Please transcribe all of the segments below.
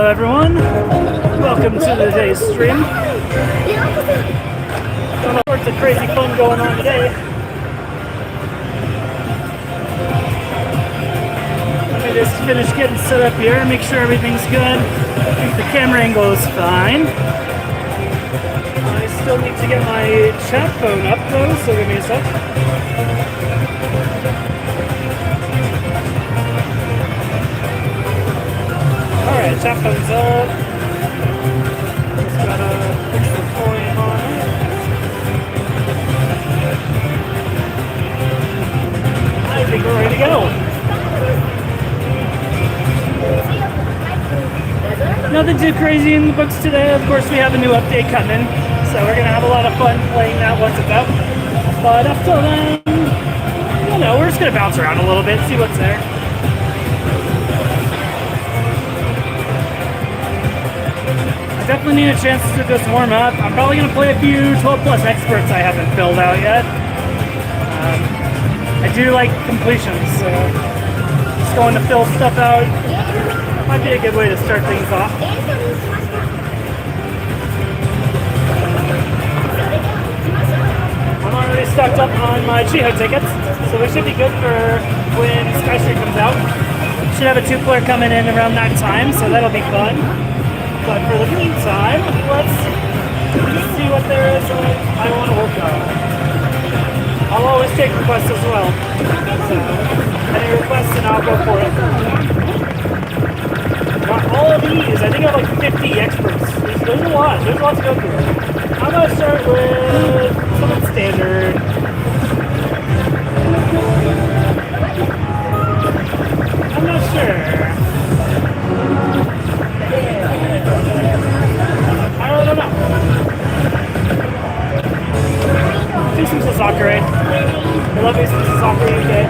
Hello everyone, welcome to today's stream. All sorts of crazy fun going on today. Let me just finish getting set up here, make sure everything's good. I think the camera angle is fine. I still need to get my chat phone up though, so give me a sec. Alright, chat phone's up. Just gotta fix the volume on it. I think we're ready to go. Nothing too crazy in the books today. Of course, we have a new update coming, so we're gonna have a lot of fun playing that once it's out. But up till then, you know, we're just gonna bounce around a little bit, see what's there. Definitely need a chance to just warm up. I'm probably going to play a few 12 plus experts I haven't filled out yet. I do like completions, so just going to fill stuff out might be a good way to start things off. I'm already stocked up on my Chiho tickets, so we should be good for when Street comes out. Should have a 2-player coming in around that time, so that'll be fun. But for the meantime, let's see what there is I want to work on. I'll always take requests as well. So, any requests and I'll go for it. Got all of these, I think I have like 50 experts. There's a lot. There's a lot to go through. I'm going to start with something standard. I'm not sure. I don't know. Do some CiRCLE. I love me some CiRCLE, okay.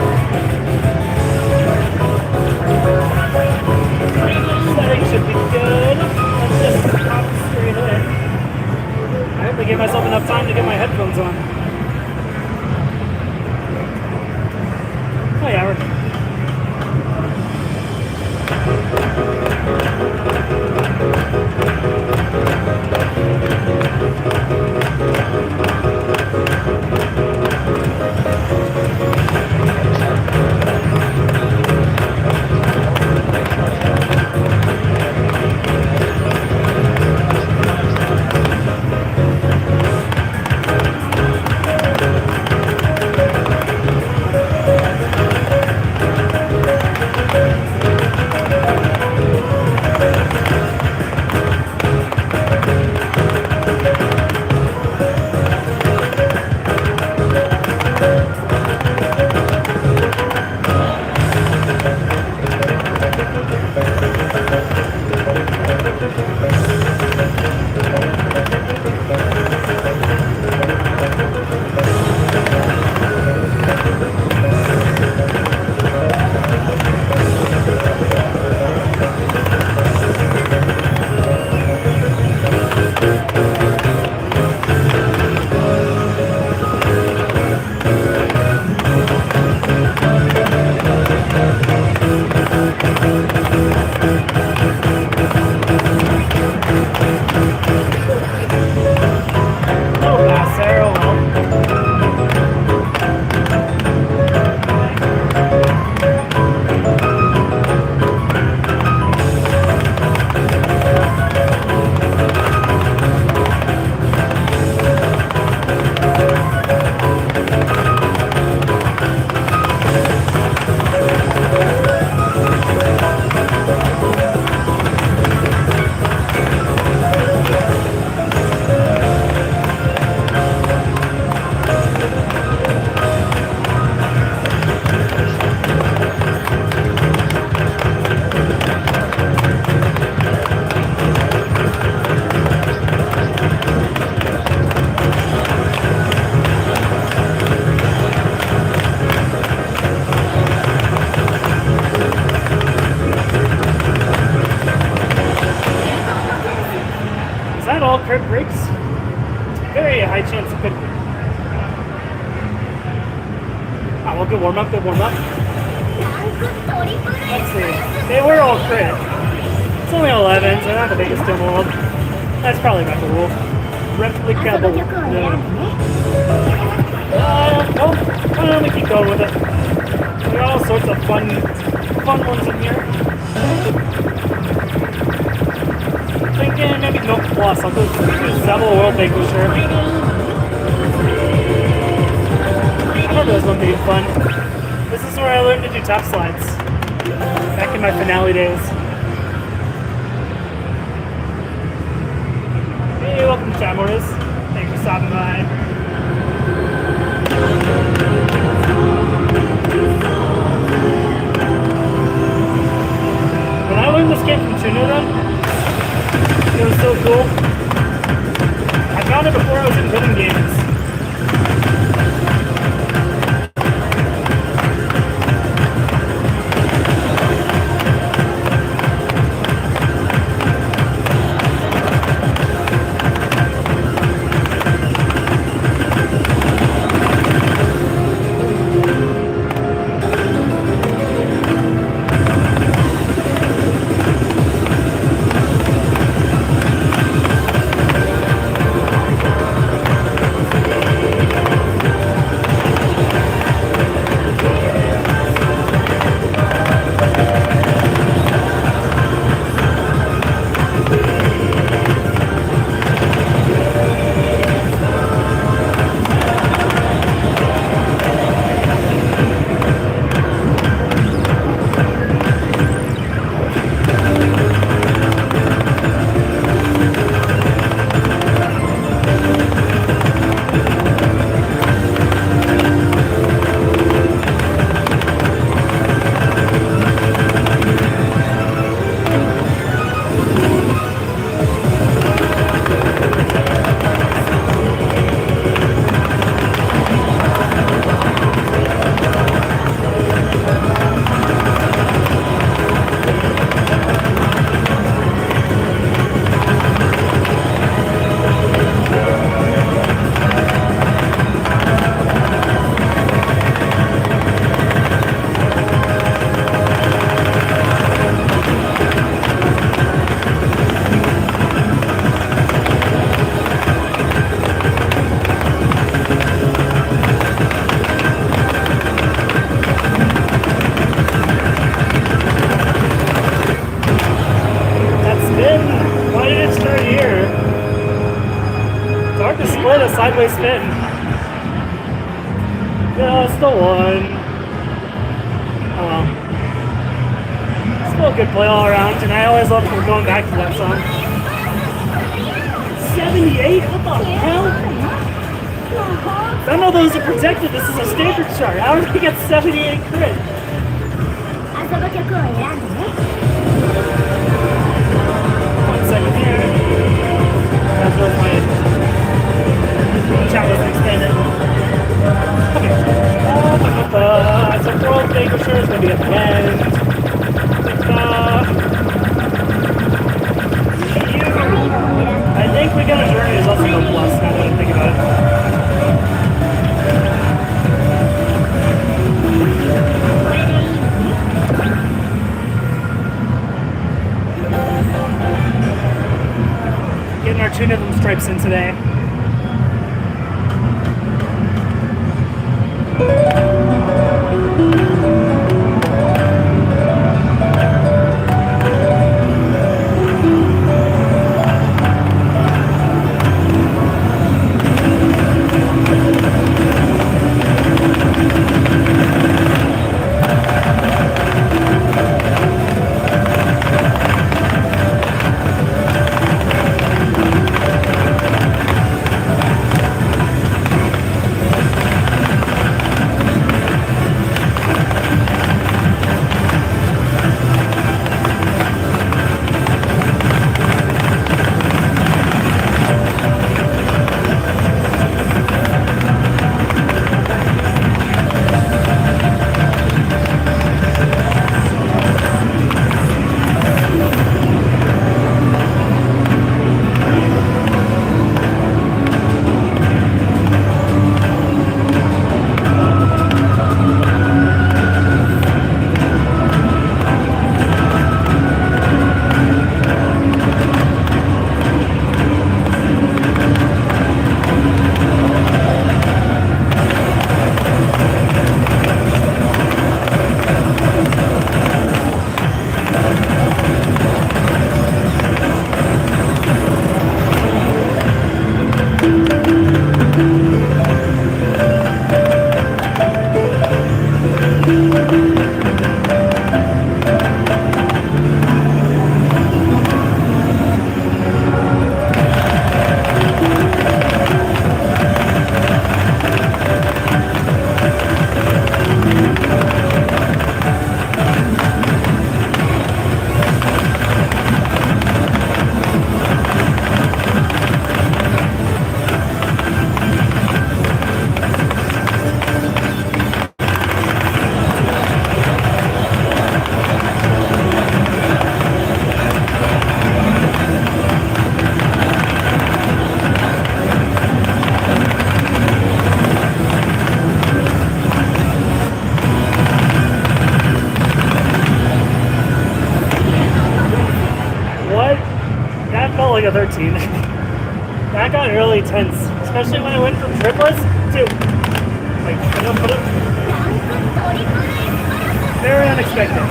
Settings should be good. Let's just hop straight in. I hope I give myself enough time to get my headphones on. Oh yeah, we're good. Crit breaks? Very high chance it could be. Ah, well, good warm up, good warm up. Let's see. They were all crit. It's only 11s. they're not the biggest in the world. That's probably not the rule. Replicable. No, we keep going with it. We got all sorts of fun ones in here. Thinking maybe Milk Plus. I'll do Zeble World Bagel Shirt. I remember this one being fun. This is where I learned to do top slides. Back in my finale days. Hey, welcome to Chamores. Thanks for stopping by. When I learned this game from Tsunoda, it was so cool. I found it before I was in rhythm games. Sideways spin. Just the one. Oh well. Still a good play all around, and I always love going back to that song. 78? What the hell? I know those are protected. This is a standard chart. How did he get 78 crit? One second here. That's really funny. Chat wasn't expanded. Okay. Some world bagel shirt is going to be at the end. I think we got a journey is also no plus now that I think about it. Getting our 2 rhythm stripes in today. like a 13. That got really tense, especially when I went from triplets to like very unexpected.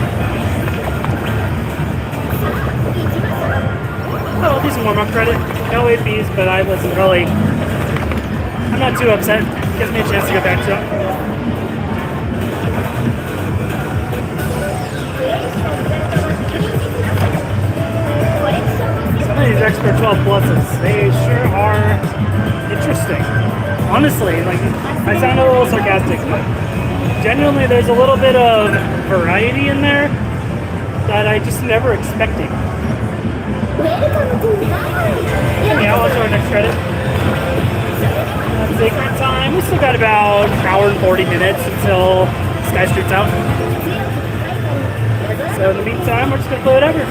Oh, I'll do some warm-up credit. No APs, but I wasn't really. I'm not too upset. Gives me a chance to get back to it. Some of these Expert 12 pluses, they sure are interesting. Honestly, like, I sound a little sarcastic, but genuinely there's a little bit of variety in there that I just never expected. Yeah, what's our next credit? Sacred time. We still got about an hour and 40 minutes until Sky Street's out. So in the meantime, we're just gonna play whatever.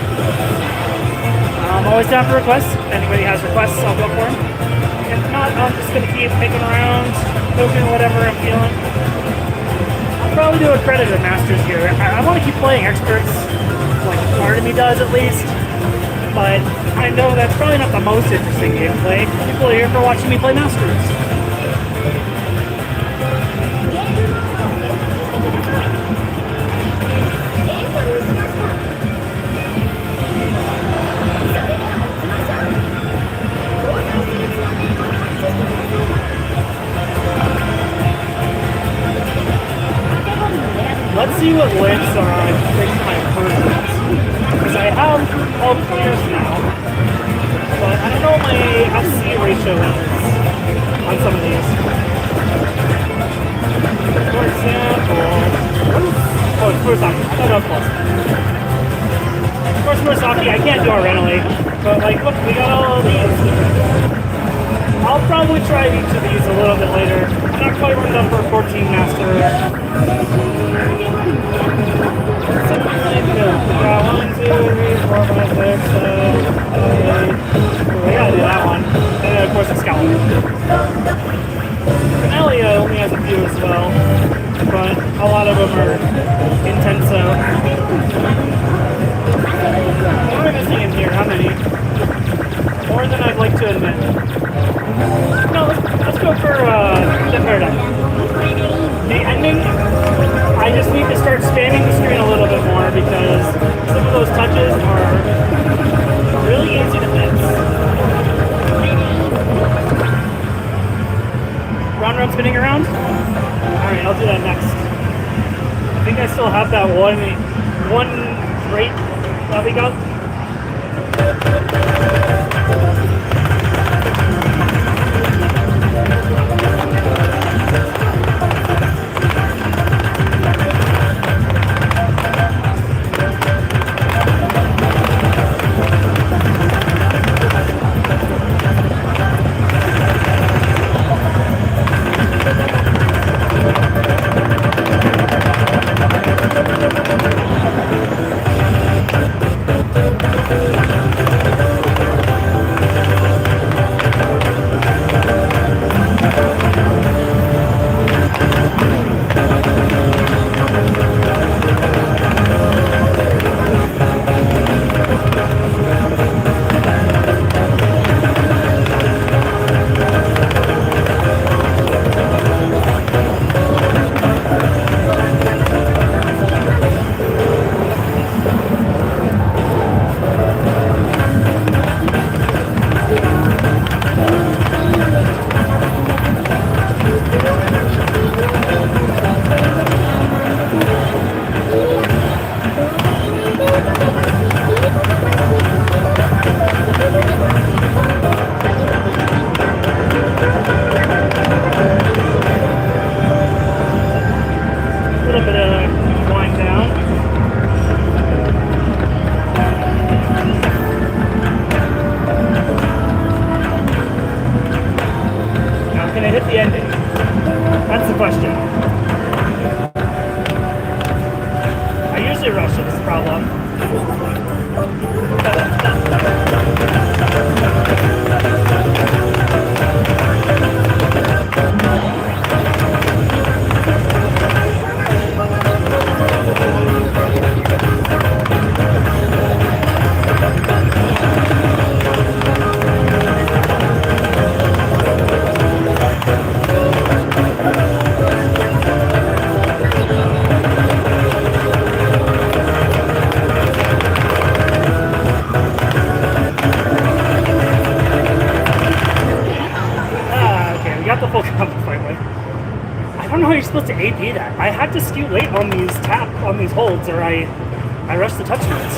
I'm always down for requests. If anybody has requests, I'll go for them. If not, I'm just gonna keep picking around, poking whatever I'm feeling. I'll probably do a credit of Masters here. I want to keep playing Experts, like part of me does at least. But I know that's probably not the most interesting gameplay. People are here for watching me play Masters. Let's see what lives on fix my improvements. Because I have all clears now. But I don't know what my FC ratio is on some of these. For example, oh, it's Murasaki. I thought that was close. Of course, Murasaki I can't do originally. But like, look, we got all of these. I'll probably try each of these a little bit later. I'm not quite running up for a 14 master. Yeah, 1, 2, 3, 4, 5, 6, 7, 8. We gotta do that one. And then, of course, CiRCLE. Elia only has a few as well, but a lot of them are intenso. What am I missing in here? How many? More than I'd like to admit. No, let's go for the paradigm. The ending, I just need to start spanning the screen a little bit more because some of those touches are really easy to miss. Round spinning around? Alright, I'll do that next. I think I still have that one rate that we got. supposed to AP that. I had to skew late on these holds, or I rushed the touch points.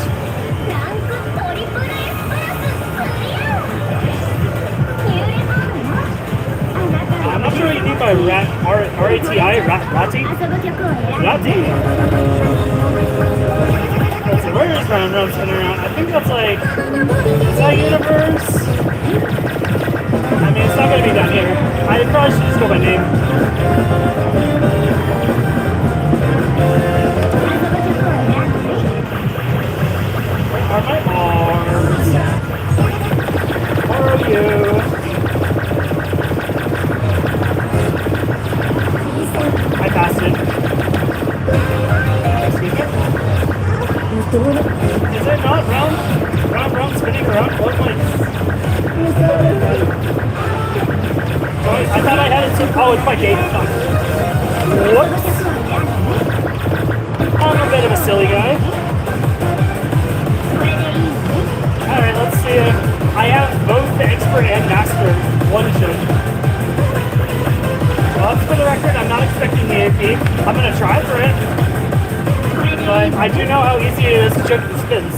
I'm not sure what you mean by R-A-T-I, Rati? Rati? Let's see, where is round spinning around? I think that's like, is that universe? I mean, it's not going to be down here. I probably should just go by name. Where are my arms? Where are you? I passed it. Is it not round, spinning around? What am I thought I had it too. Oh, it's my gate. Whoops. I'm a bit of a silly guy. Alright, let's see. I have both the expert and master one should. Well, for the record, I'm not expecting the AP. I'm going to try for it. But I do know how easy it is to choke the spins.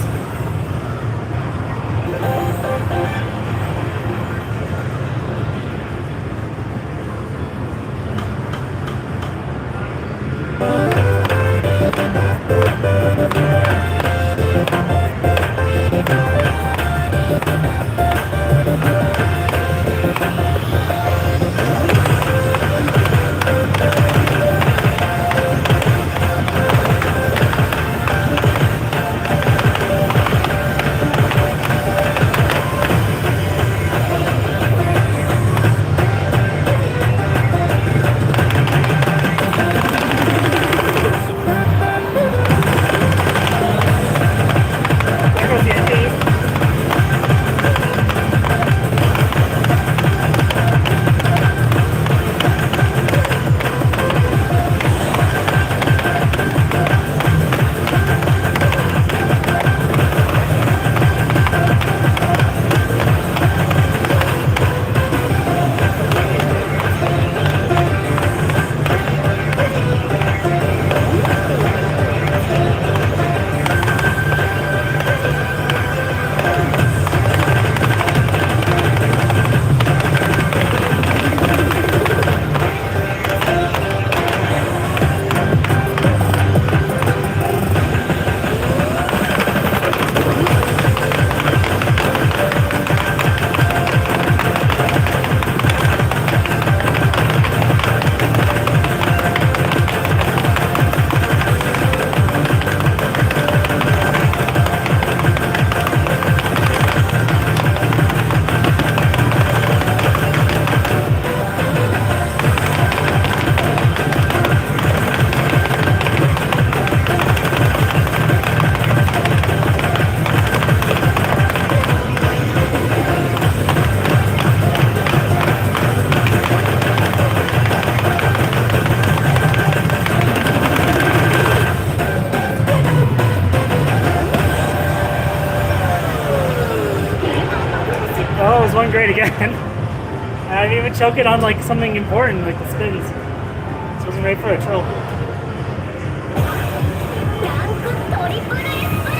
Going great again. I didn't even choke it on like something important like the spins. This wasn't ready for a trill.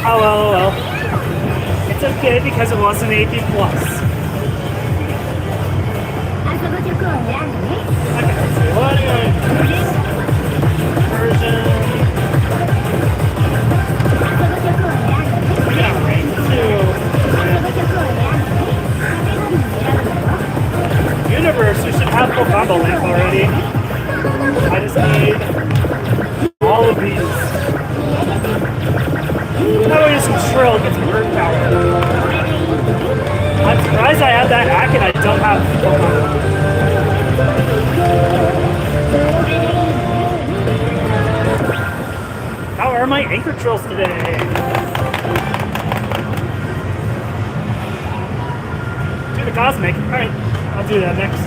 Oh well, oh well. It's okay because it wasn't AP+. Okay, let's see. What are you doing? Version. Yeah, rank 2. Universe, you should have full combo lamp already. I just need all of these. How about some trill, get some earth power. I'm surprised I have that hack and I don't have full combo. How are my anchor trills today? Do the cosmic. Alright. I'll do that next.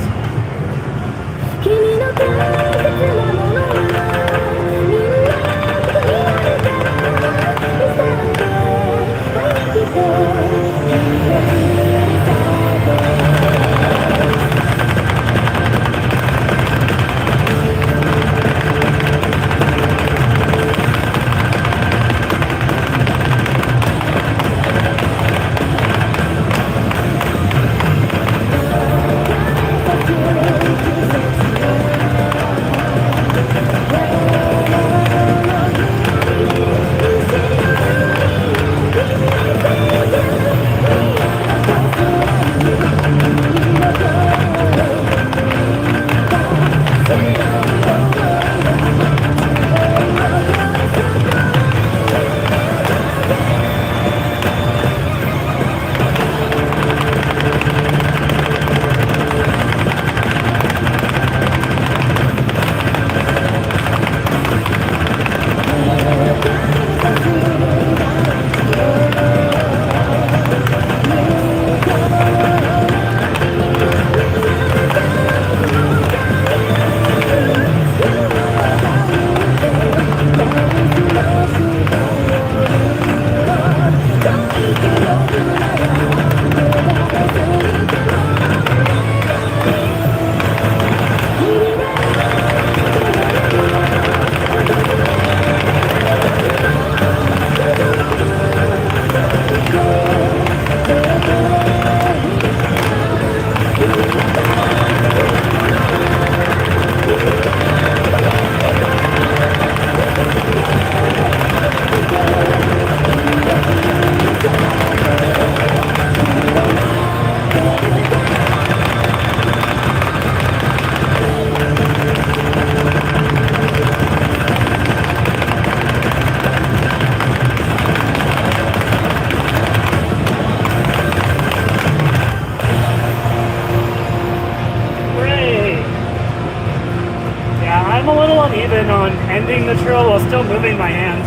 ending the trill while still moving my hand.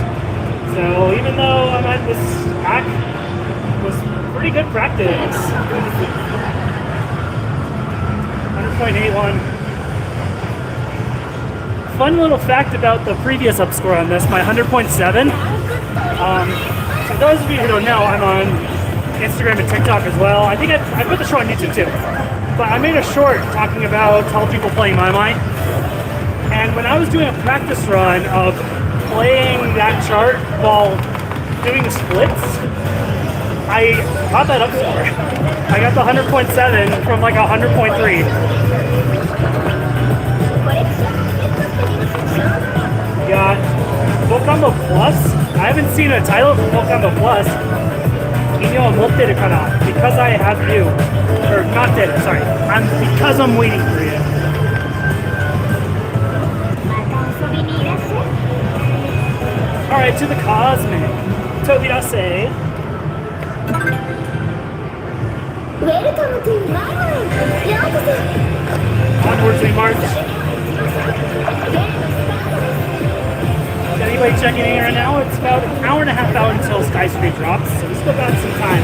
So even though I'm at this hack, it was pretty good practice. 100.81. Fun little fact about the previous up score on this, my 100.7. For those of you who don't know, I'm on Instagram and TikTok as well. I think I put the show on YouTube too. But I made a short talking about tall people playing maimai. And when I was doing a practice run of playing that chart while doing the splits, I got that up score. I got the 100.7 from like 100.3. Got Full Combo Plus. I haven't seen a title for Full Combo Plus. Because I have you. Or not dead, sorry. Because I'm waiting for you. Alright, to the Cosmic. Tobirase. Welcome to maimai. Onwards we march. Is anybody checking in right now? It's about an hour and a half out until Sky Street drops, so we still got some time.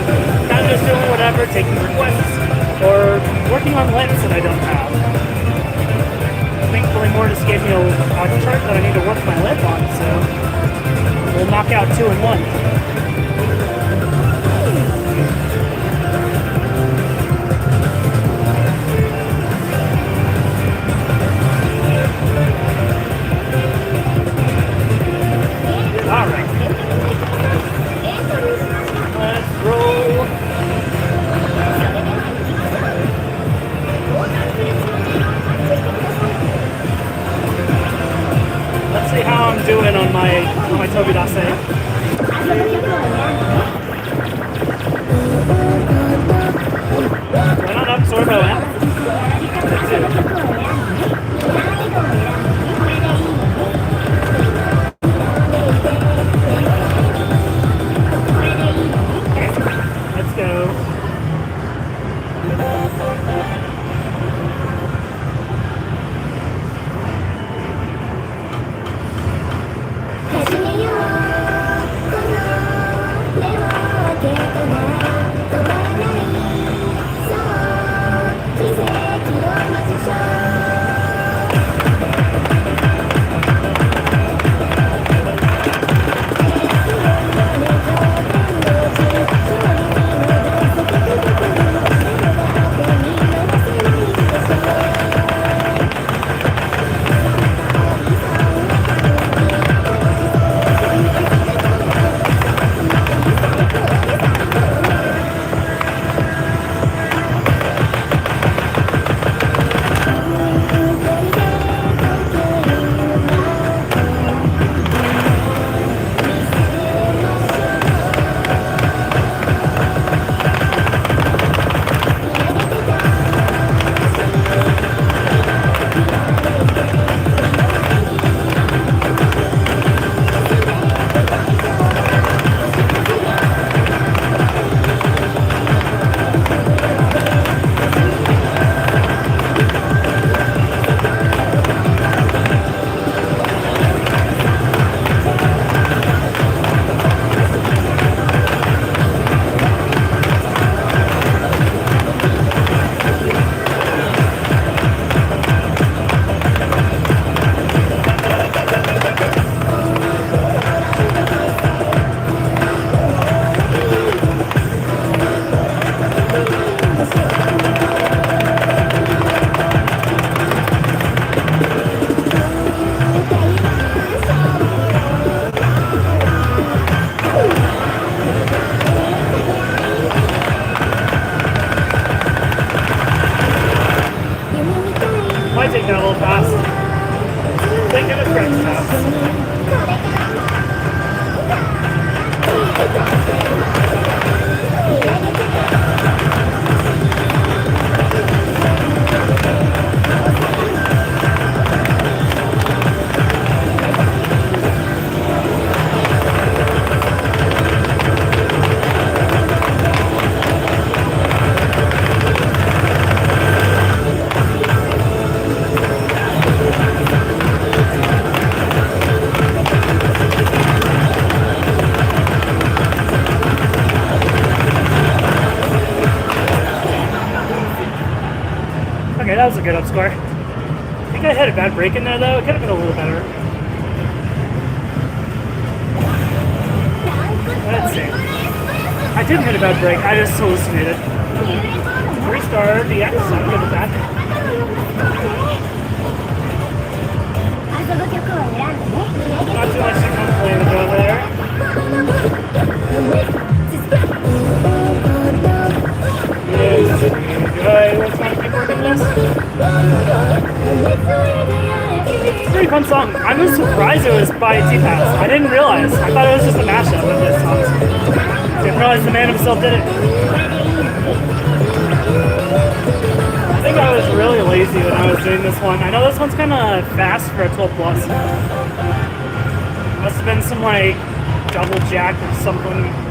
Kind of just doing whatever, taking requests, or working on lens that I don't have. Thankfully, Mortis gave me a chart that I need to work my lens on, so we'll knock out 2 in 1. Alright. Let's roll. Let's see how I'm doing on my Tobirase. Okay, that was a good up score. I think I had a bad break in there though. It could have been a little better. Let's see. I didn't hit a bad break. I just hallucinated. 3-star DX. I'm good with that. Not too much to complain about there. Good. Let's not keep working this. It's a pretty fun song. I'm just surprised it was by T-Pass. I didn't realize. I thought it was just a mashup of this song. I didn't realize the man himself did it. I think I was really lazy when I was doing this one. I know this one's kind of fast for a 12 plus. Must have been some like double jack or something.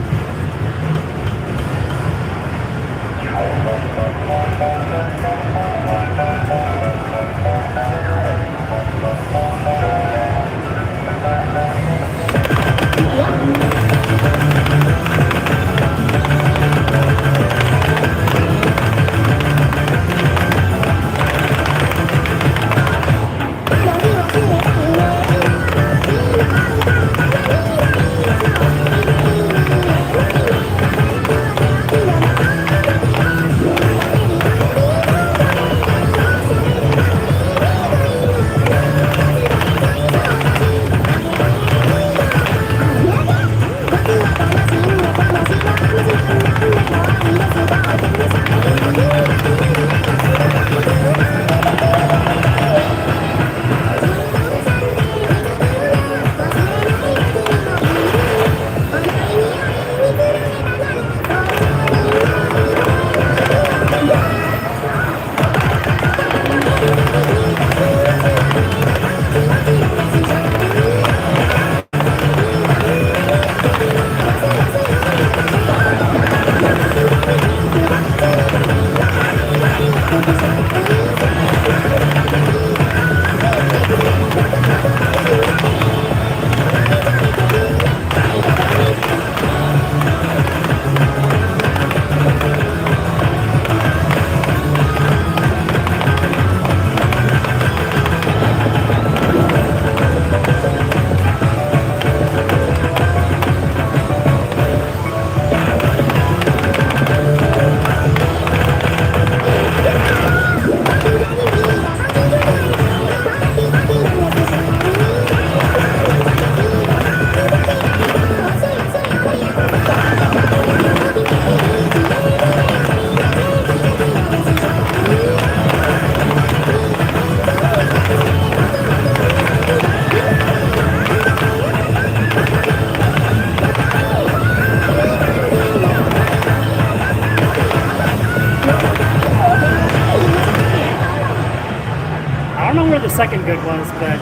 Second good was, but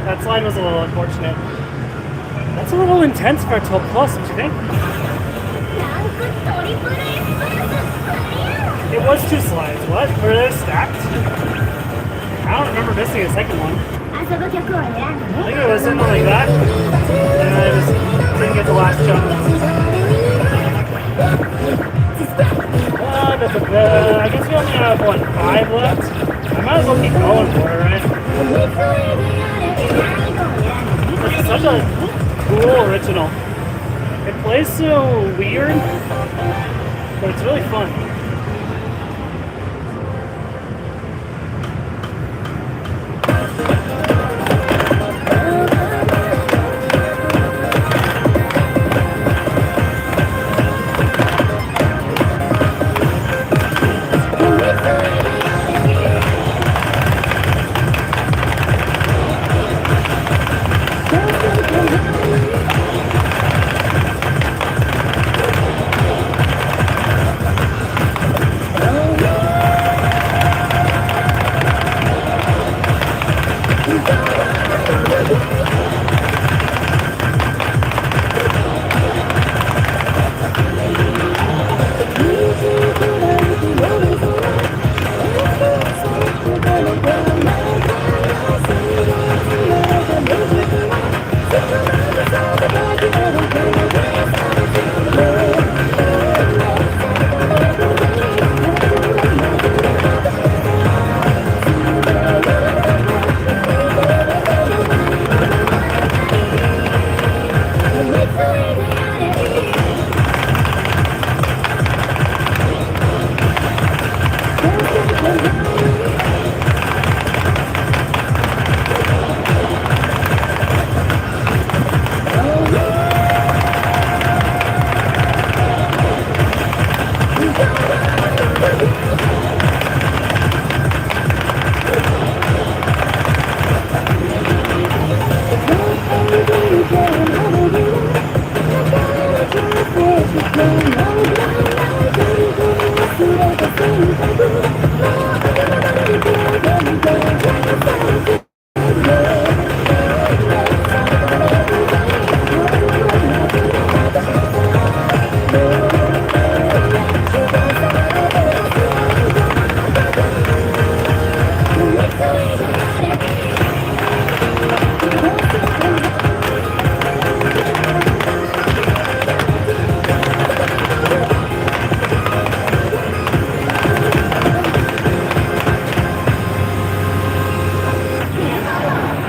that slide was a little unfortunate. That's a little intense for a 12 plus, don't you think? It was 2 slides. What? Were they stacked? I don't remember missing a second one. I think it was something like that. And I just didn't get the last jump. I guess we only have, what, 5 left? I might as well keep going for it, right? It's such a cool original. It plays so weird, but it's really fun.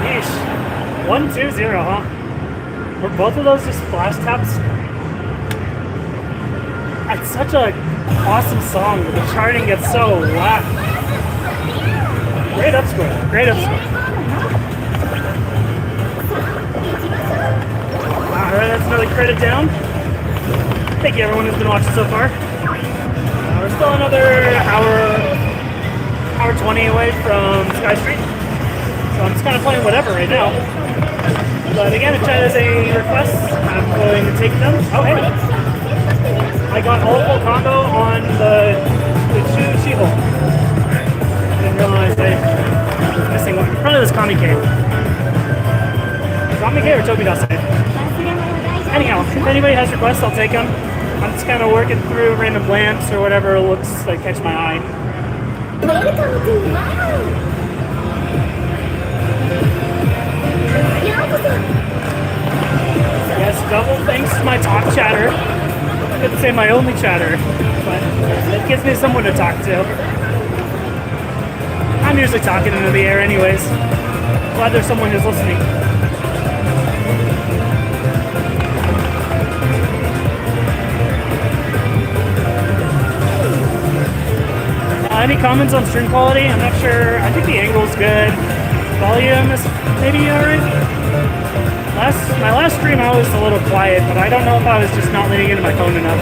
Yeesh. 1-2-0, huh? Were both of those just flash taps? It's such a awesome song, but the charting gets so whack. Great up score. Great up score. Alright, that's another credit down. Thank you everyone who's been watching so far. We're still another hour 20 away from Sky Street. So I'm just kind of playing whatever right now. But again, if chat has any requests, I'm going to take them. Oh, hey. I got all full combo on the Street Chiho. Didn't realize I'm missing one. Probably this Kami K. Kami K or Tobi-Dase? Anyhow, if anybody has requests, I'll take them. I'm just kind of working through random lamps or whatever looks like catch my eye. Yes, double thanks to my top chatter. I could say my only chatter, but it gives me someone to talk to. I'm usually talking into the air anyways. Glad there's someone who's listening. Any comments on stream quality? I'm not sure. I think the angle's good. Volume is maybe alright. My last stream I was a little quiet, but I don't know if I was just not leaning into my phone enough.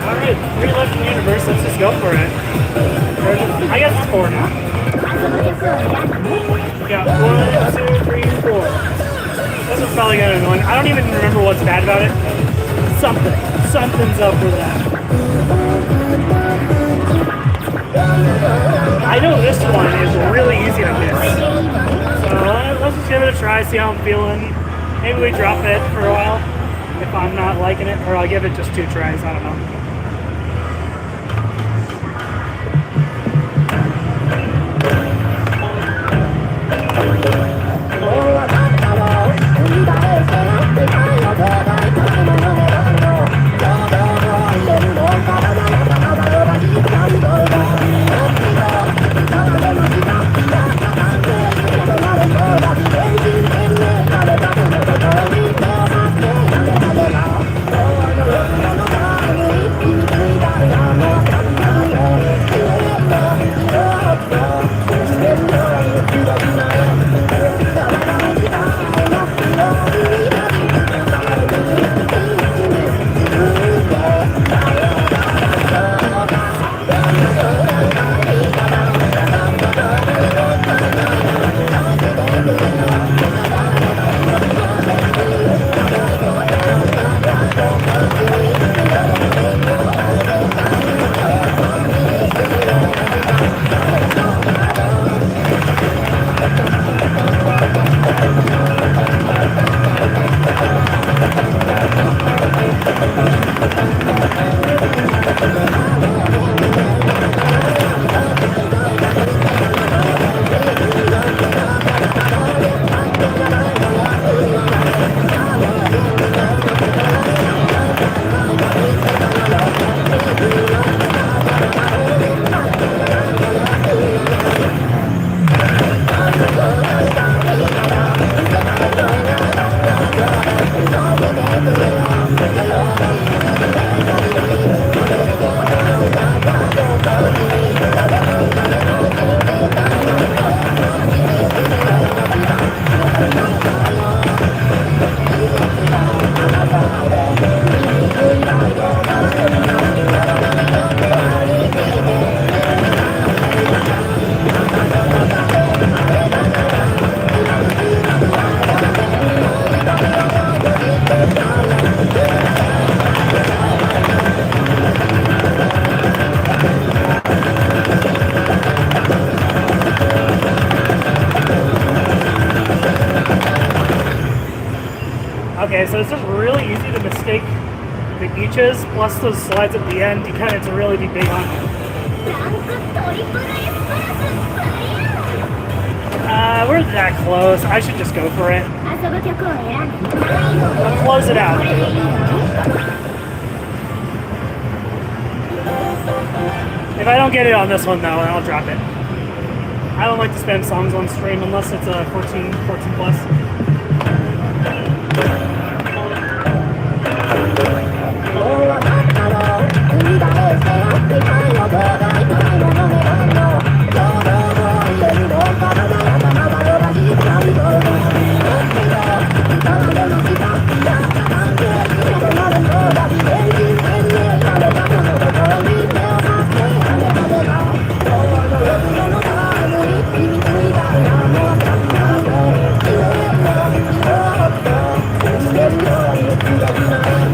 Alright, 3 left in the universe, let's just go for it. I guess it's 4 now. Yeah, 1, 2, 3, 4. This is probably gonna annoy me. I don't even remember what's bad about it. Something's up with that. I know this one is really easy to miss. So let's just give it a try, see how I'm feeling. Maybe we drop it for a while if I'm not liking it, or I'll give it just 2 tries, I don't know. Okay, so it's just really easy to mistake the beaches, plus those slides at the end, you kind of to really be big on. フランクトリプル S プラスクリア We're that close. I should just go for it. 遊ぶ曲を選んで最後 I'll close it out. これでいいの If I don't get it on this one, though, I'll drop it. I don't like to spam songs on stream unless it's a 14 plus. もうわかったろ海だれしてやっていたいの動画痛いものねなんのちょうど連動からだら頭がよらしいからいろいろなんでよいかまでの来たやった関係いつまでもだびエンジン全然やれたものところに手を張ってやれたでな今日の夜のタイムに秘密みたいなもわかったぜ夢の色をしてるようにくれない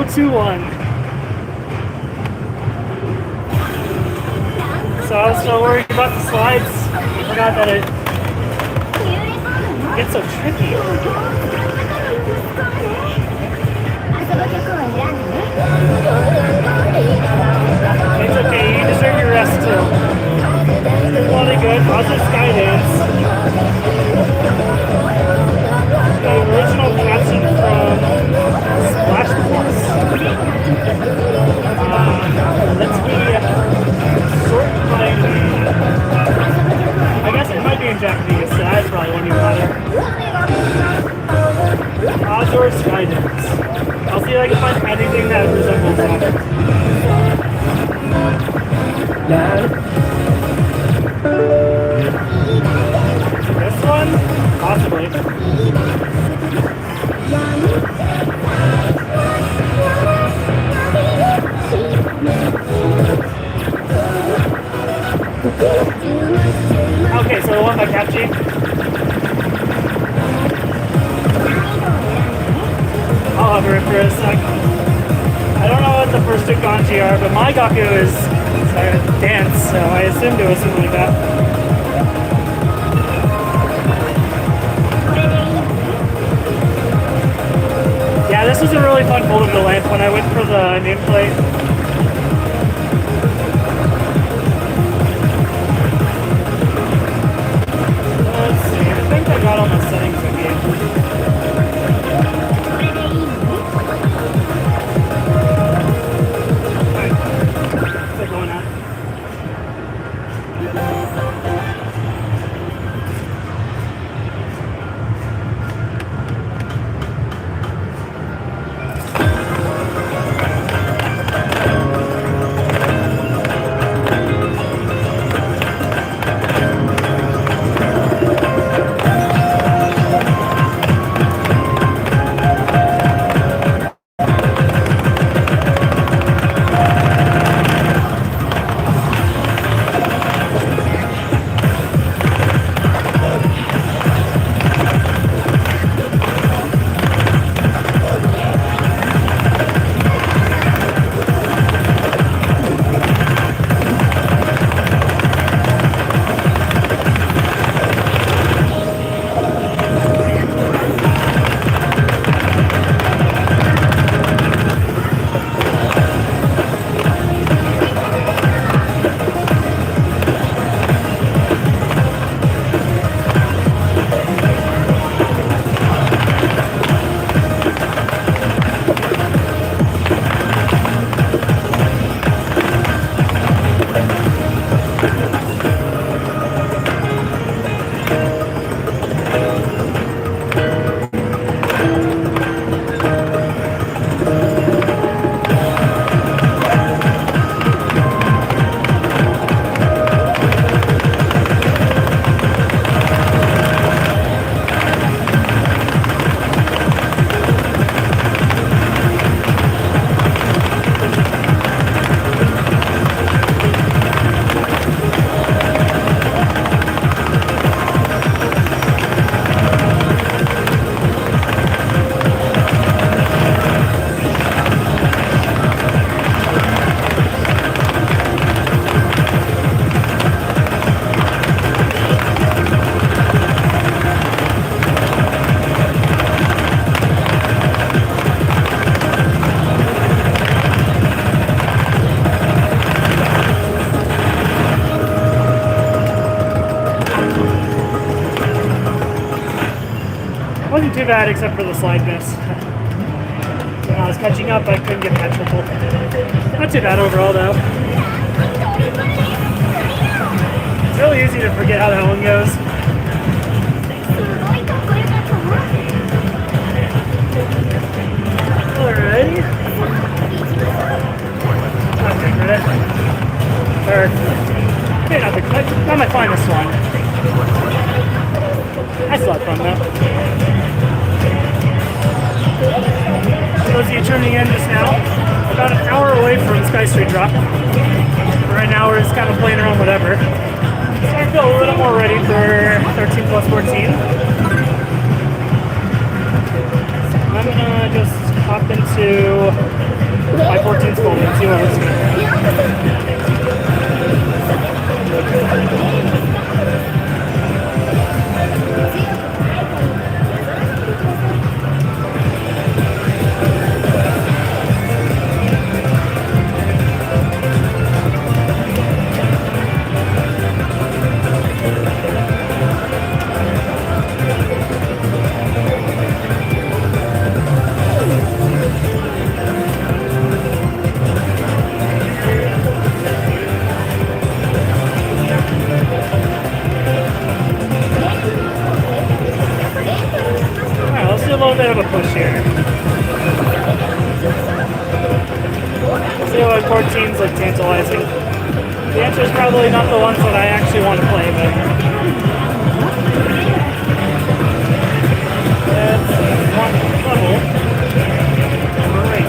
2-1. So I was still worried about the slides. I forgot that it gets so tricky. It's okay, you deserve your rest too. Really good, positive skydance. The original caption from Splash Plus. Let's be sort by I guess it might be in Japanese, so that probably won't even matter. Outdoor skydance. I'll see if I can find anything that resembles that. This one? Possibly. Okay, so the one by Capchi. I'll hover it for a sec. I don't know what the first two kanji are, but my Gaku is dance, so I assumed it was something like that. Yeah, this was a really fun fold of the lamp when I went for the nameplate. Let's see, I think I got all the settings again. They're going out. too bad except for the slide miss. When I was catching up, I couldn't get that triple. Not too bad overall though. It's really easy to forget how that one goes. Alrighty. Okay, ready? Or, maybe not my finest one. I still had fun though. For those of you tuning in just now, about an hour away from Sky Street Drop. Right now we're just kind of playing around whatever. So I feel a little more ready for 13 plus 14. I'm gonna just hop into my 14's folder and see what looks good. A little bit of a push here. See what 14s look tantalizing. The answer is probably not the ones that I actually want to play, but that's one level. Great.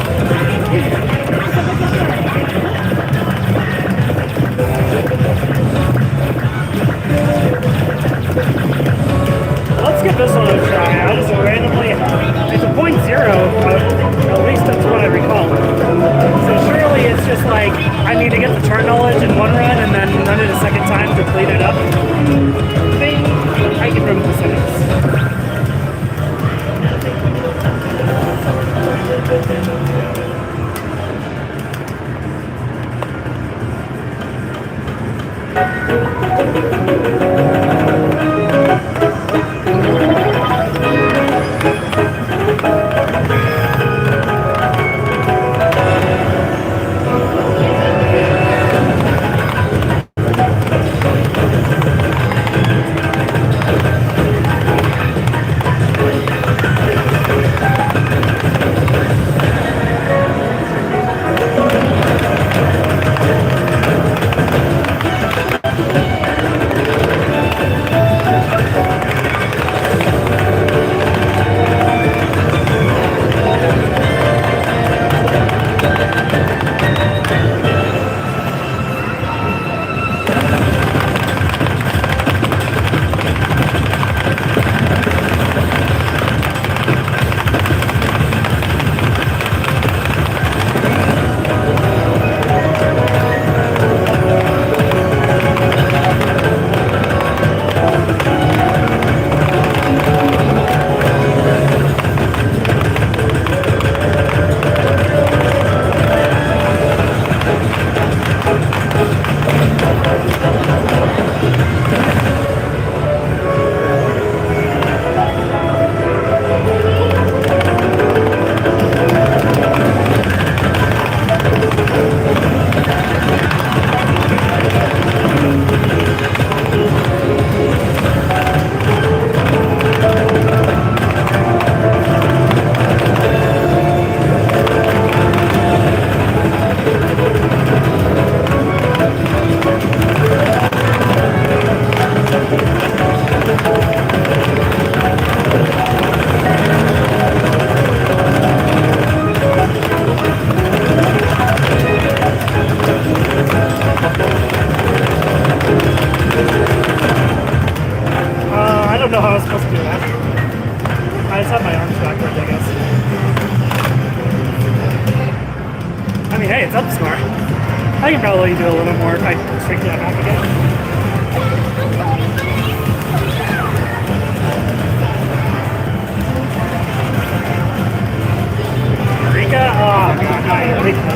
Let's give this one a try. I just randomly, it's a 0.0, but at least that's what I recall. So surely it's just like, I need to get the turn knowledge in one run and then run it a second time to clean it up. Maybe I can remember the settings. I can probably do a little more if I straighten that back again. Eureka? Oh god, not Eureka.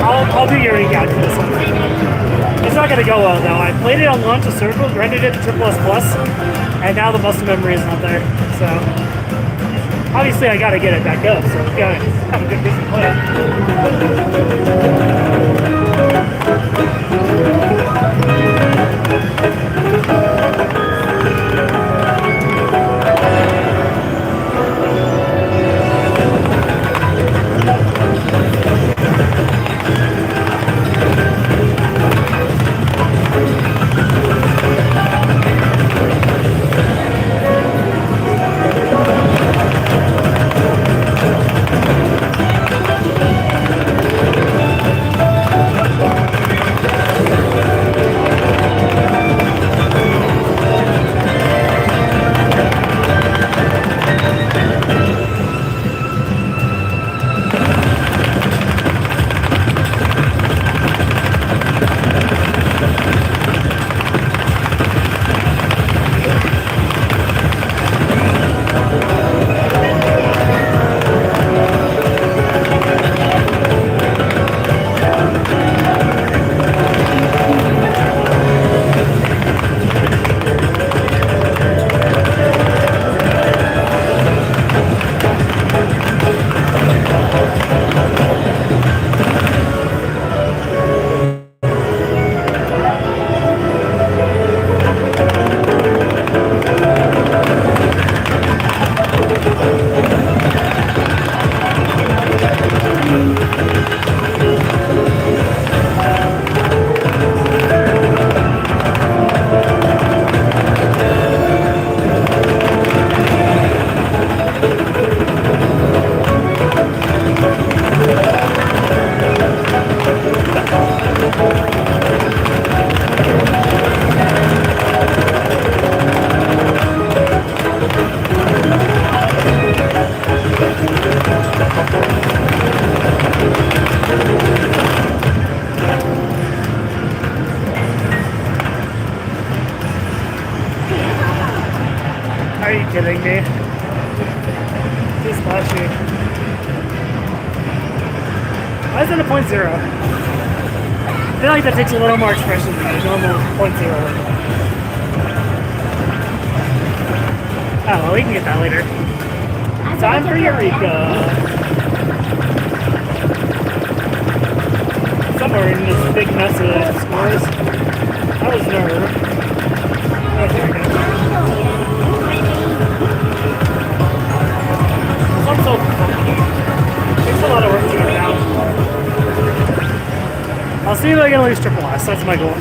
I'll do Eureka after this one. It's not gonna go well though. I played it on launch of CiRCLE, rendered it to SSS++, and now the muscle memory is not there, so Obviously, I gotta get it back up, so we gotta have a good decent play. Are you kidding me? Too splashy. Why is that a 0.0? I feel like that takes a little more expression than a normal 0.0. Oh, well, we can get that later. Time for Eureka! Somewhere in this big mess of scores. That was nerve. Oh, there we go. This one's so funky. Takes a lot of work to get it out. I'll see if I can lose triple S. That's my goal.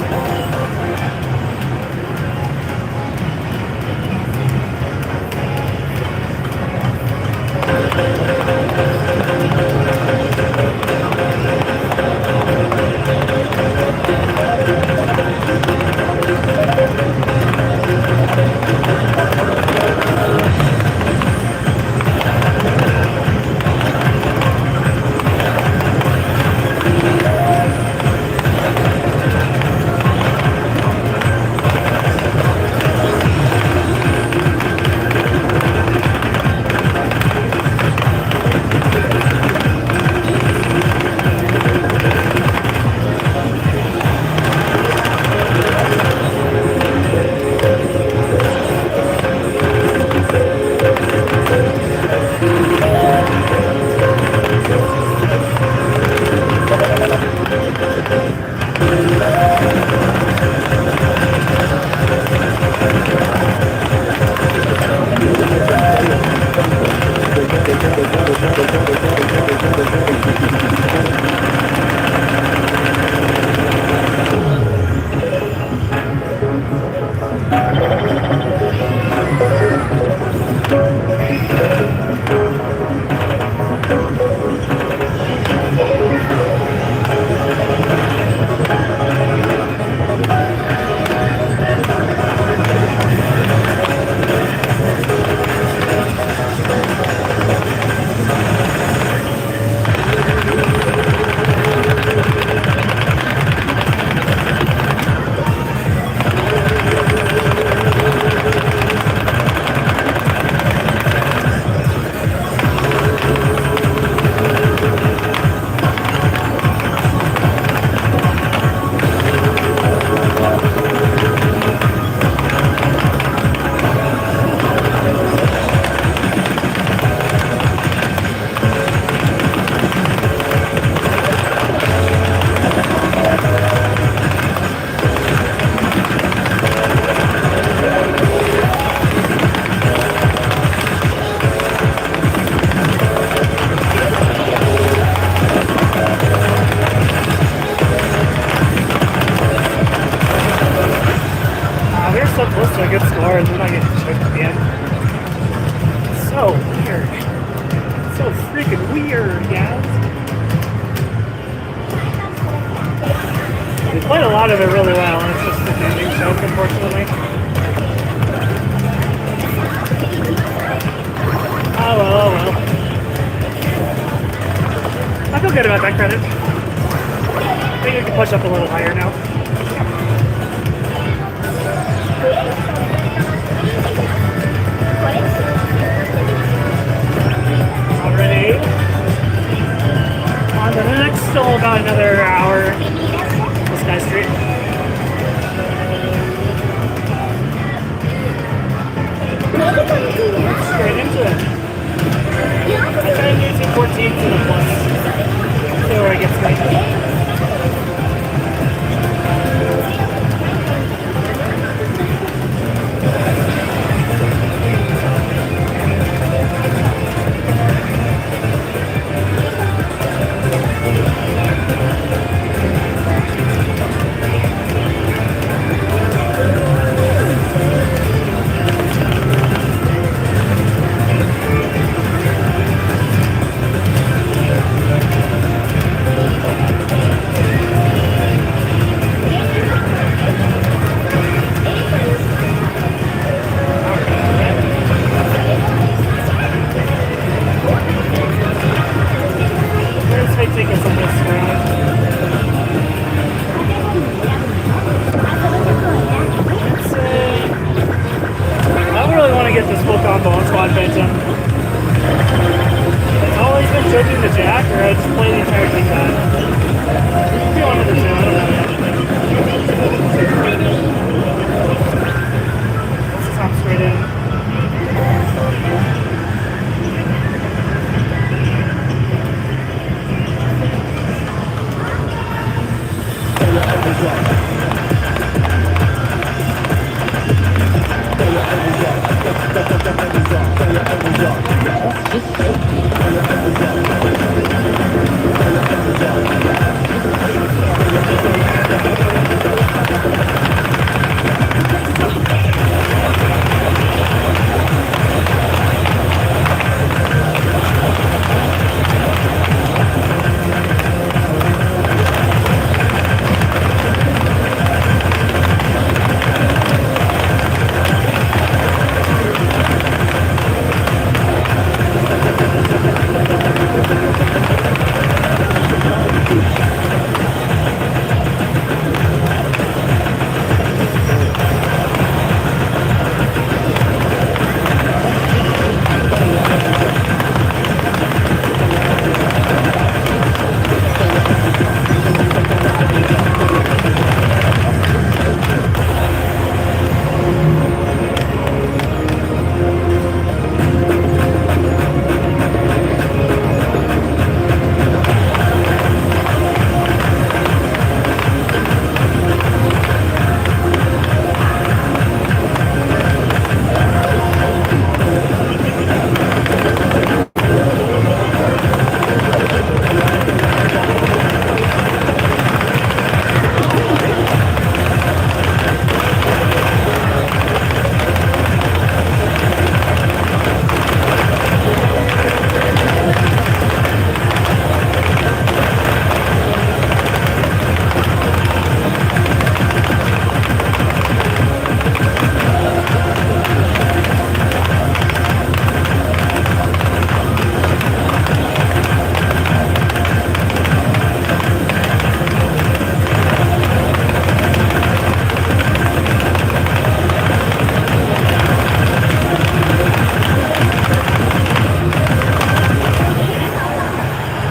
lord, we're not getting choked at the end. So weird. So freaking weird, guys. We played a lot of it really well, and it's just an ending choke, unfortunately. Oh well, oh well. I feel good about that credit. I think we can push up a little higher now. Already. On to the next, still about another hour. This guy's Street. Straight into it. I try using 14 to the plus. See where it gets me. Choking the jack, or I just play the entire thing back. Maybe one of the two, I don't know yet. Let's just hop straight in.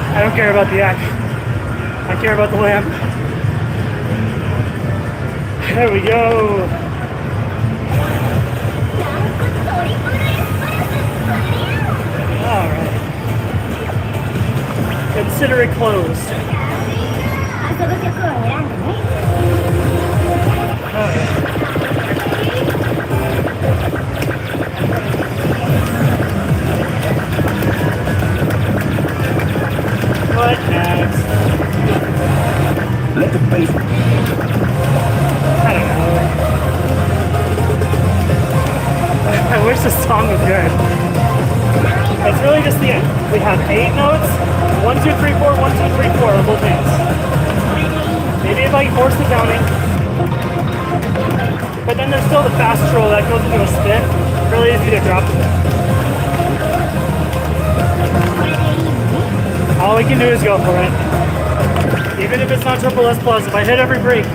I don't care about the action. I care about the lamp. There we go. All right. Consider it closed. Okay. What next? Let the bass. I don't know. this song is good. It's really just the end. We have 8 notes, 1, 2, 3, 4, 1, 2, 3, 4 on both hands. Maybe if I force the counting. But then there's still the fast roll that goes into a spin. Really easy to drop. All we can do is go for it. Even if it's not triple S plus, if I hit every break.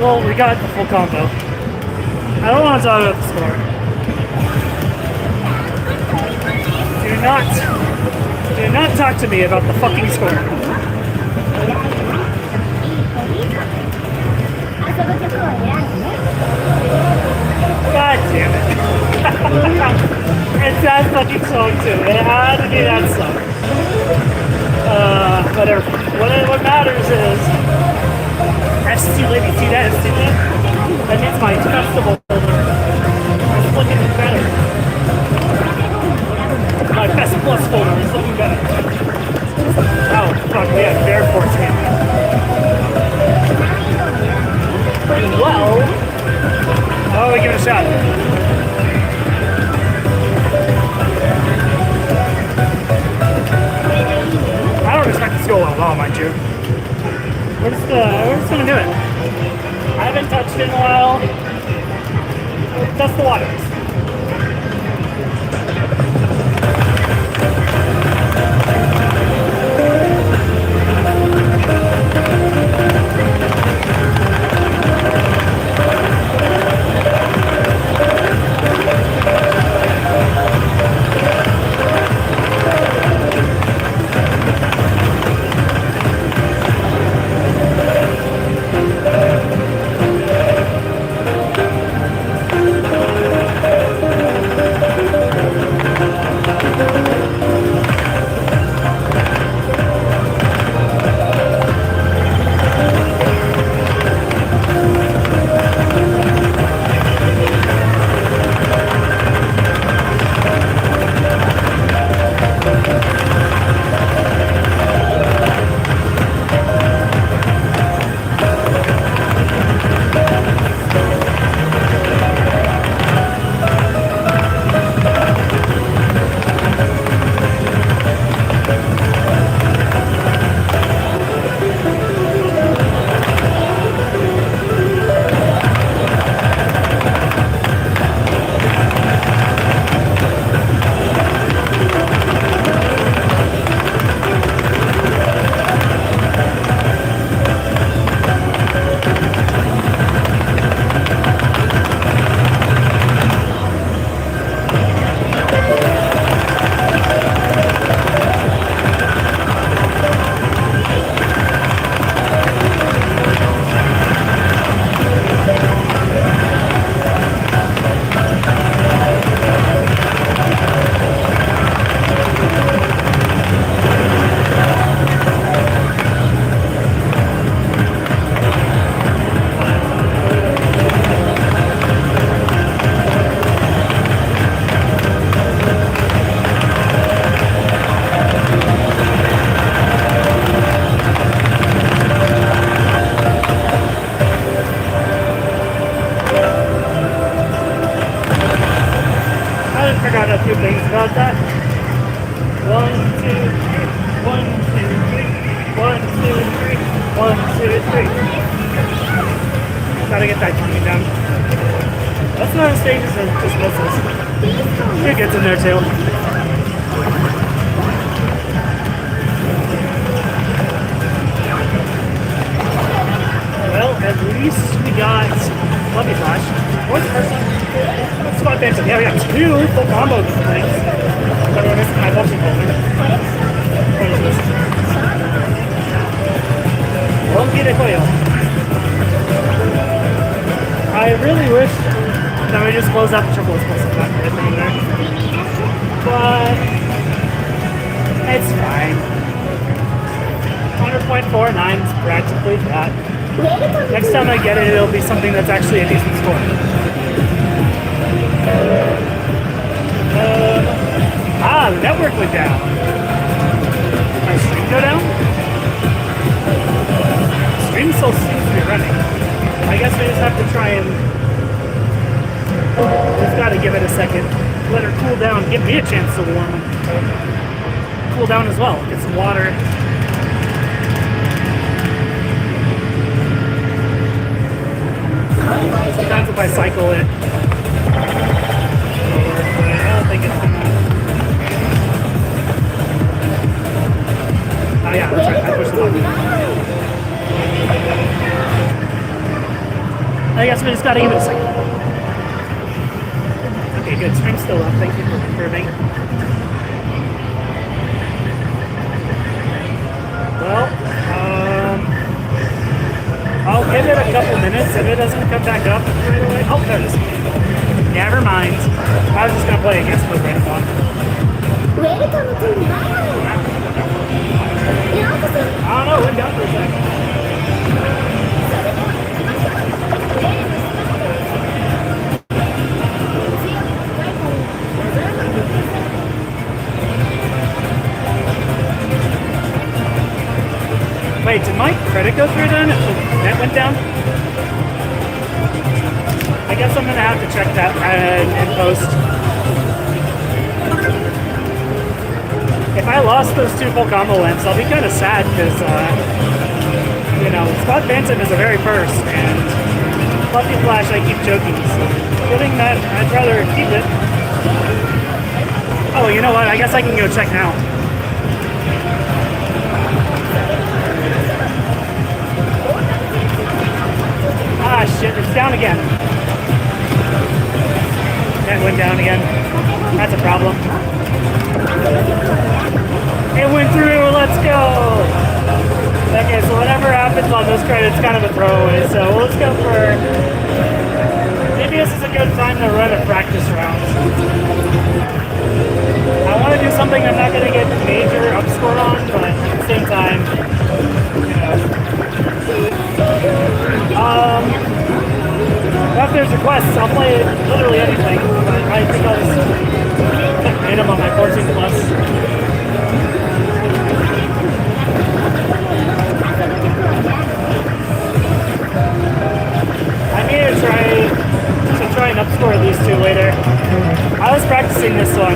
Well, we got the full combo. I don't want to talk about the score. Do not talk to me about the fucking score. God damn it. It's that fucking song too. It had to be that song. Whatever. What matters is ST Lady, see that? ST Lady? That means my festival folder is looking better. My Best Plus folder is looking better. Oh, fuck, we have Bear Force game. Well, oh, we give it a shot. I don't expect this to go well at all, mind you. We're just gonna do it. I haven't touched it in a while. Test the waters. 1, 2, 3. 1, 2, 3. 1, 2, 3. Gotta get that timing down. That's not a stage, it's just misses. It gets in there too. Well, at least we got Lucky Flash. What's the first one? Spot Benson. Yeah, we got 2 full combo things. But we're missing my boxing folder. What is this? Monkey de Coyo. I really wish that we just close out the triple explosive back right there. But it's fine. 100.49 is practically that. Next time I get it, it'll be something that's actually a decent score. The network went down. Our stream go down? Stream still seems to be running. I guess we just have to try and... We've got to give it a second. Let her cool down. Give me a chance to cool down as well. Get some water. Sometimes if I cycle it, I don't think it's gonna... Oh yeah, that's right, I pushed the button. I guess we just gotta give it a second. Okay, good, stream's still up, thank you for confirming. Well, I'll give it a couple minutes. If it doesn't come back up right away, oh, there it is. Never mind. I was just gonna play against the random one. Welcome to I don't know, it went down for a second. Wait, did my credit go through then if the net went down? I guess I'm gonna have to check that in post. If I lost those 2 full combo lamps, I'll be kind of sad because, you know, Spot Phantom is a very first, and Lucky Flash I keep choking, so getting that, I'd rather keep it. Oh, you know what? I guess I can go check now. Ah, shit, it's down again. That went down again. That's a problem. It went through, let's go! Okay, so whatever happens on this card, it's kind of a throwaway, so let's go for... Maybe this is a good time to run a practice round. I want to do something I'm not going to get major upscore on, but at the same time, you know. If there's requests, I'll play literally anything, but I think I'll just pick random on my 14 plus. I need to try and upscore these 2 later. I was practicing this one. I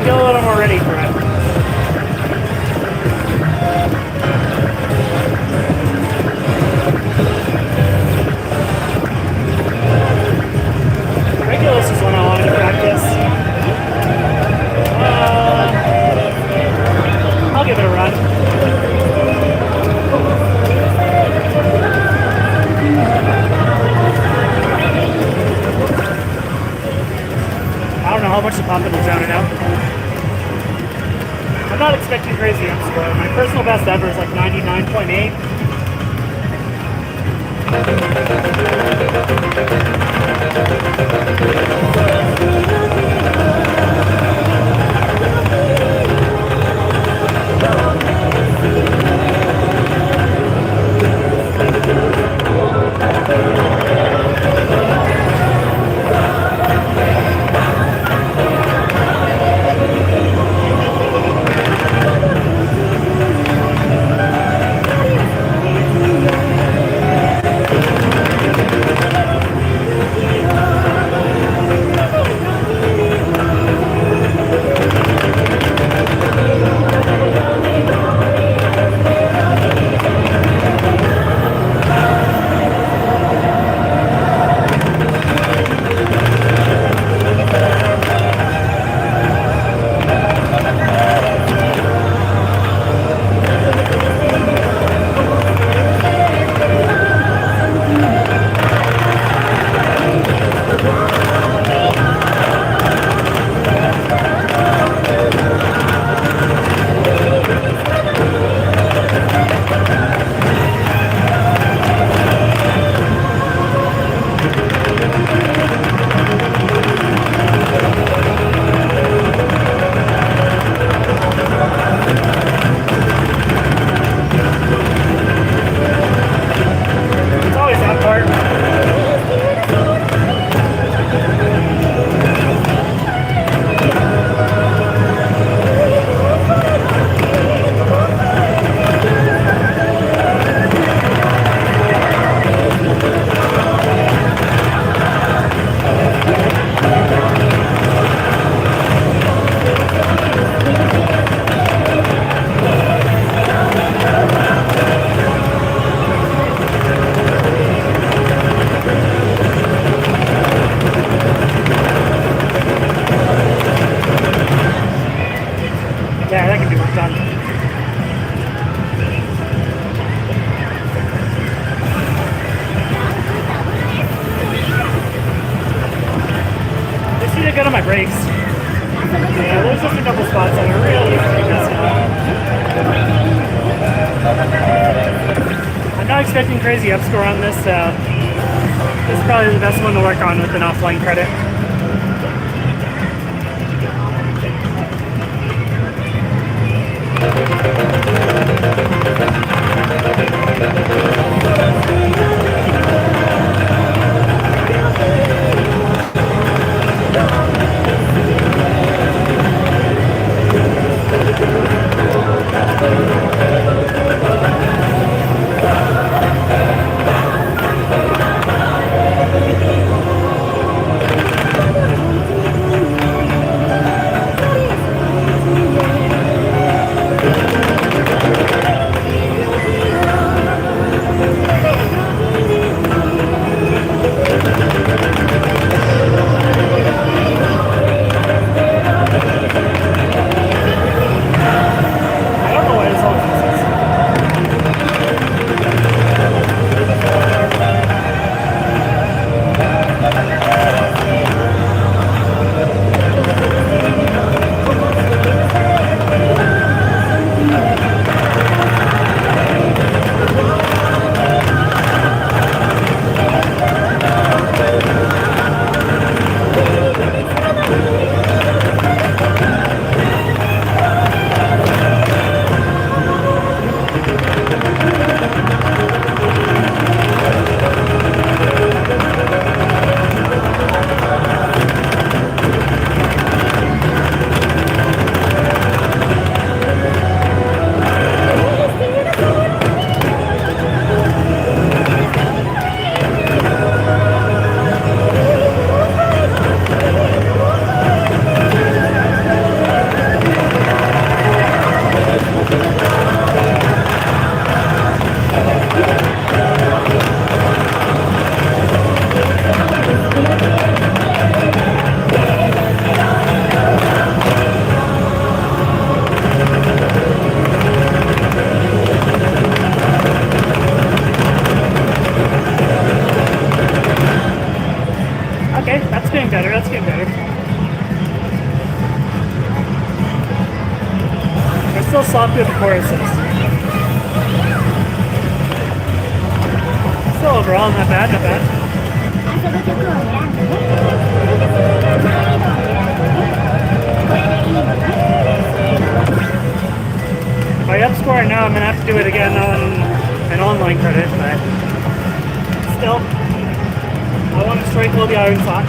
feel a little more ready for it. Regulus is one I wanted to practice. I'll give it a run. I don't know how much the pump will drown it out. I'm not expecting crazy upscore. My personal best ever is like 99.8. that can be worked on. Just need to get on my brakes. Yeah, there's just a couple spots that are really messing up. I'm not expecting crazy upscore on this. This is probably the best one to work on with an offline credit. That's getting better. We're still sloppy with the choruses. Still overall not bad, not bad. If I upscore now, I'm gonna have to do it again on an online credit, but still, I want to CiRCLE the iron sock.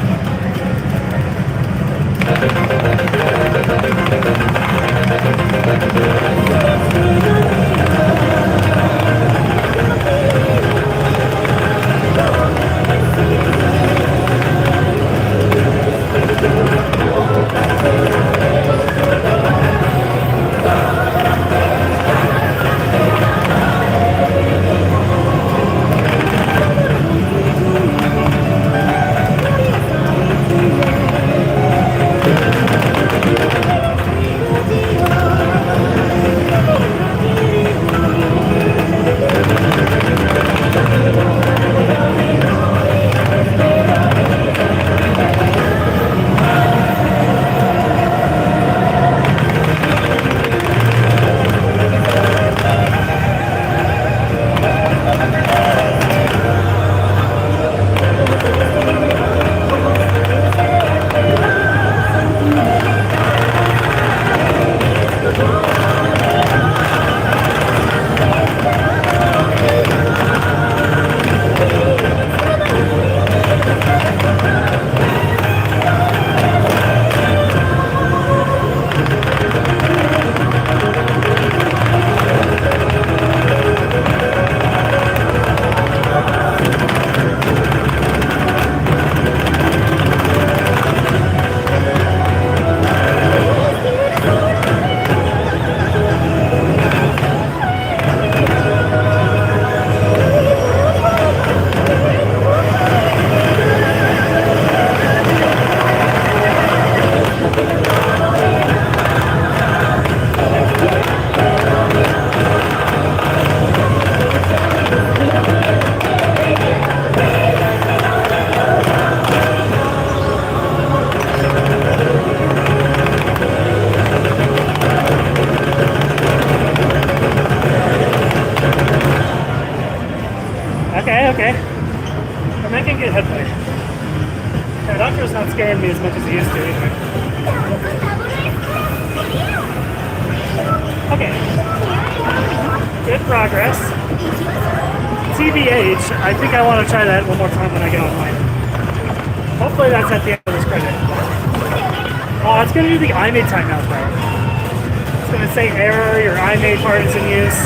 much as he used to anyway. Okay. Good progress. TBH, I think I want to try that one more time when I get online. Hopefully that's at the end of this credit. Oh, it's going to do the IMAI timeout though. It's going to say error, your IMAI part is in use.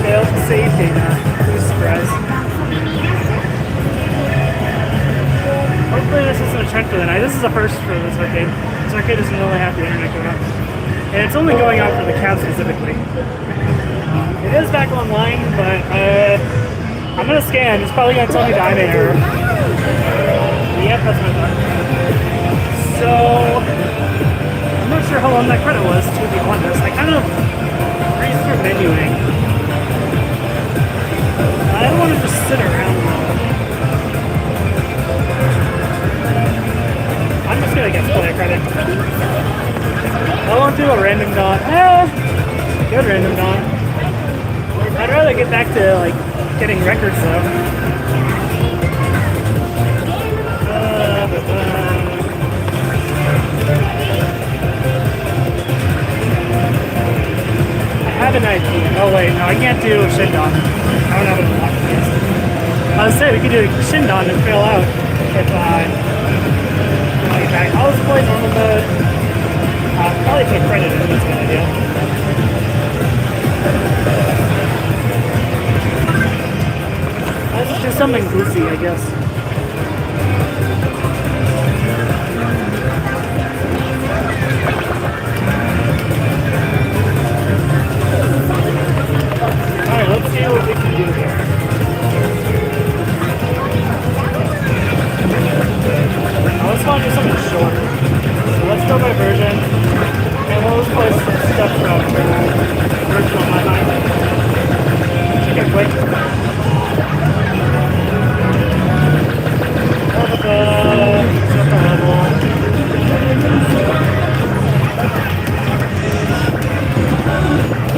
Failed to save data. Who's surprised? Hopefully this isn't a trend for the night. This is a first for this arcade. This arcade doesn't really have the internet going up. And it's only going out for the cab specifically. It is back online, but I'm going to scan. It's probably going to tell me the IMAI error. Yep, that's what I thought. So, I'm not sure how long that credit was, to be honest. I kind of breezed through menuing. I don't want to just sit around though. I'm just gonna get player credit. I won't do a random dot. Good random dot. I'd rather get back to like getting records though. I have an idea. Oh wait, no, I can't do Shindon. I don't have enough left. I was saying we could do Shindon and fail out if I'll just play normal mode. Probably put credit in, that's a good idea. Let's do something goofy, I guess. Alright, let's see what we can do here. I just want to do something short. So let's go by version. And we'll just play some stuff from original maimai. Should get quick.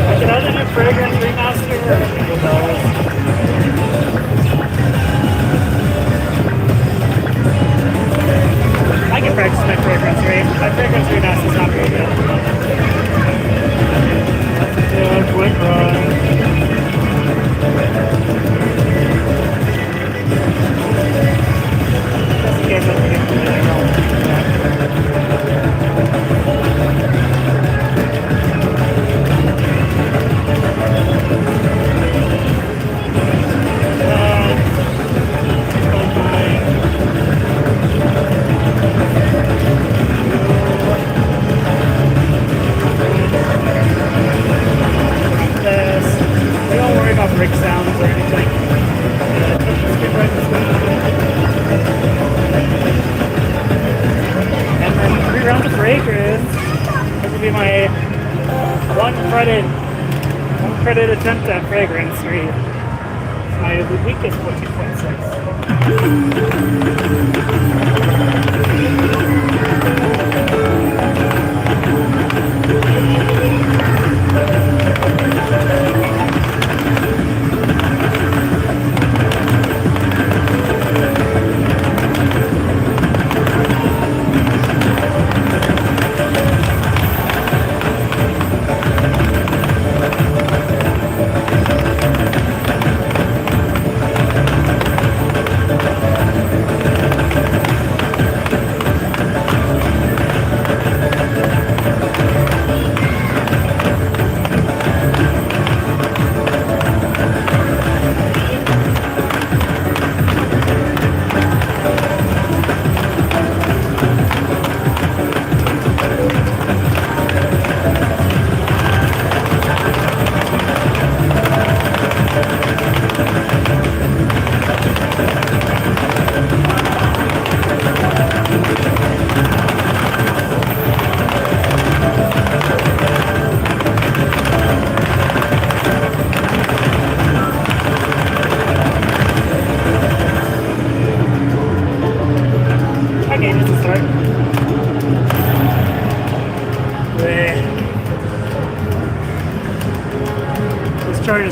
I should either do Fragrance Remaster or Jingle Bells. I can practice my Fragrance Remaster is not very good. Do a quick run. Just in case I'm getting brick sounds or anything. And then 3 rounds of Fragrance. This will be my one credit attempt at Fragrance 3. My weakest 14.6.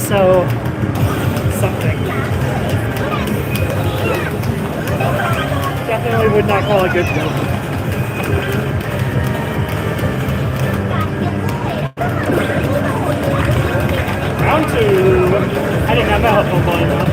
so something. Definitely would not call it good though. Round 2. I didn't have that football enough.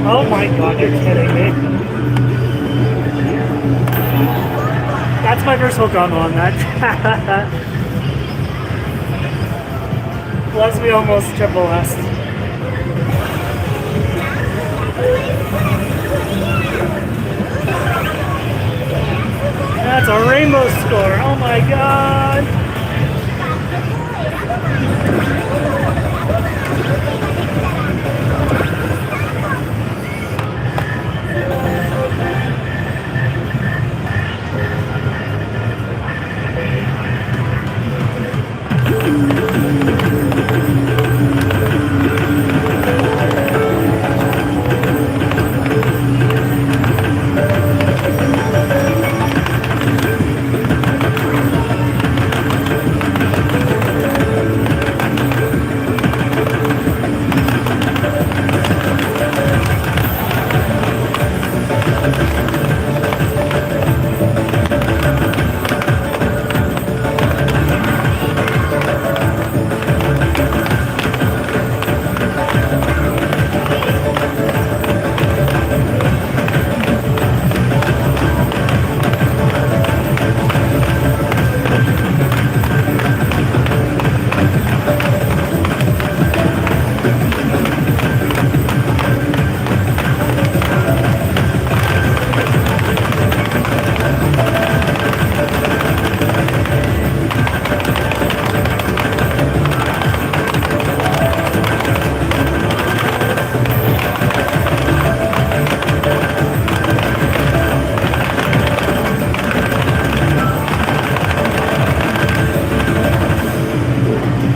Oh my god, you're kidding me. That's my first hook on that. Plus we almost triple S. That's a rainbow score, oh my god.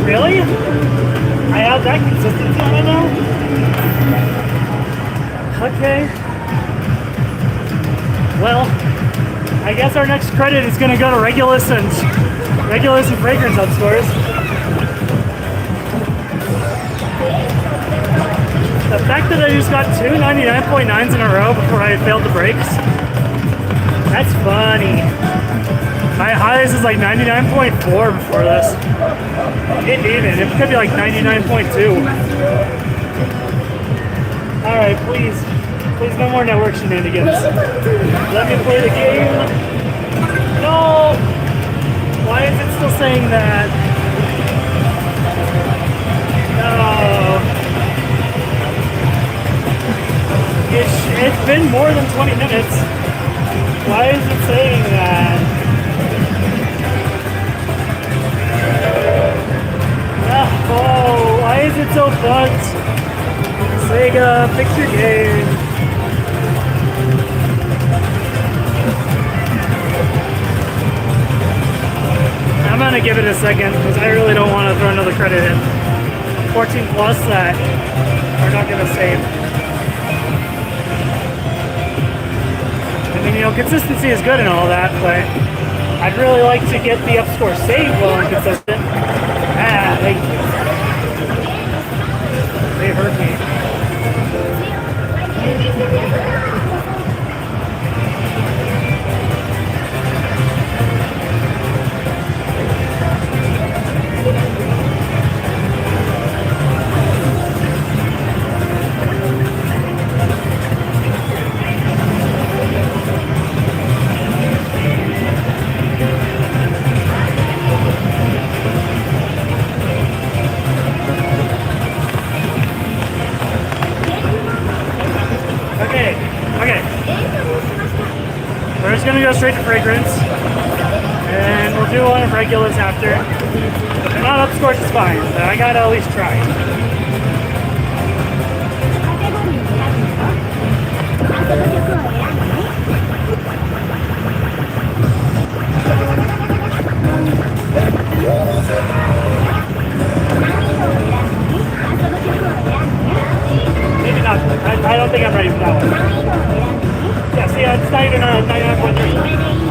Really? I have that consistency on it now? Okay. Well, I guess our next credit is going to go to Regulus and Fragrance Hub stores. The fact that I just got two 99.9s in a row before I failed the brakes, that's funny. My highest is like 99.4 before this. It could be like 99.2. Alright, please no more network shenanigans. Let me play the game. No! Why is it still saying that? No. It's been more than 20 minutes. Why is it saying that? Oh, why is it so fucked? Sega, fix your game. I'm gonna give it a second because I really don't want to throw another credit in. 14 plus that are not going to save. I mean, you know, consistency is good and all that, but I'd really like to get the upscore saved well and consistent. Ah, they hurt me. Okay. We're just gonna go straight to fragrance, and we'll do one of regulars after. If they're not upscored, it's fine, but I gotta at least try. Maybe not. I don't think I'm ready for that one. Yeah, see, it's not even a 99.3.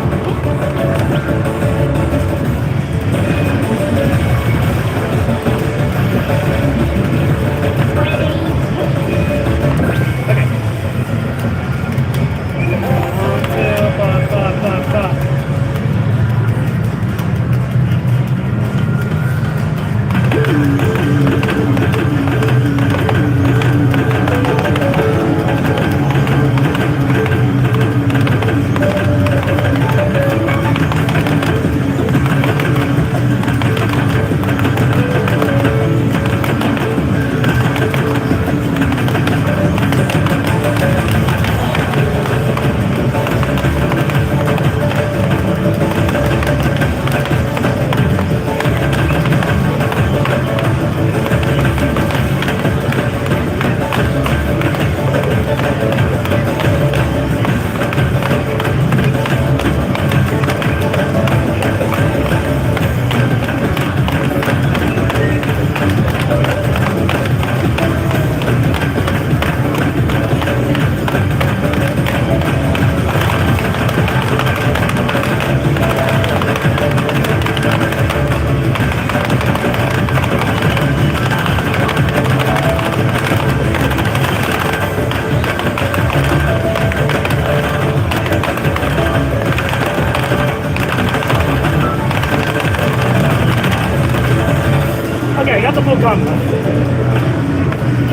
Okay, I got the full combo.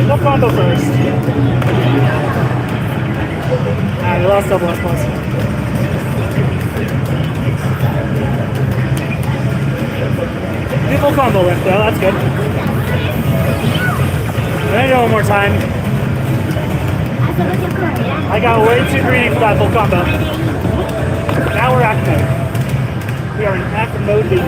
Full combo first. Ah, we lost double S plus. Full combo lift though, that's good. I'm gonna do it one more time. I got way too greedy for that full combo. Now we're active mode. We are in active mode B.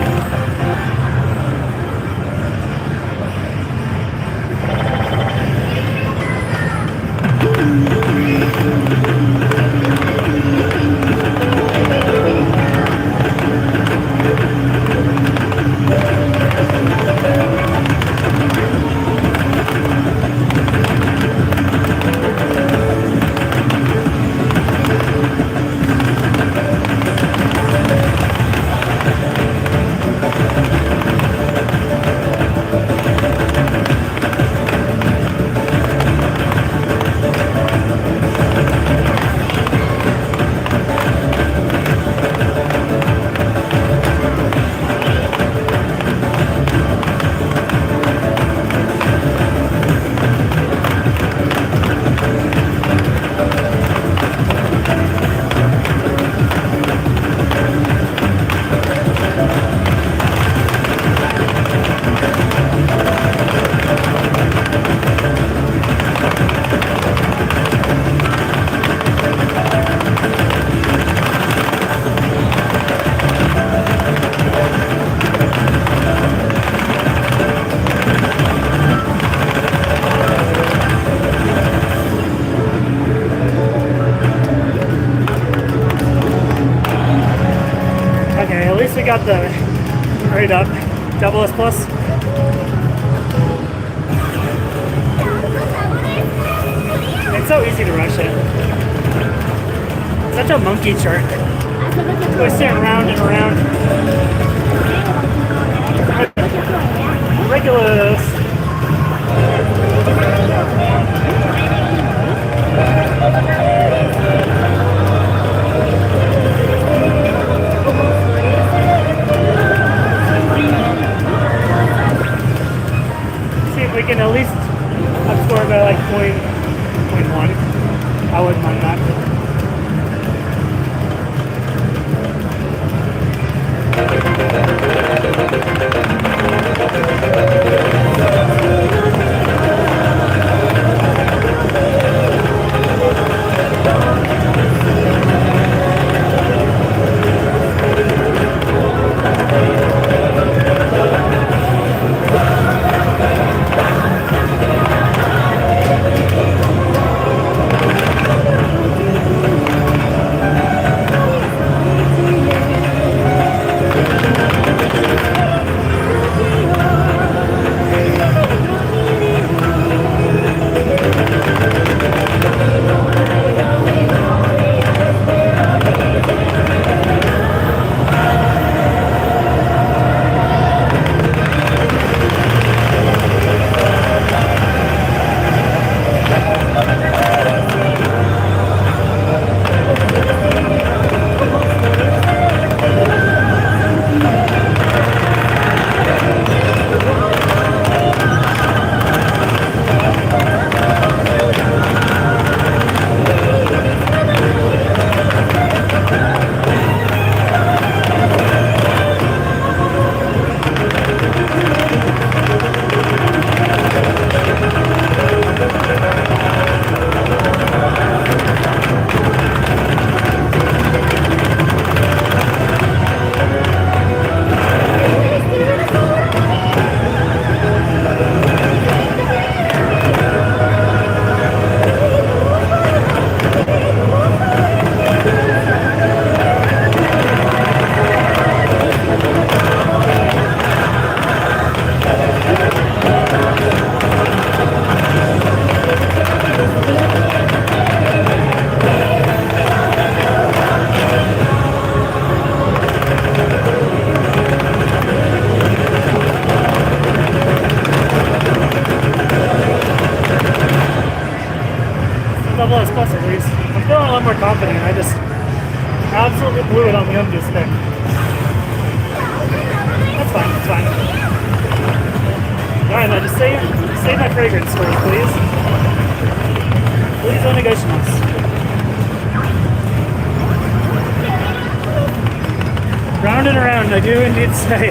We got the right up double S plus. It's so easy to rush it. Such a monkey chart. Twisting around and around. Regulus. See if we can at least outscore by like 0.1. I wouldn't mind that. Double S plus at least. I'm feeling a lot more confident. I just absolutely blew it on the undue stick. That's fine, that's fine. Alright, now just save my fragrance for us, please. Please don't negation us. Round and around, I do indeed say.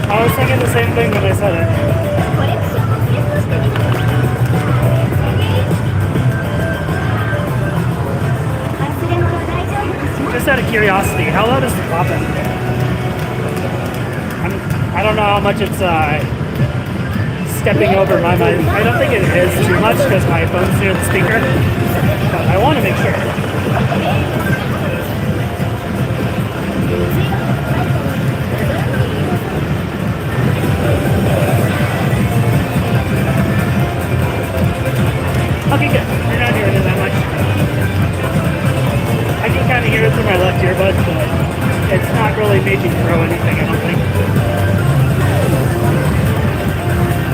I was thinking the same thing when I said it. Just out of curiosity, how loud is the poppin'? I don't know how much it's stepping over my mind. I don't think it is too much because my phone's near the speaker, but I want to make sure. Okay, good. You're not hearing it that much. I can kind of hear it through my left earbud, but it's not really making throw anything, I don't think.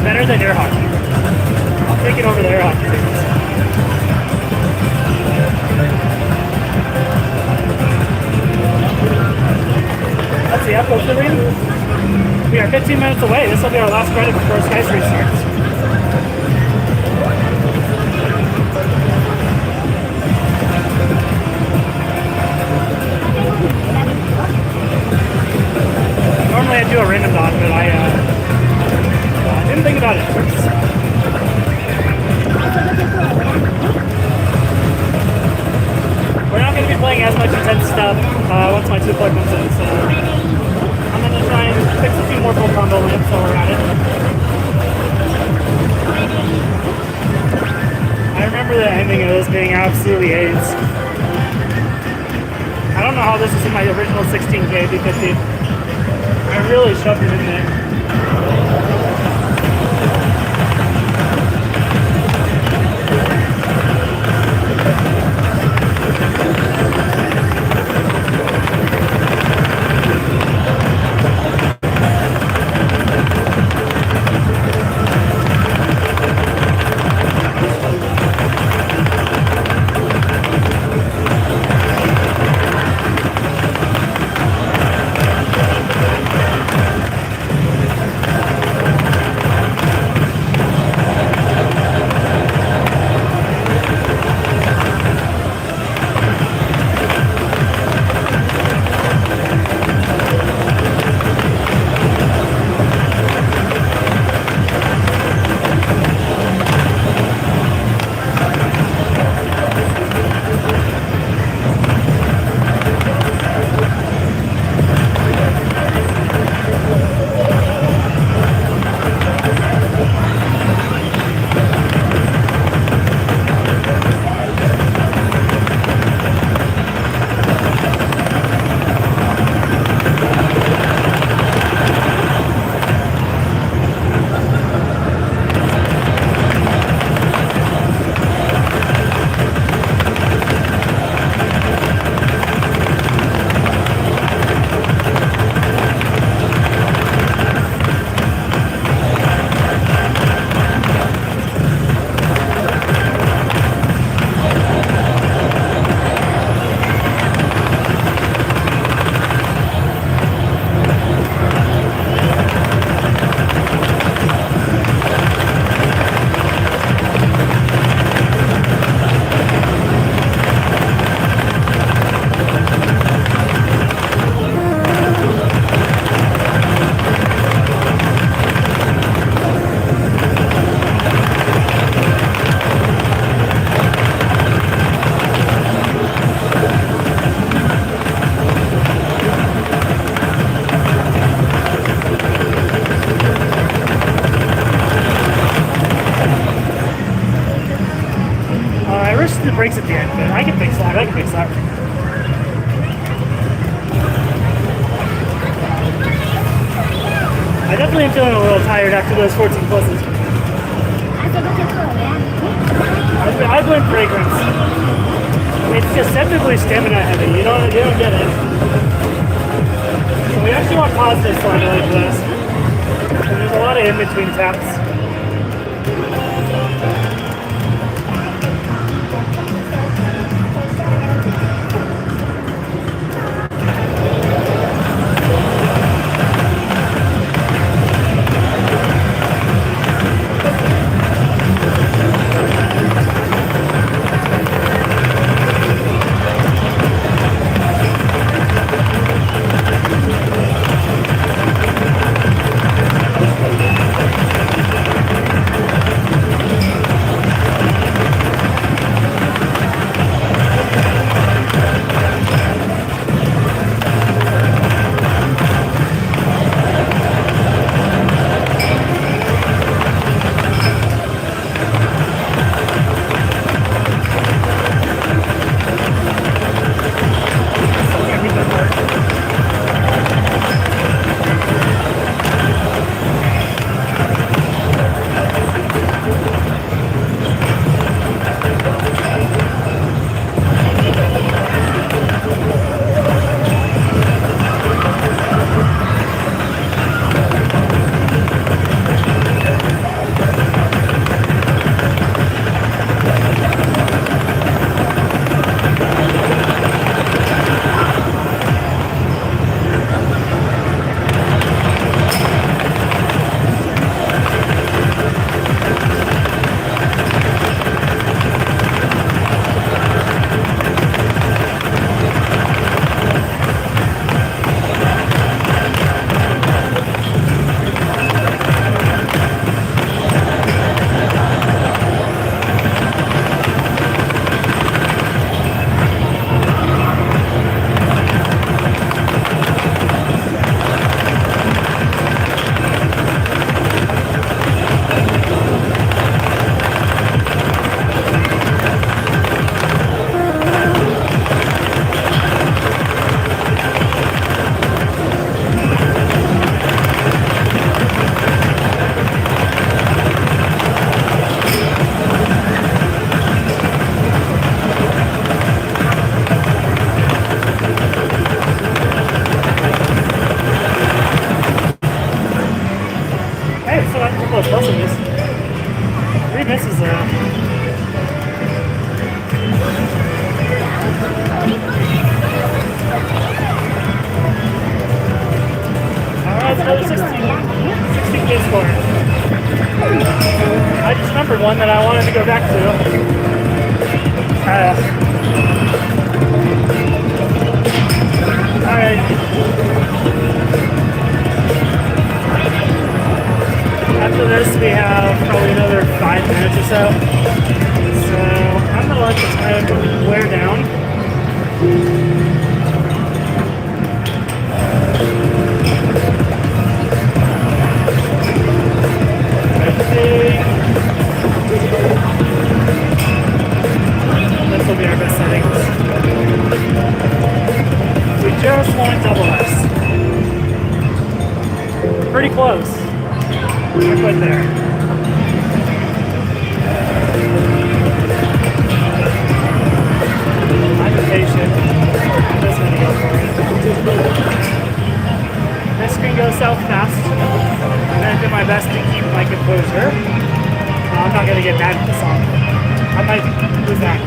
Better than air hockey. I'll take it over the air hockey things. That's the upload stream. We are 15 minutes away. This will be our last credit before CiRCLE starts. Normally I do a random dot, but I didn't think about it first. We're not going to be playing as much intense stuff once my 2 plug comes in, so I'm going to try and fix a few more full combo lamps while we're at it. I remember the ending of this being absolutely AIDS. I don't know how this is in my original 16K because I really shoved it in there. burst the brakes at the end, but I can fix that. I definitely am feeling a little tired after those 14 pluses. I blame fragrance. It's deceptively stamina heavy. You don't get it. So we actually want positive slide like this. And there's a lot of in-between taps. I just numbered one that I wanted to go back to. Alright. After this we have probably another 5 minutes or so. So I'm gonna let the time wear down. This will be our best settings. We just want double S. Pretty close. We're quite there. I'm impatient. I'm just gonna go for it. This can go south fast. I'm gonna do my best to keep my composure. I'm not gonna get mad at the song. I might lose that.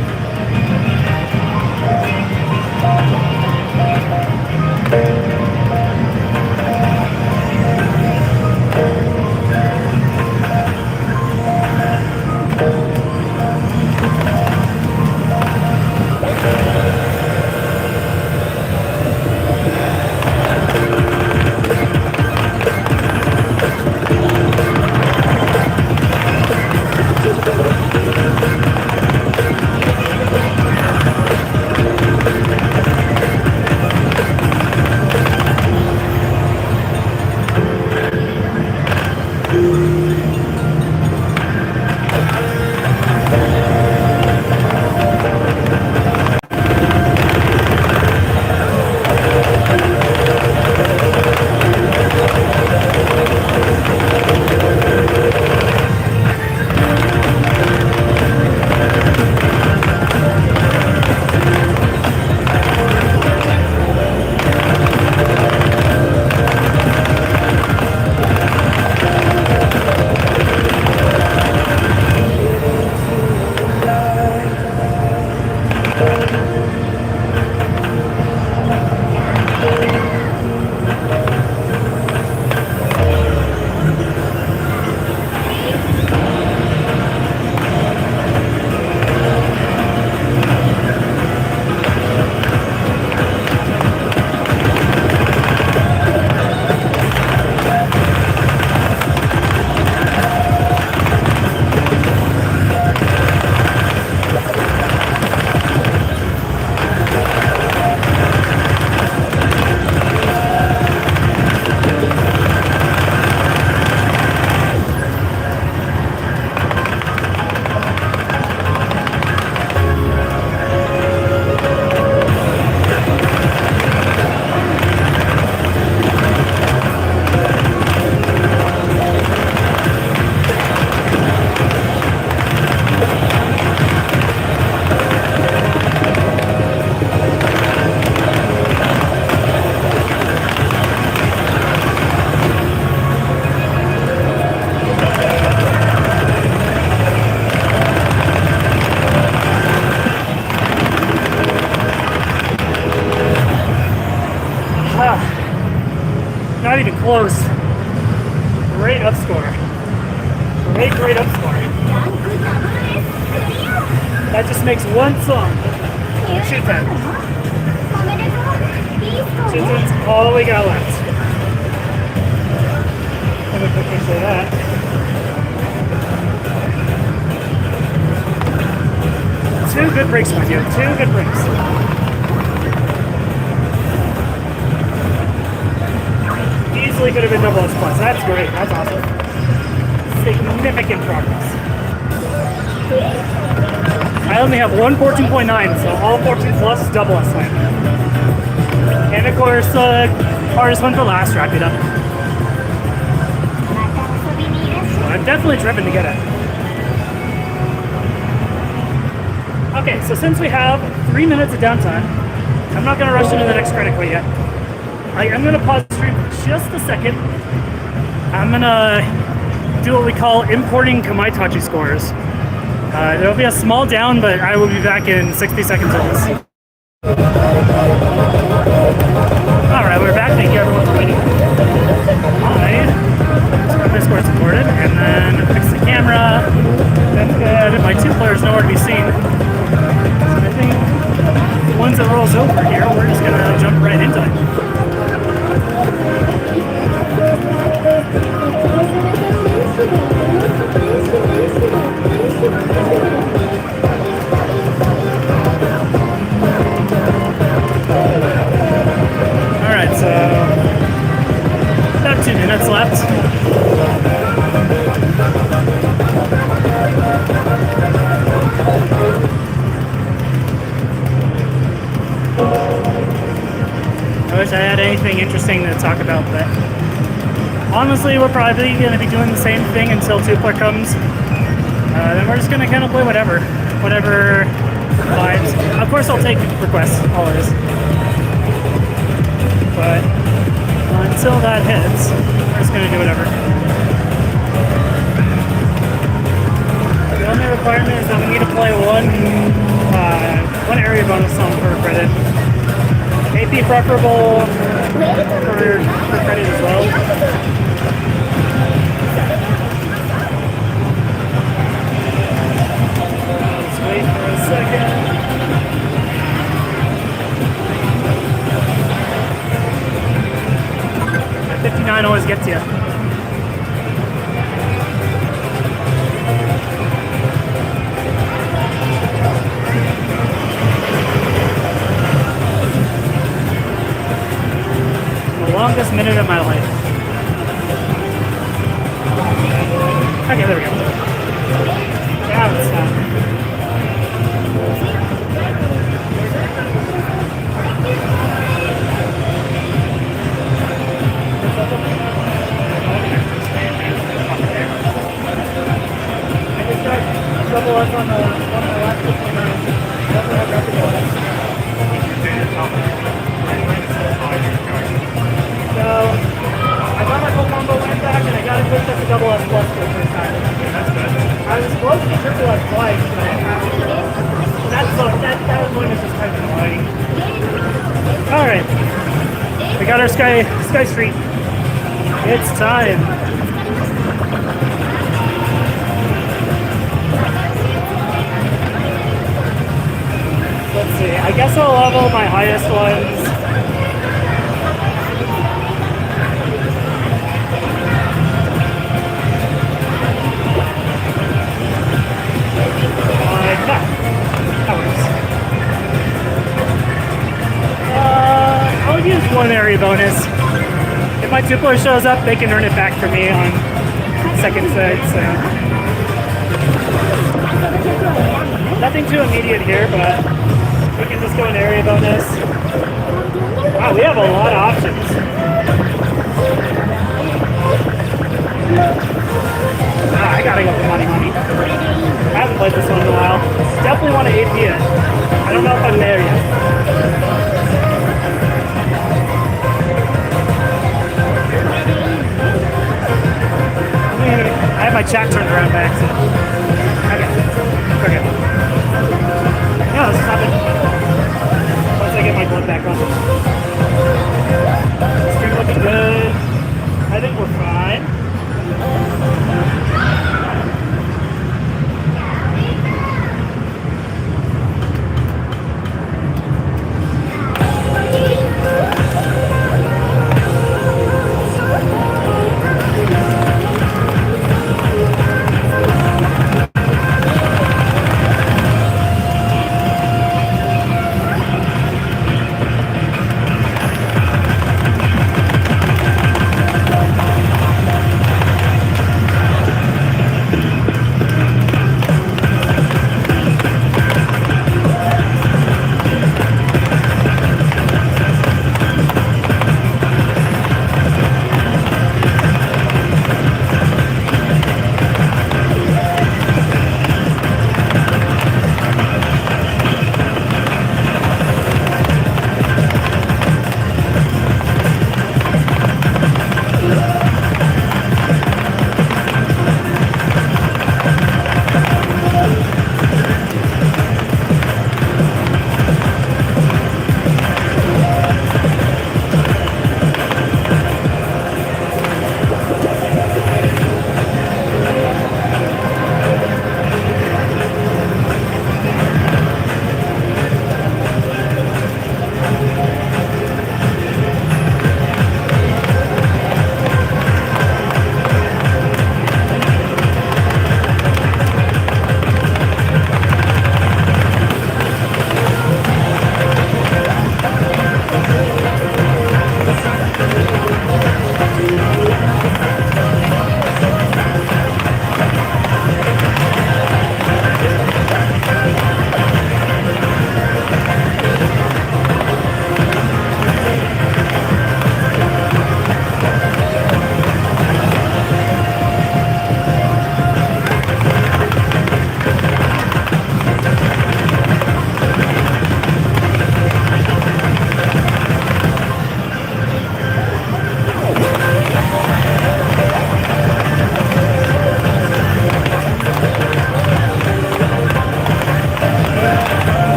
close. Great up score. Great up score. That just makes one song. Shoot that. Shoot all we got left. Let me quickly say that. Two good breaks, my dude. Two good breaks. Easily could have been double S plus. That's great. That's awesome. Significant progress. I only have one 14.9, so all 14 plus is double S land. And of course, hardest one for last, Rapido. So I'm definitely driven to get it. Okay, so since we have 3 minutes of downtime, I'm not going to rush into the next credit quit yet. I'm going to pause the stream for just a second. I'm going to do what we call importing Kamaitachi scores. There will be a small down, but I will be back in 60 seconds or less. Alright, we're back. Thank you everyone for waiting. My score's recorded, and then fix the camera. That's good. My two players nowhere to be seen. So I think once it rolls over here, we're just going to jump right into it. Alright, so about 2 minutes left. I wish I had anything interesting to talk about, but honestly, we're probably going to be doing the same thing until 2-player comes. Then we're just going to kind of play whatever vibes. Of course, I'll take requests, always. But until that hits, we're just going to do whatever. The only requirement is that we need to play one area bonus song for credit. AP preferable for credit as well. Let's wait for a second. That 59 always gets you. Longest minute of my life. Okay, there we go. Now it's done. I just got double up on the last 59. So, I got my full combo went back and I got it pushed up to double S plus for the first time. That's good. I was close to triple S twice, but that one is just kind of annoying. Alright. We got our Sky Street. It's time. Let's see. I guess I'll level my highest ones. I'll use one area bonus. If my 2-player shows up, they can earn it back for me on second set, so. Nothing too immediate here, but we can just go an area bonus. Wow, we have a lot of options. I gotta go for money. I haven't played this one in a while. Definitely want to AP it. I don't know if I'm there yet. I have my chat turned around by accident. Okay. Yeah, let's stop it. Once I get my blood back on. Stream looking good.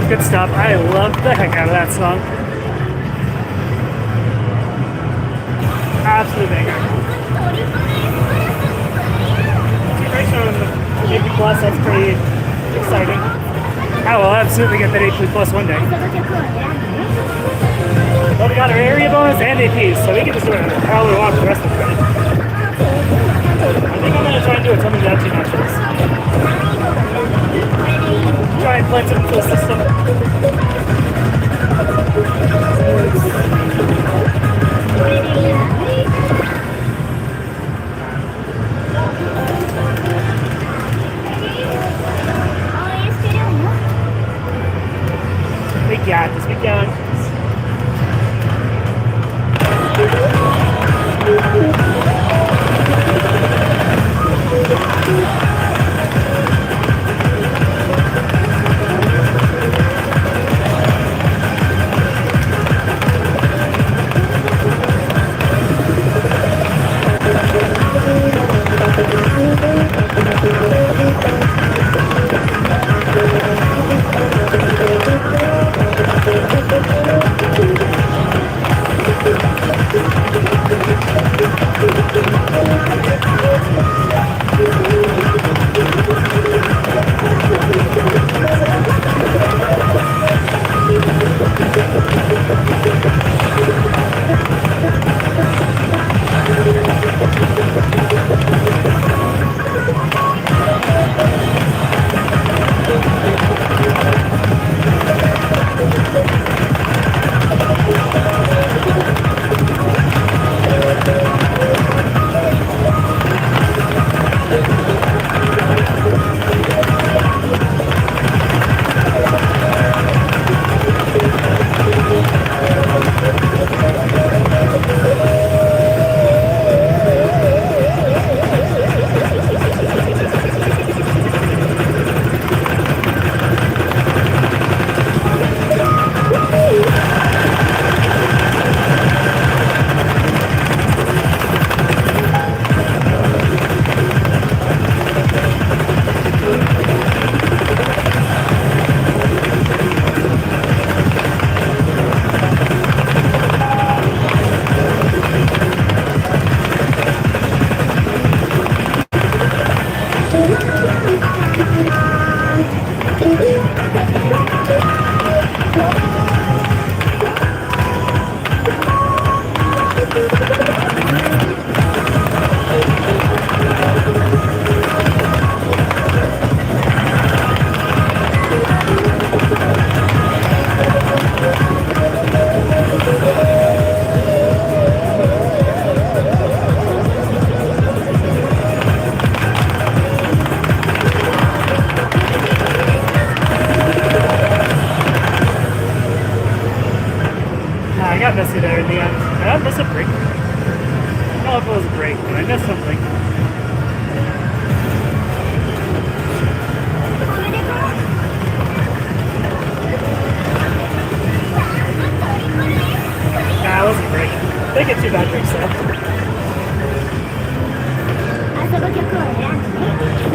good stuff. I love the heck out of that song. Absolute banger. Integration on the AP Plus, that's pretty exciting. I will absolutely get that AP Plus one day. But we got our area bonus and APs, so we can just do it how we want for the rest of the day. I think I'm going to try and do a ton of Jatchi matches. Try and play some full system. We got this, we got this. Missy there in the end. Did I miss a break? I don't know if it was a break, but I missed something. Nah, it wasn't a break. They get 2 bad breaks though.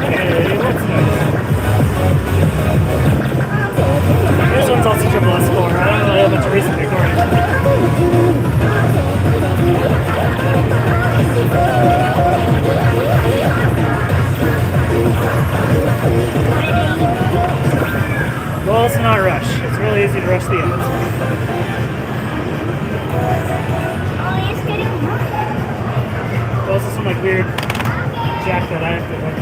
Okay, what's next? This one's also triple S4. I don't really have much reason to recording. Well, it's not rush. It's really easy to rush the ends. Well, this is some like weird jack that I have to like.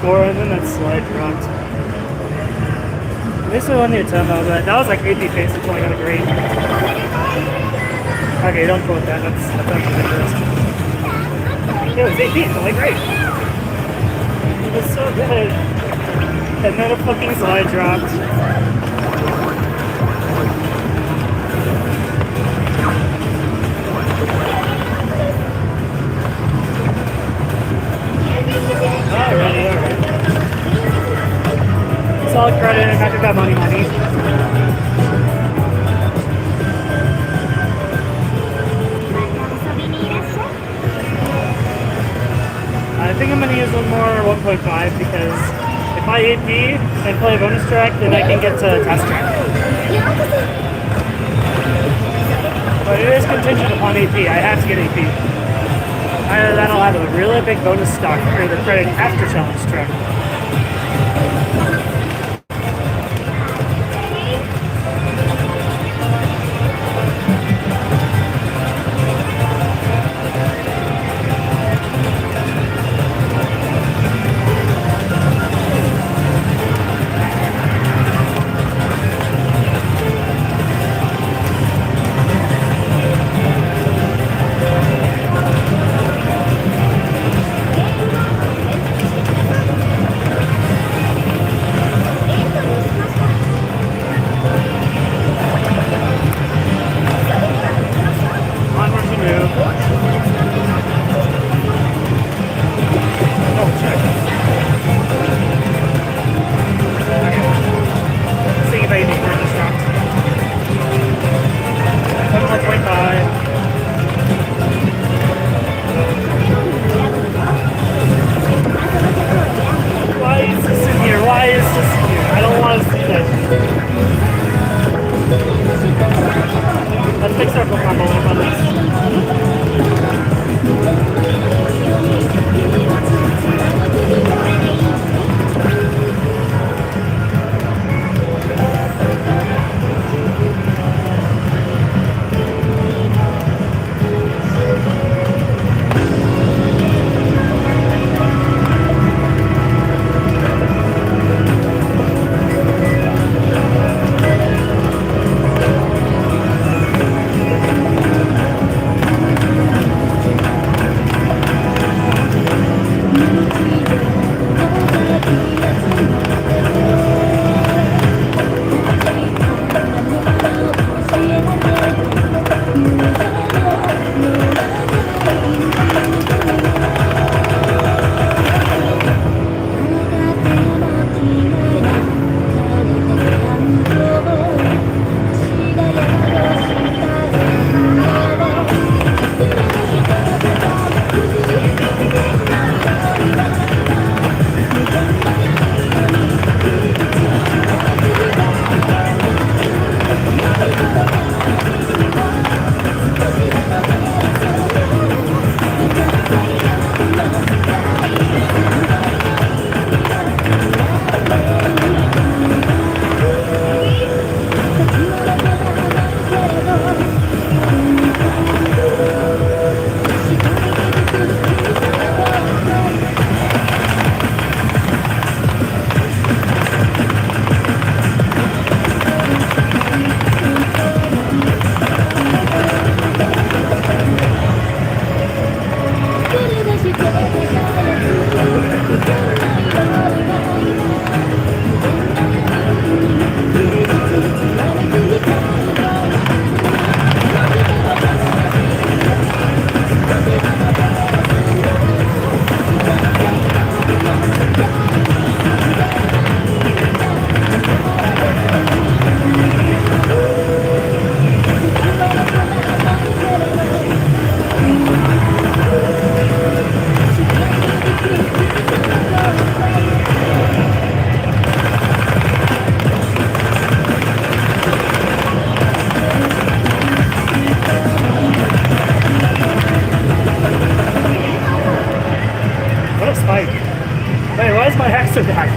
score and then that slide dropped. This was on the Atomo, but that was like 80 pace until I got a green. Okay, don't quote that. That's actually ridiculous. It was 18, so like great. It was so good. And then a fucking slide dropped. Alright. Solid credit, I got that money. I think I'm going to use one more 1.5 because if I AP and play a bonus track, then I can get to test track. But it is contingent upon AP. I have to get AP. Either that I'll have a really big bonus stock for the credit after challenge track.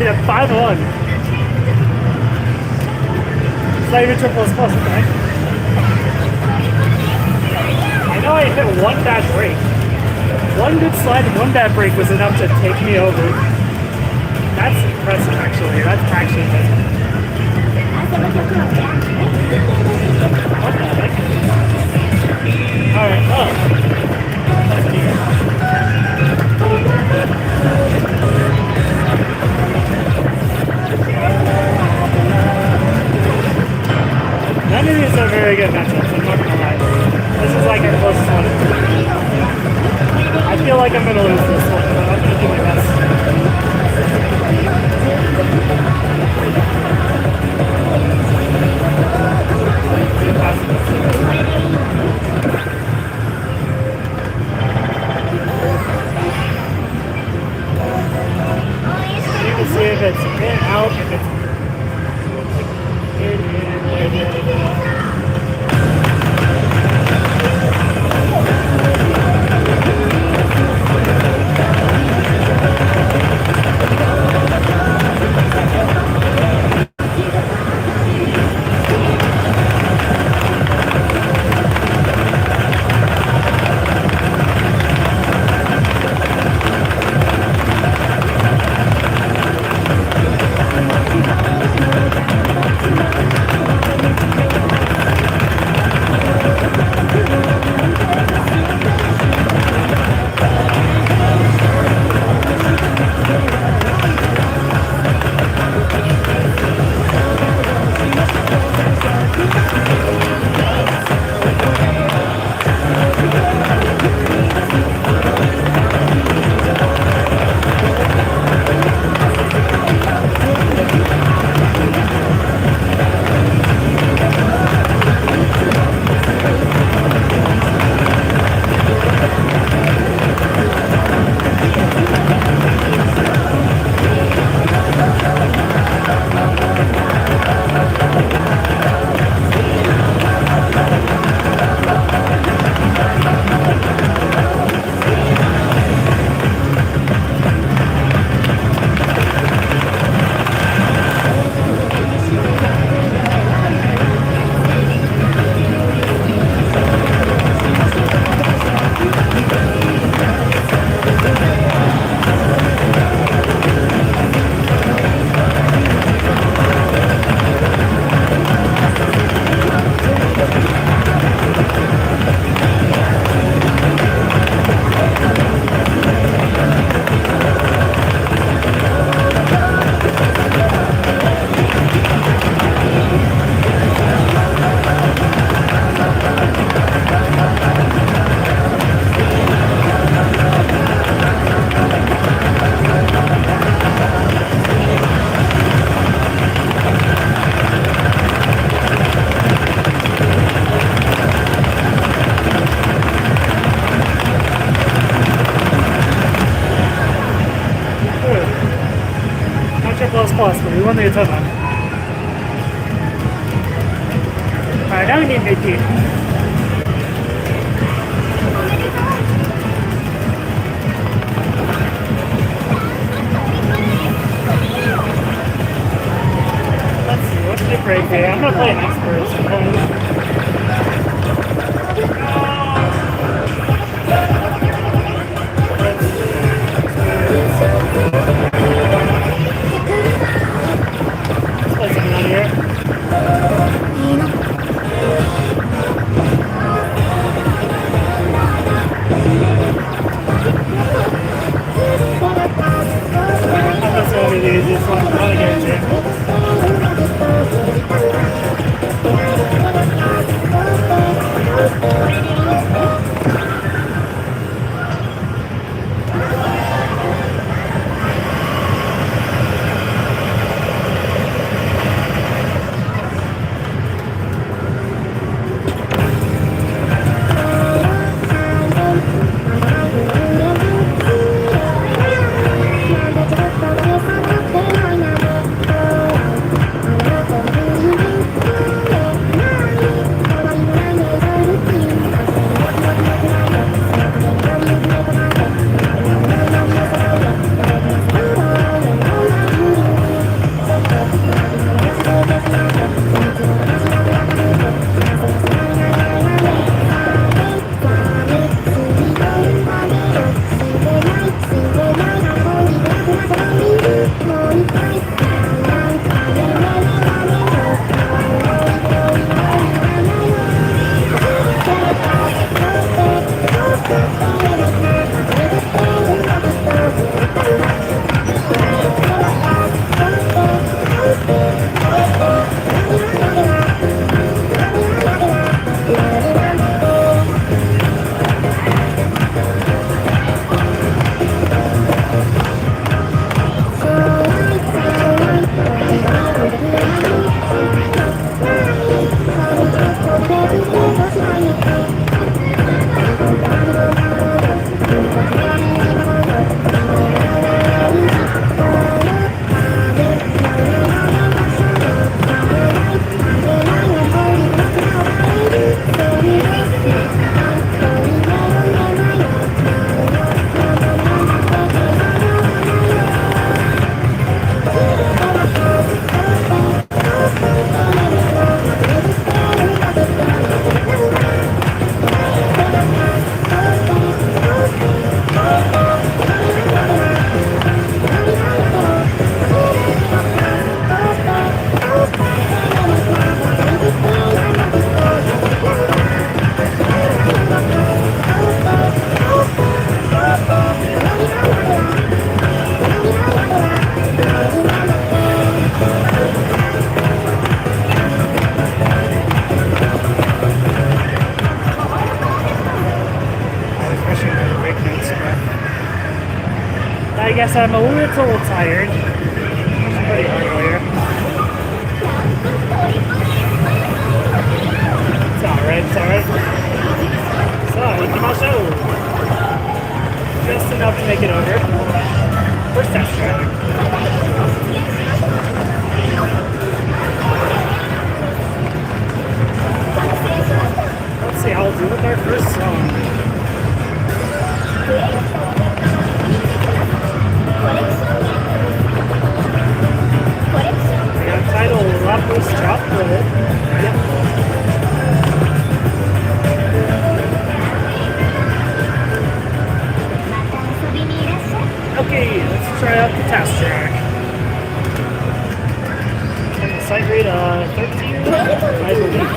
hit a 5-1. It's not even triple plus, okay? I know I hit one bad break. One good slide and one bad break was enough to take me over. That's impressive, actually. That's actually impressive. What the heck? Alright, oh. That's neat. None of these are very good matchups, I'm not gonna lie. This is like our closest one. I feel like I'm gonna lose this one, but I'm gonna do my best. You can see if it's in, out, if it's in. Possible. We won the tournament. Alright, now we need 18. Let's see, what's the break here? I'm gonna play an expert. Let's play something out here. That's gonna be the easiest one. I'm gonna get you. Yes, I'm a little tired. It's pretty hard earlier. It's alright, it's alright. So, ikimashou. Just enough to make it over. First test track. Let's see how we'll do with our first song. We got title Lapis Chocolate. Yep. Okay, let's try out the test track. And the site rate 13, I believe.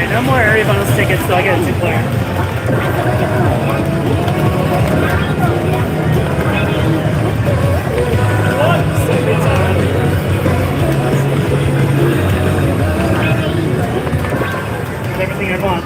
No more area bonus tickets, so I get a 2-player. Everything I want.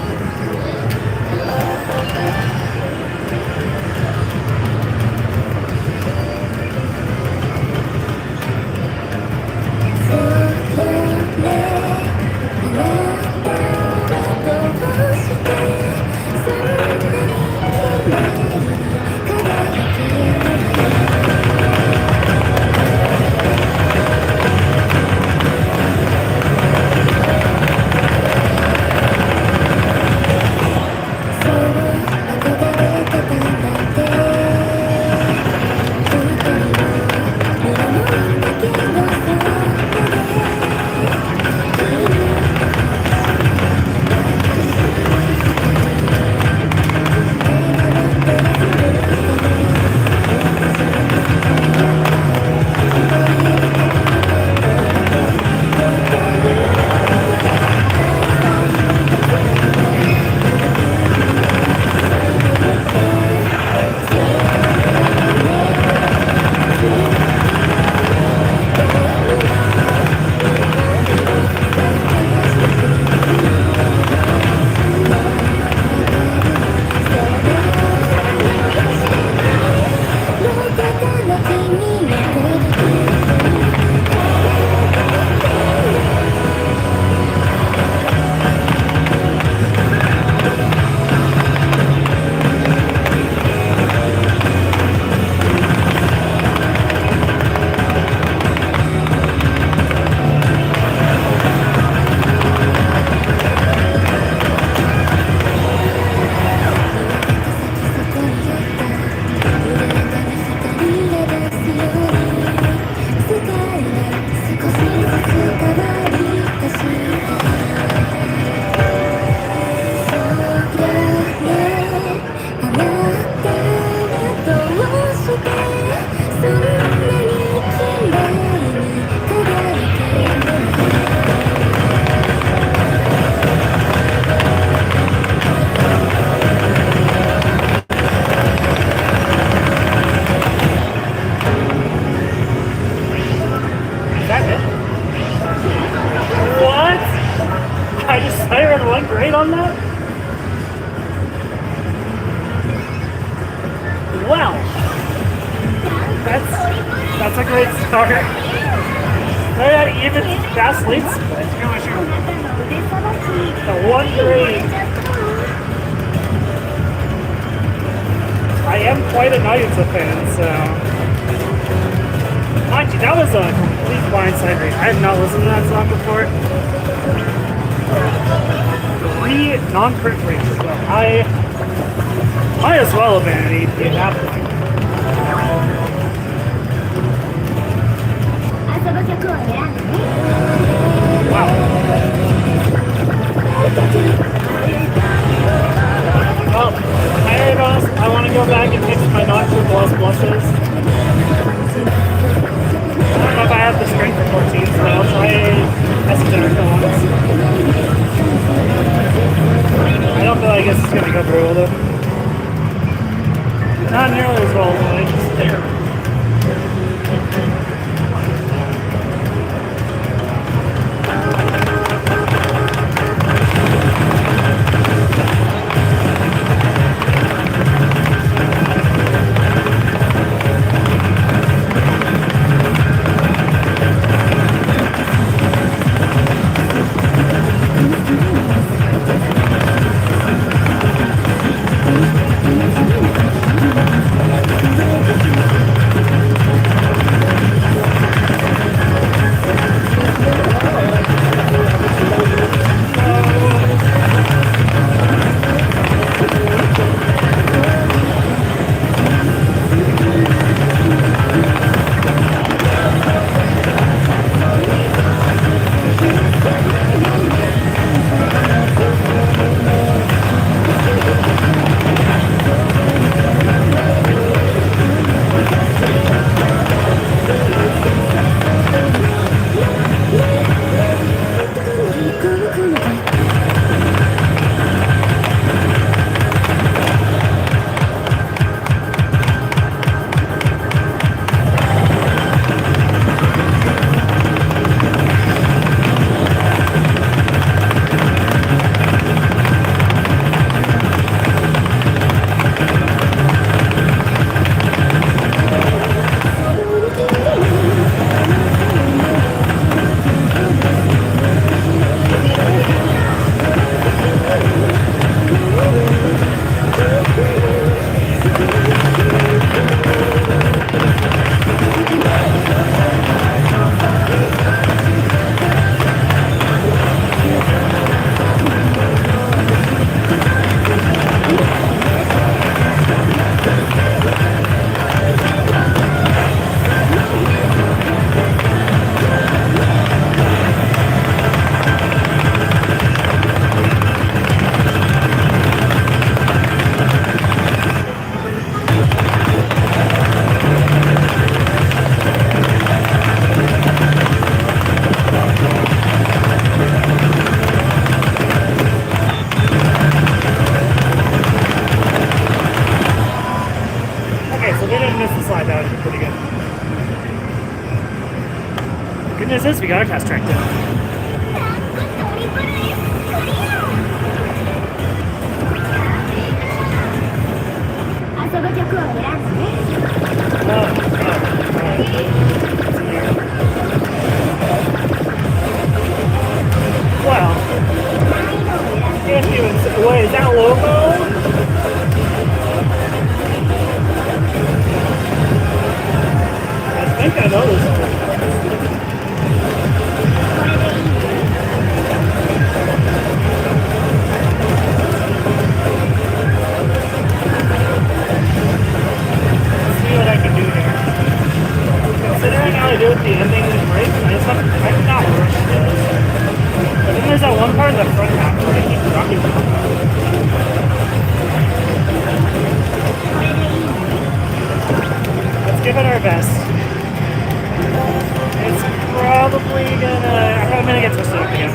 Grade on that? Well, that's a great start. Very uneven, fast lead split. The 1 grade. I am quite a Naruto fan, so. Mind you, that was a complete blindside read. I have not listened to that song before. 3 non-crit frames as well. I might as well have been an 8 at that point. 遊ぶ曲を選んでね Wow. Well, I want to go back and fix my non-triple S blushes. I don't know if I have the strength for 14, so I'll try esoteric ones. I don't feel like this is going to go through with it. Not nearly as well, but it's there. Goodness is we got our cast track down. 遊ぶ曲を選んでね Wow. Can't even say, wait, is that logo? I think I know this one. Let's see what I can do here. Considering how I do with the ending of the break, I cannot rush this. But then there's that one part in the front half where I keep rocking. Let's give it our best. It's probably gonna... I'm gonna get twisted up again.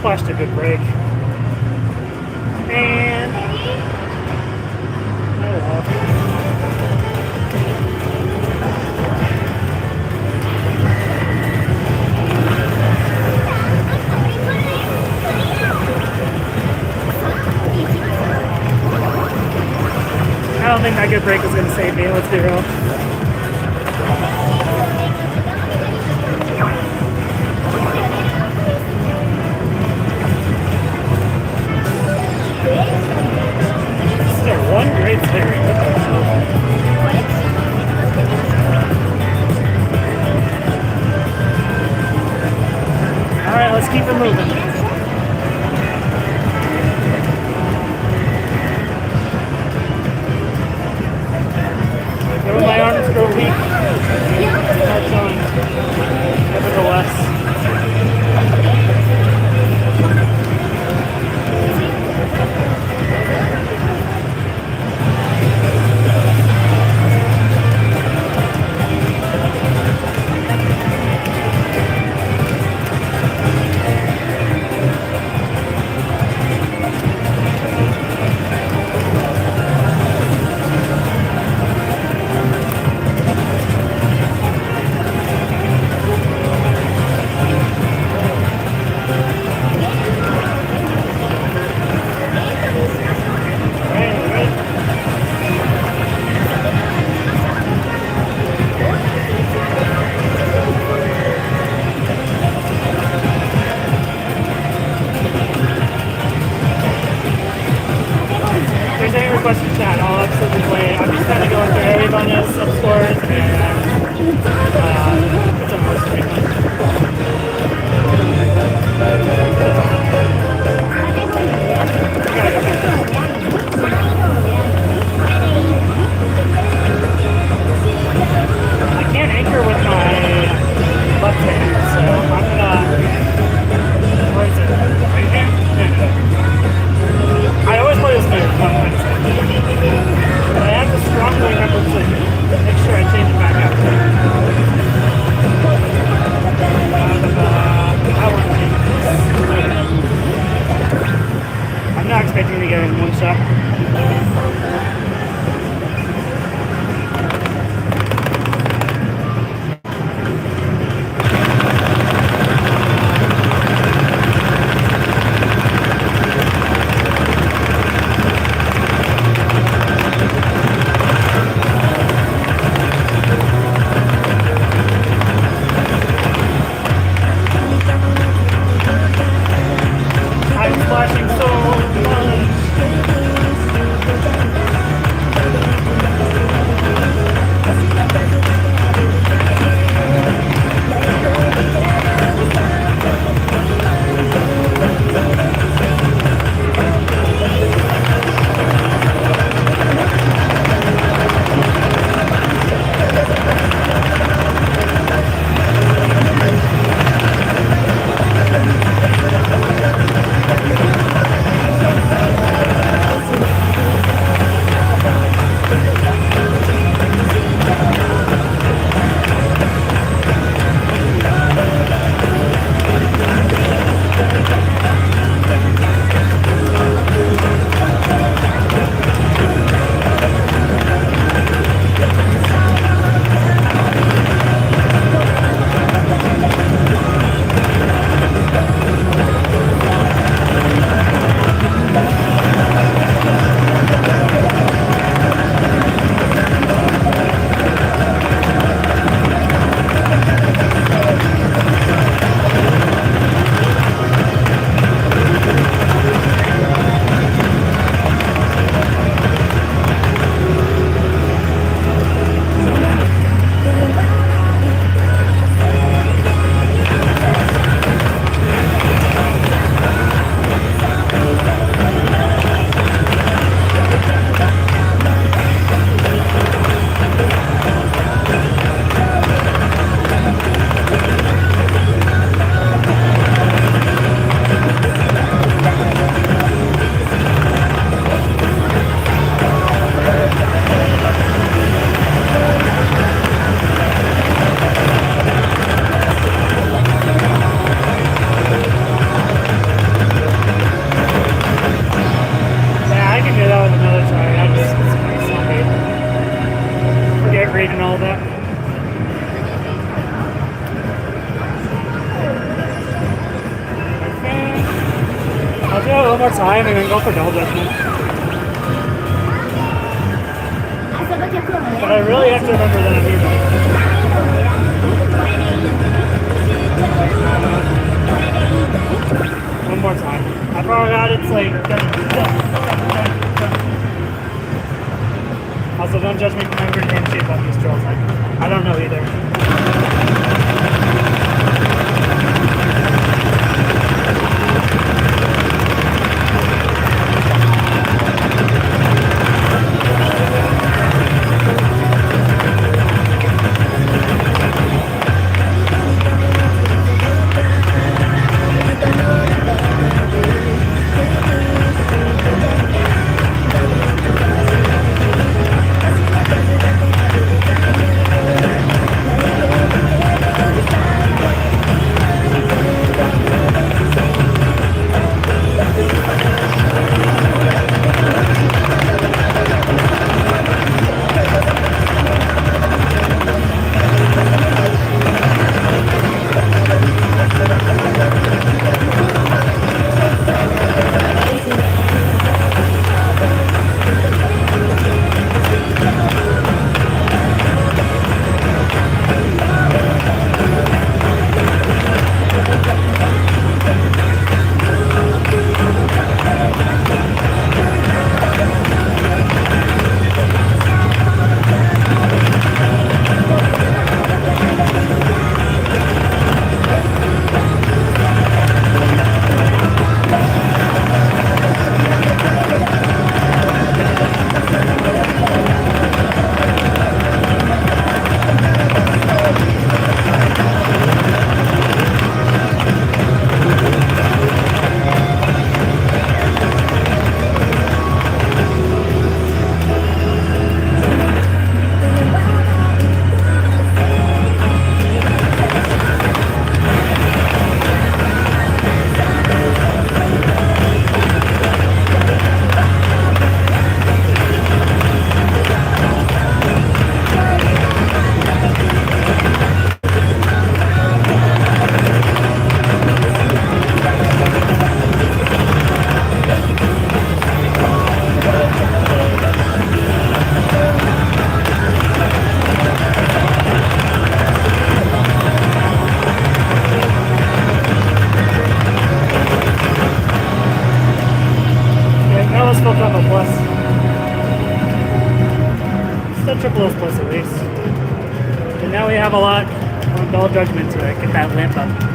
splashed a good brake. And oh well. I don't think that good brake is going to save me, let's be real. Still one great steering. Alright, let's keep it moving. My arms grow weak. That's on. Nevertheless. more time and then go for double judgment. But I really have to remember that I'm here. One more time. I forgot it's like... Also, don't judge me for my weird hand shape on these drills. I don't know either. Still double plus. Still triple S plus at least. And now we have a lot of double judgment to get that limp up.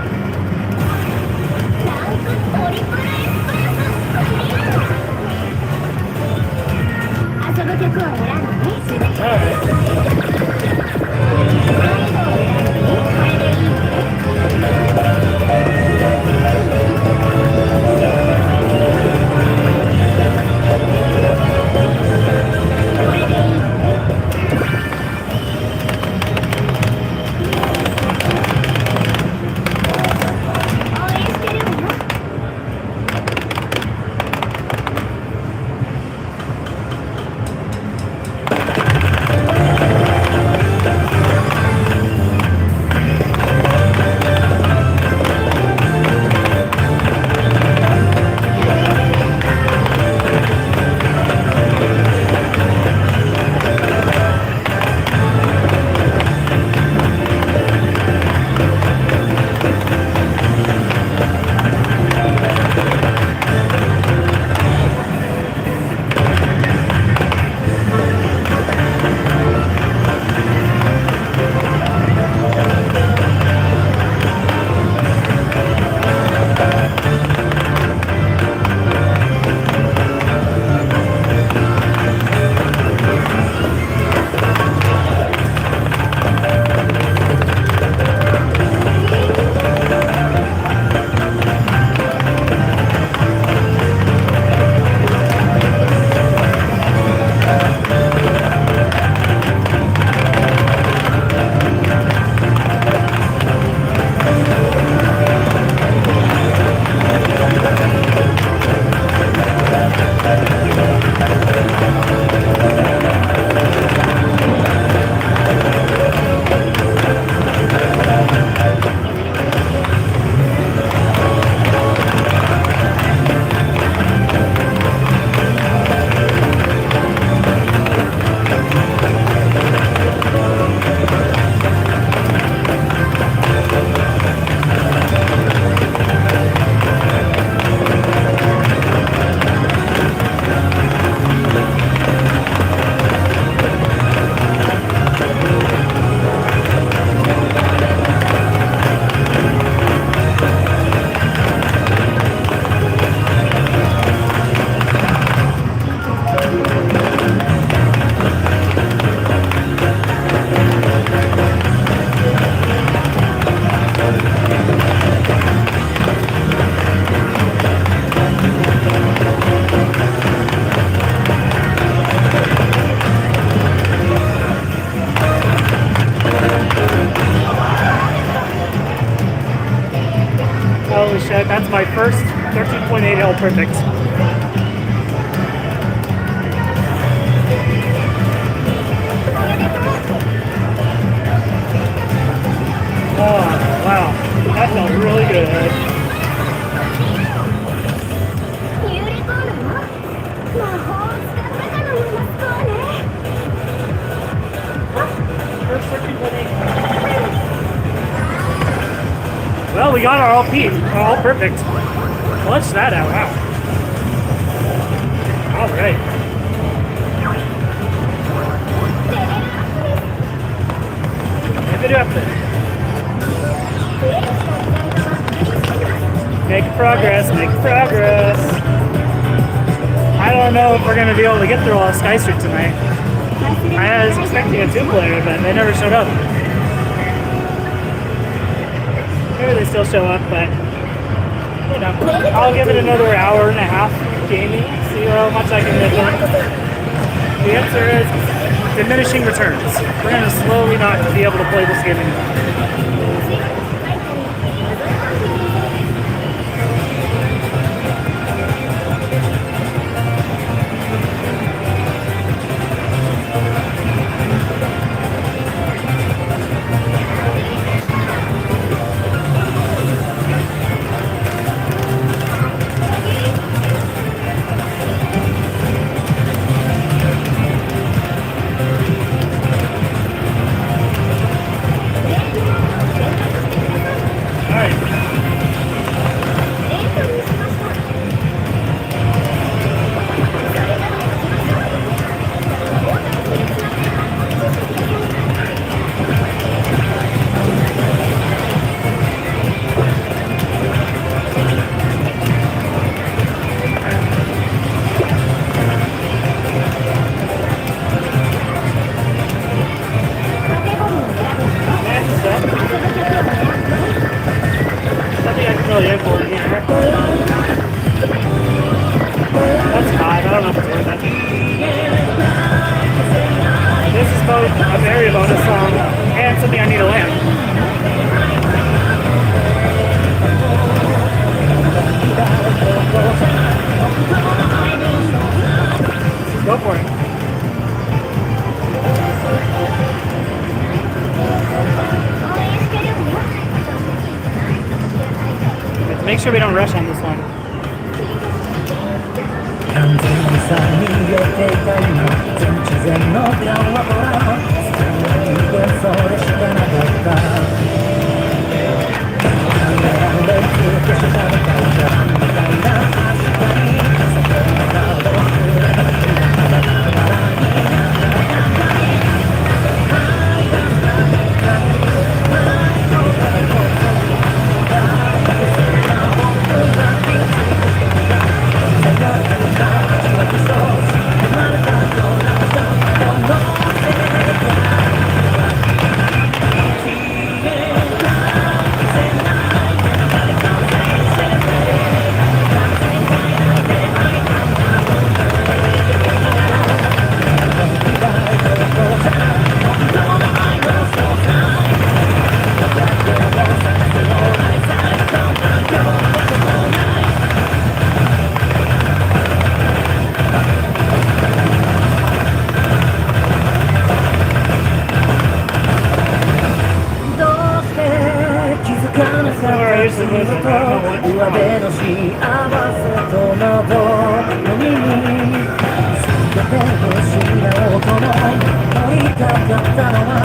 Holy shit, that's my first 13.8 hill perfect. Oh, wow. That felt really good. ユニコーン魔法を使ったかのようなスコアね First 13.8. Well, we got our all P, all perfect. Clutch that out, wow. All right. Give it up there. Make progress, make progress. I don't know if we're going to be able to get through all of Sky Street tonight. I was expecting a 2-player, but they never showed up. Maybe they still show up, but you know, I'll give it another hour and a half gaming, see how much I can get done. The answer is diminishing returns. We're going to slowly not be able to play this game anymore. That's hot. I don't know if it's worth it. This is both a very bonus song and something I need to land. Go for it. Let's make sure we don't rush on this one. 完全にさ逃げていた今全知全の電話ボランスでそれしかなかった考えられずっとしかなかったみたいな明日にそこのカードをくれたきながら上辺の幸せとのどのみに全てを失おうとも追いかかったのは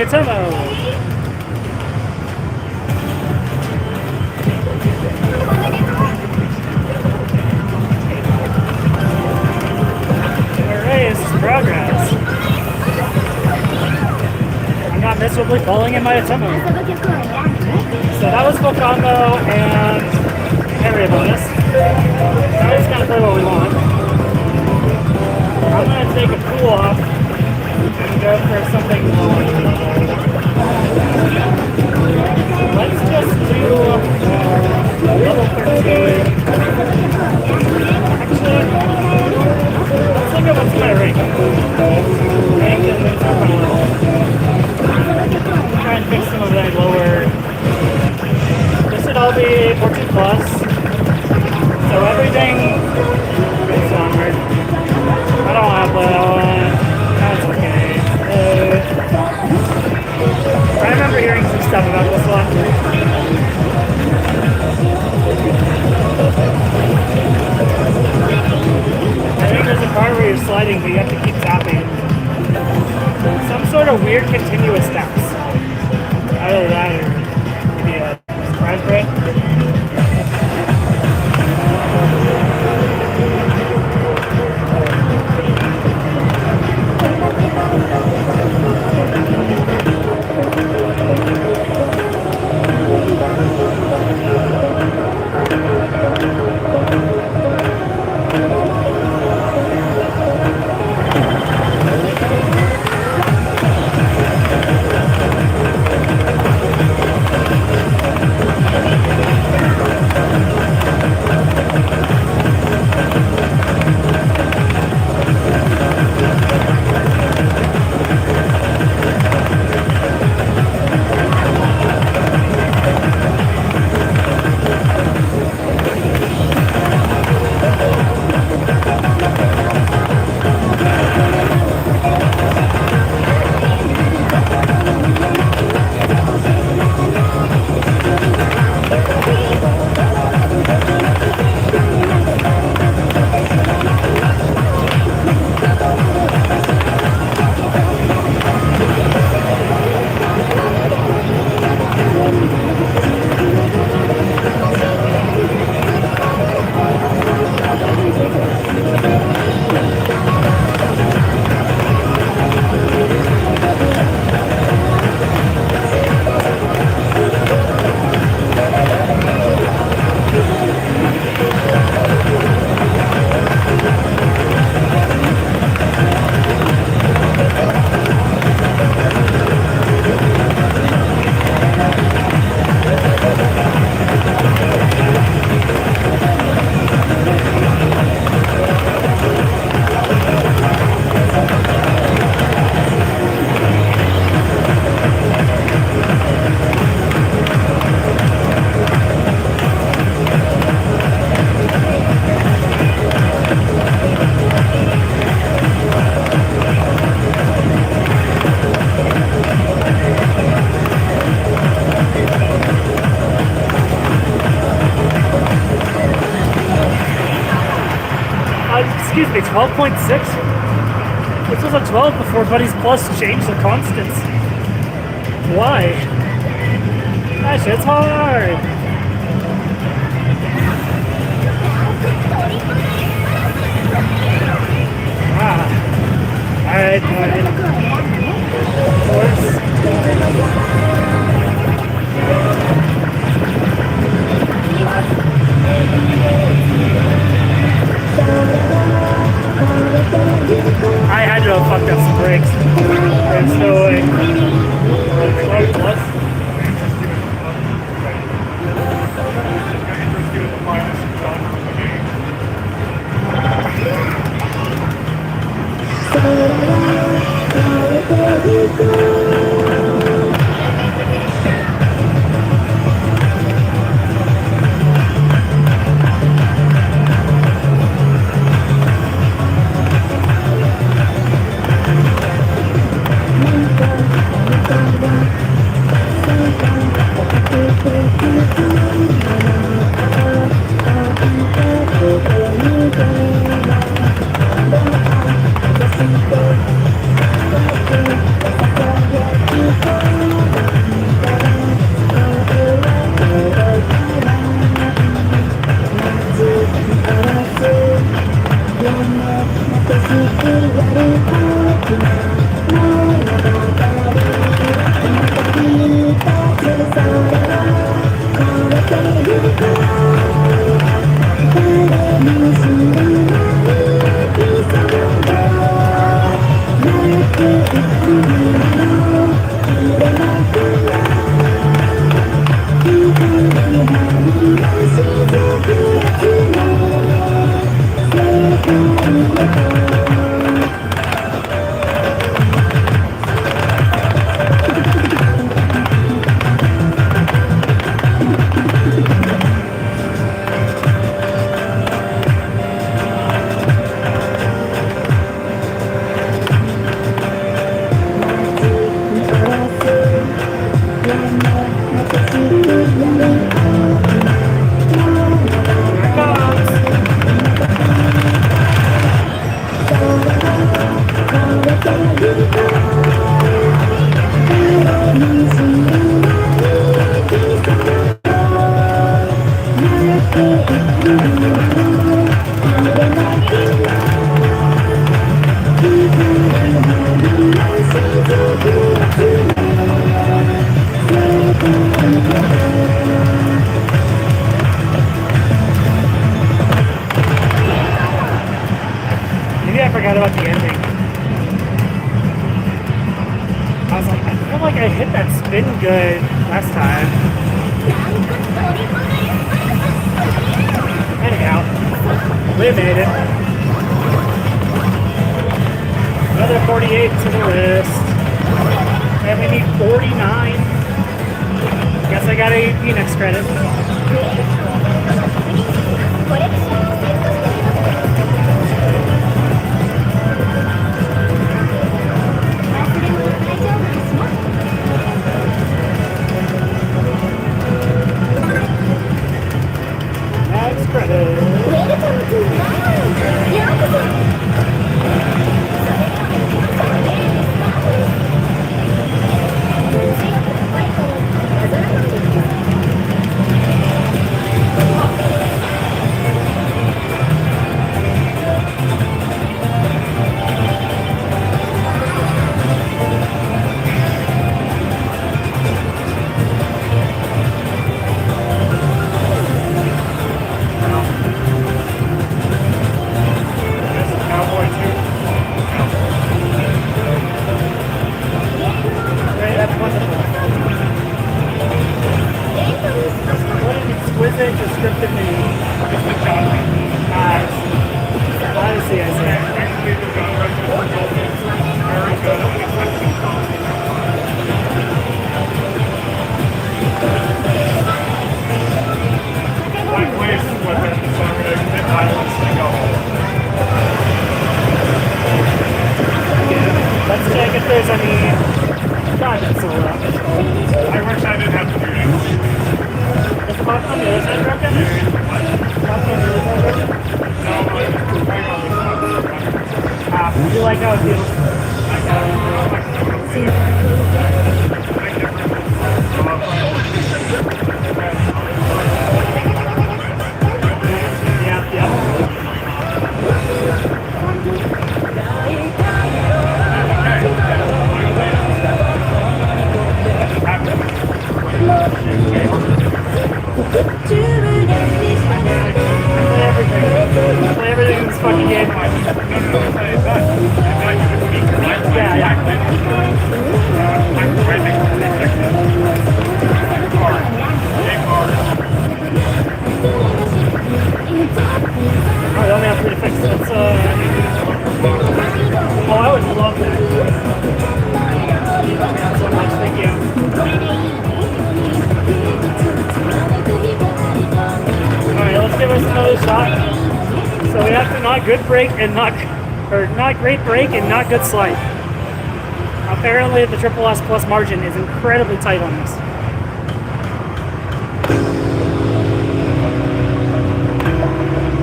Atomo. Hooray, this is progress. I'm not miserably falling in my Atomo. So that was full combo and area bonus. Now we just gotta play what we want. I'm gonna take a cool off and go for something lower. Let's just do level 13. Actually, let's look at what's my rank. Rank and then top on level. Try and fix some of that lower. This should all be 14 plus. So everything is onward. I don't have that's okay. I remember hearing some stuff about this one. I think there's a part where you're sliding, but you have to keep tapping. Some sort of weird continuous steps. Either that or maybe a surprise break. Excuse me, 12.6? This was a 12 before Buddy's Plus changed the constants. Why? That shit's hard! Alright, alright. I had to have fucked up some brakes. There's no way. 12 plus. Maybe I forgot about the ending. I was like, I feel like I hit that spin good last time. Anyhow, we made it. Another 48 to the wrist. And we need 49. Guess I got a Phoenix credit. Max credit. Let's check if there's any projects left. I wish I didn't have to do that. Is the box on the other side broken? Box on the other side broken? No, I'm right on this one. Do you like how it feels? Yeah, yeah. Play everything in this fucking game. Yeah, yeah. Oh, they only have 3 to fix. That's, oh, I would love that. So much, thank you. Alright, let's give us another shot. So we have to not good brake and not great brake and not good slide. Apparently the Triple S Plus margin is incredibly tight on this.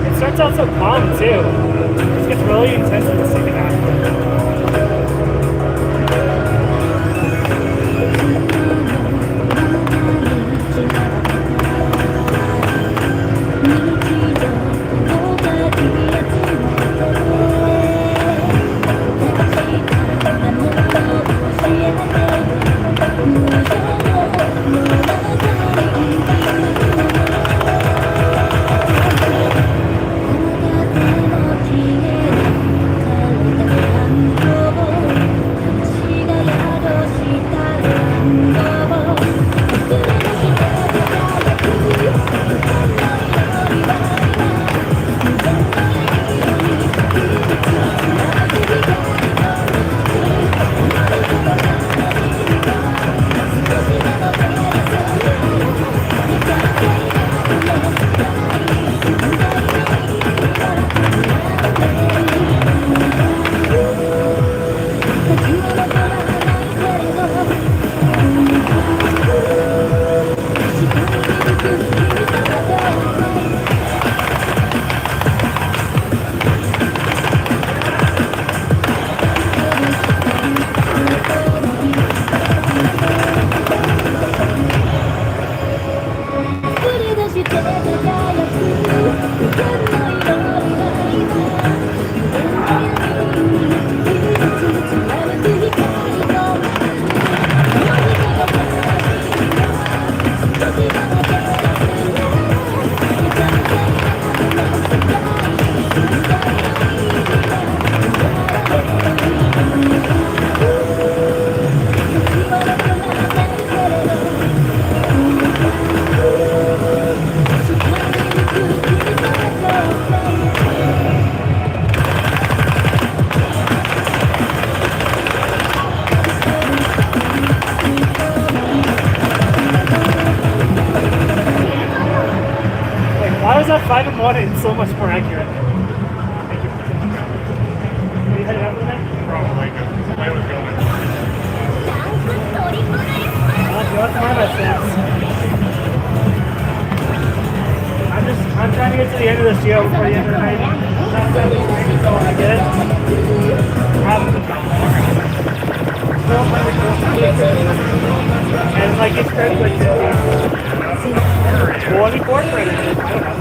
It starts out so calm too. It gets really intense in the second half. left 5 and 1 and so much more accurate. Thank you. Are you headed out with me? Probably, because the way it was going. If you want some more of my stamps. I'm trying to get to the end of this Chiho before the end of the night. That's how these things go when I get it. And like it's crazy, like 24 credit. I don't know.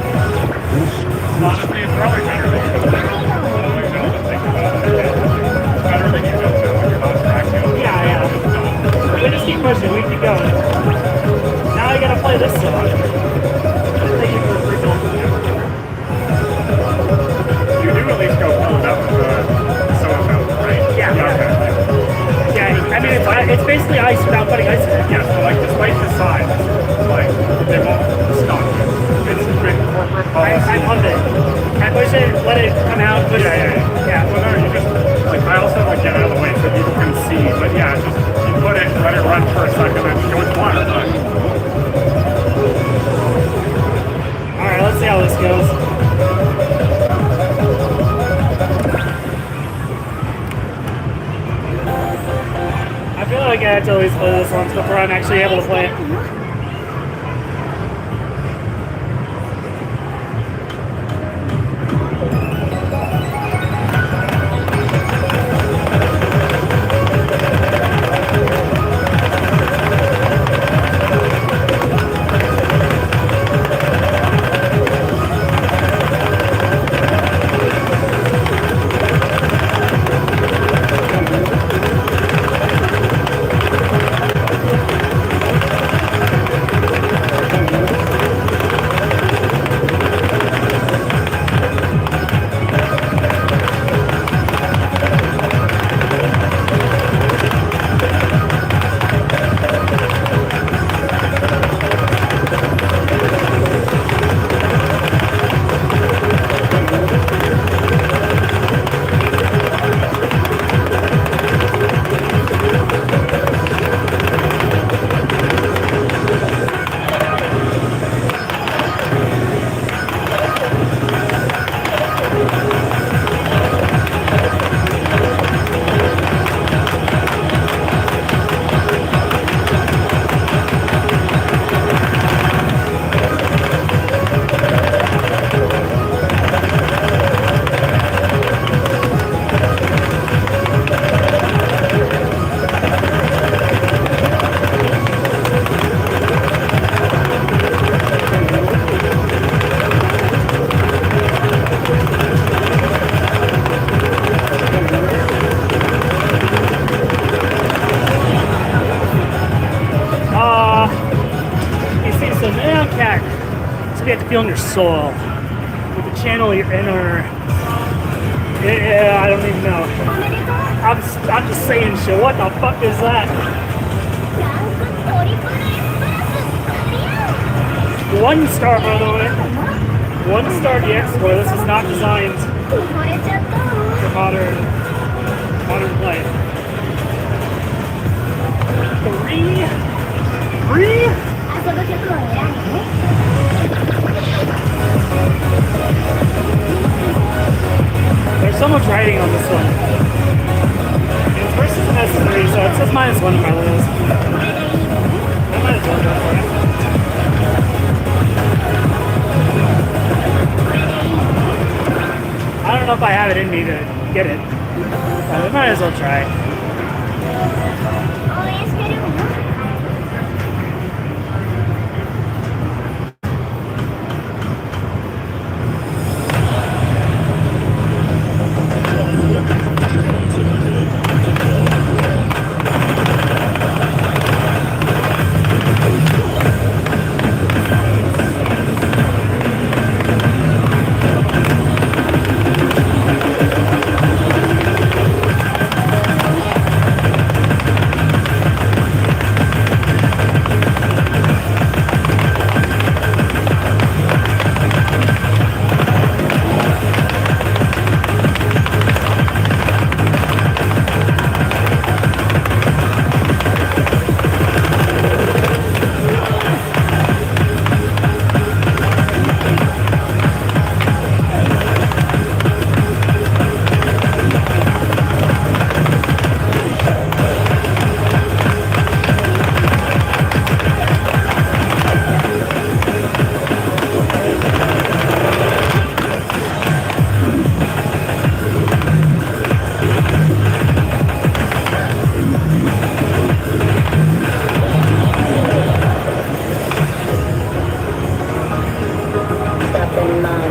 Honestly, it's probably better than you don't think about it. It's better than you don't know when you're not practicing. Yeah. We just keep pushing, we keep going. Now I gotta play this song. Thank you for the free film. You do at least go pull it up with so-and-so, right? Yeah. Okay. Yeah, I mean, it's basically ice without putting ice in it. Yeah, so like despite the size, like they won't stop you. It's a big corporate I policy. love it. I push it, let it come out, push it. Yeah. Well, no, you just like I also like get out of the way so people can see. But yeah, just you put it, let it run for a second, and go with water. Alright, let's see how this goes. I feel like I have to always play this once before I'm actually able to play it. You have to feel in your soul. With the channel you're in, or yeah, I don't even know. I'm just saying shit. What the fuck is that? 1 star, by the way. 1 star DX score. This is not designed for modern play. 3. There's so much writing on this one. It's versus an S3, so it says -1 in my list. I might as well go for it. I don't know if I have it in me to get it, but I might as well try. up in my mind.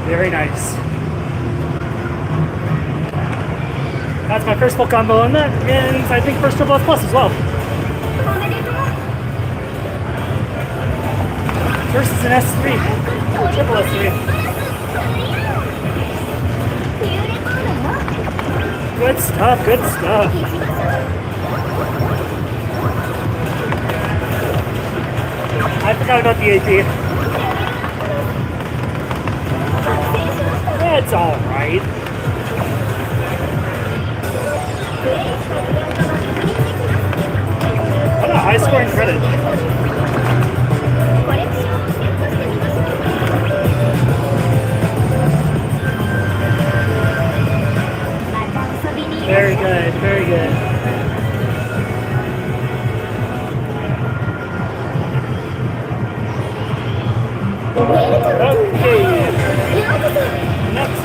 Very nice. That's my first full combo, and that ends, I think, first triple S plus as well. First is an S3, triple S3. Good stuff, good stuff. I forgot about the AP. It's alright. What a high scoring credit. Very good, very good. Okay. Next.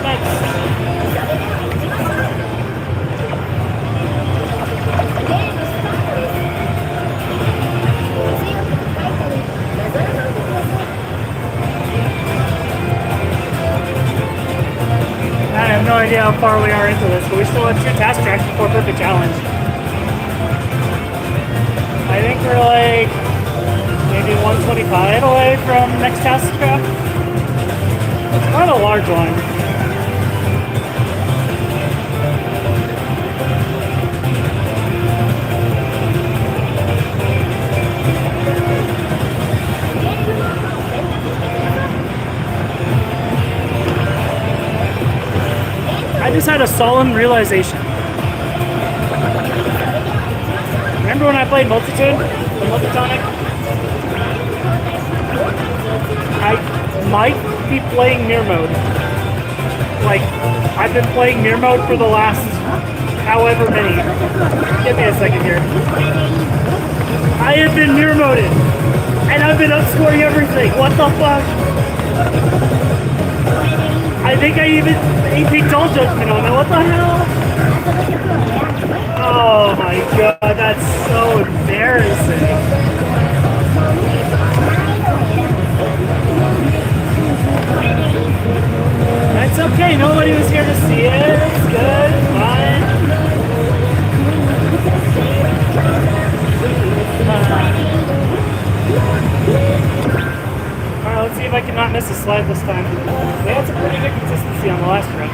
I have no idea how far we are into this, but we still have 2 task tracks before perfect challenge. I think we're like maybe 125 away from next task track. It's quite a large one. I just had a solemn realization. Remember when I played Multitune? The Multitonic? I might be playing mirror mode. Like, I've been playing mirror mode for the last however many. Give me a second here. I have been mirror moded, and I've been outscoring everything. What the fuck? I think I even AP Dull Judgment on it. What the hell? Oh my god, that's so embarrassing. That's okay, nobody was here to see it. It's good, it's fine. Alright, let's see if I can not miss a slide this time. We had some pretty good consistency on the last run.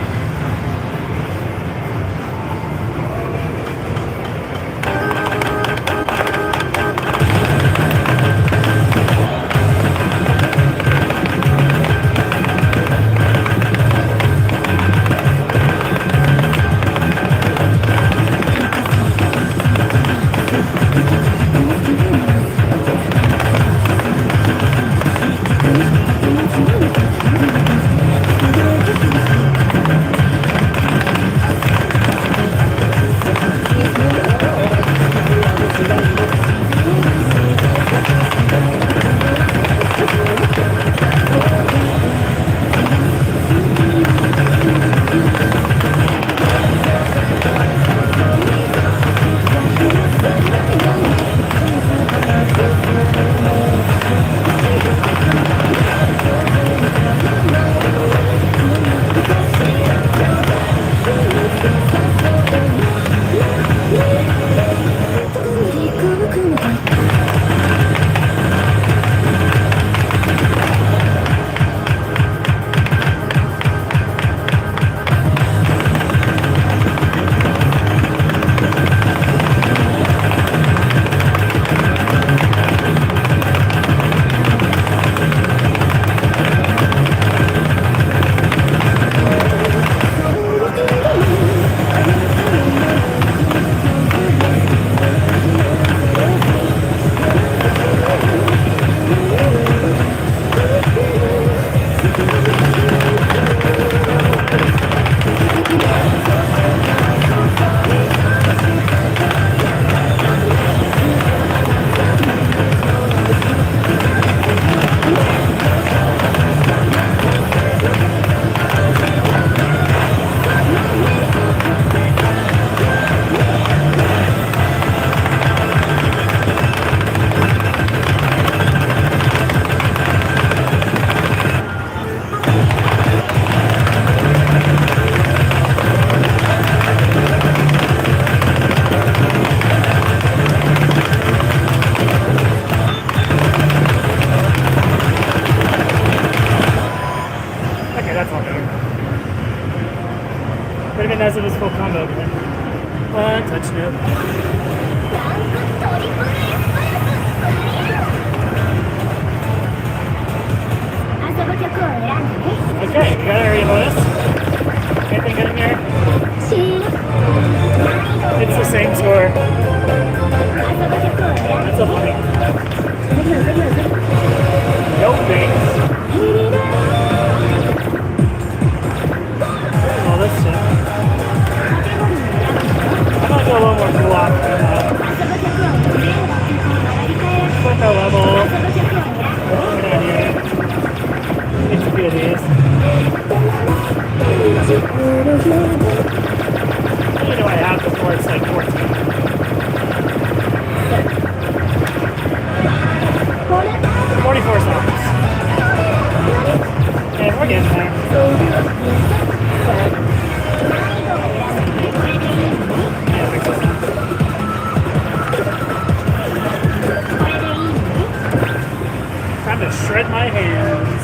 has in his full combo again. One touch note. Okay, we got area bonus. Anything good in here? It's the same score. That's a funny. No thanks. Oh, that's it. I'm gonna go a little more block. Put our level. Get out here. Get to feel these. You know I have before it's like 14. $44 songs. And we're getting there. Yeah, makes sense. Time to shred my hands.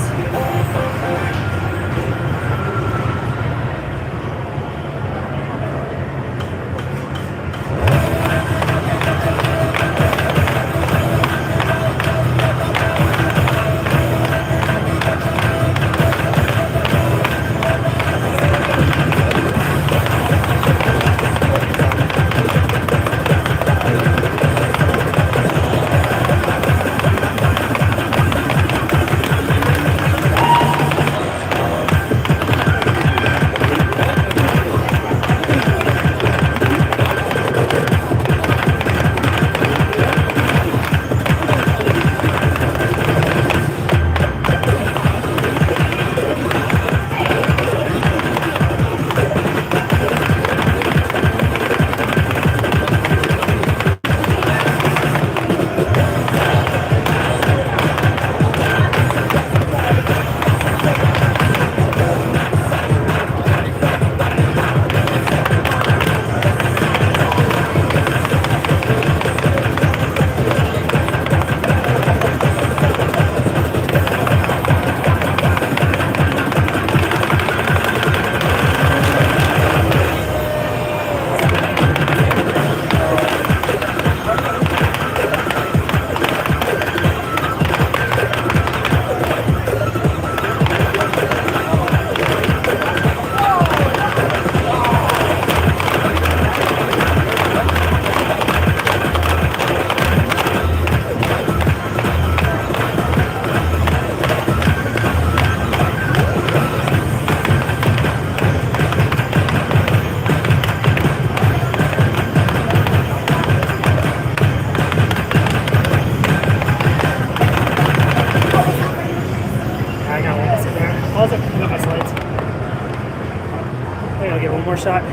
More shot. I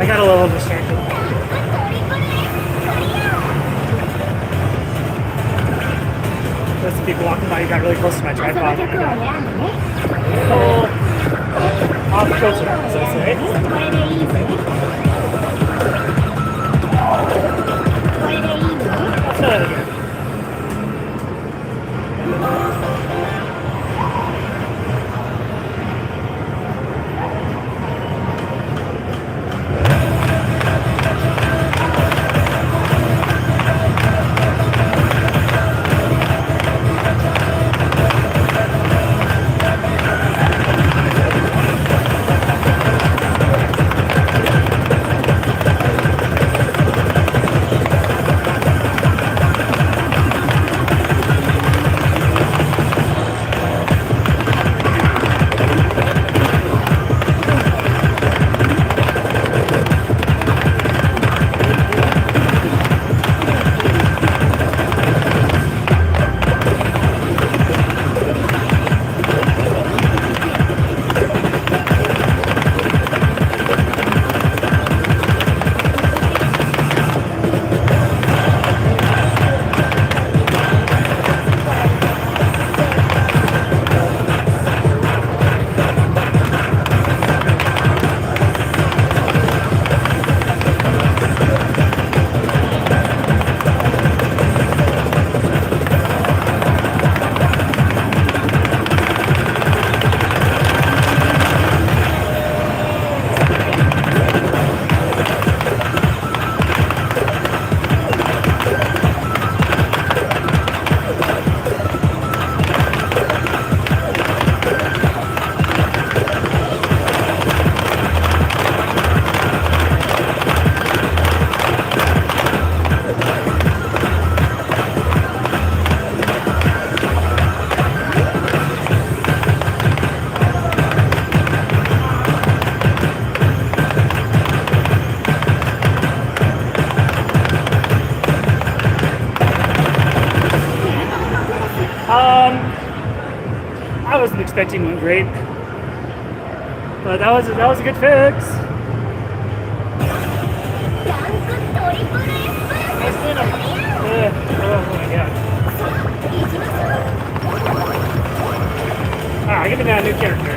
got a little distracted. Just people walking by, you got really close to my tripod. Off kilter, as I say. Let's try that again. I wasn't expecting one great, but that was a good fix. Oh my god. Alright, give me that new character.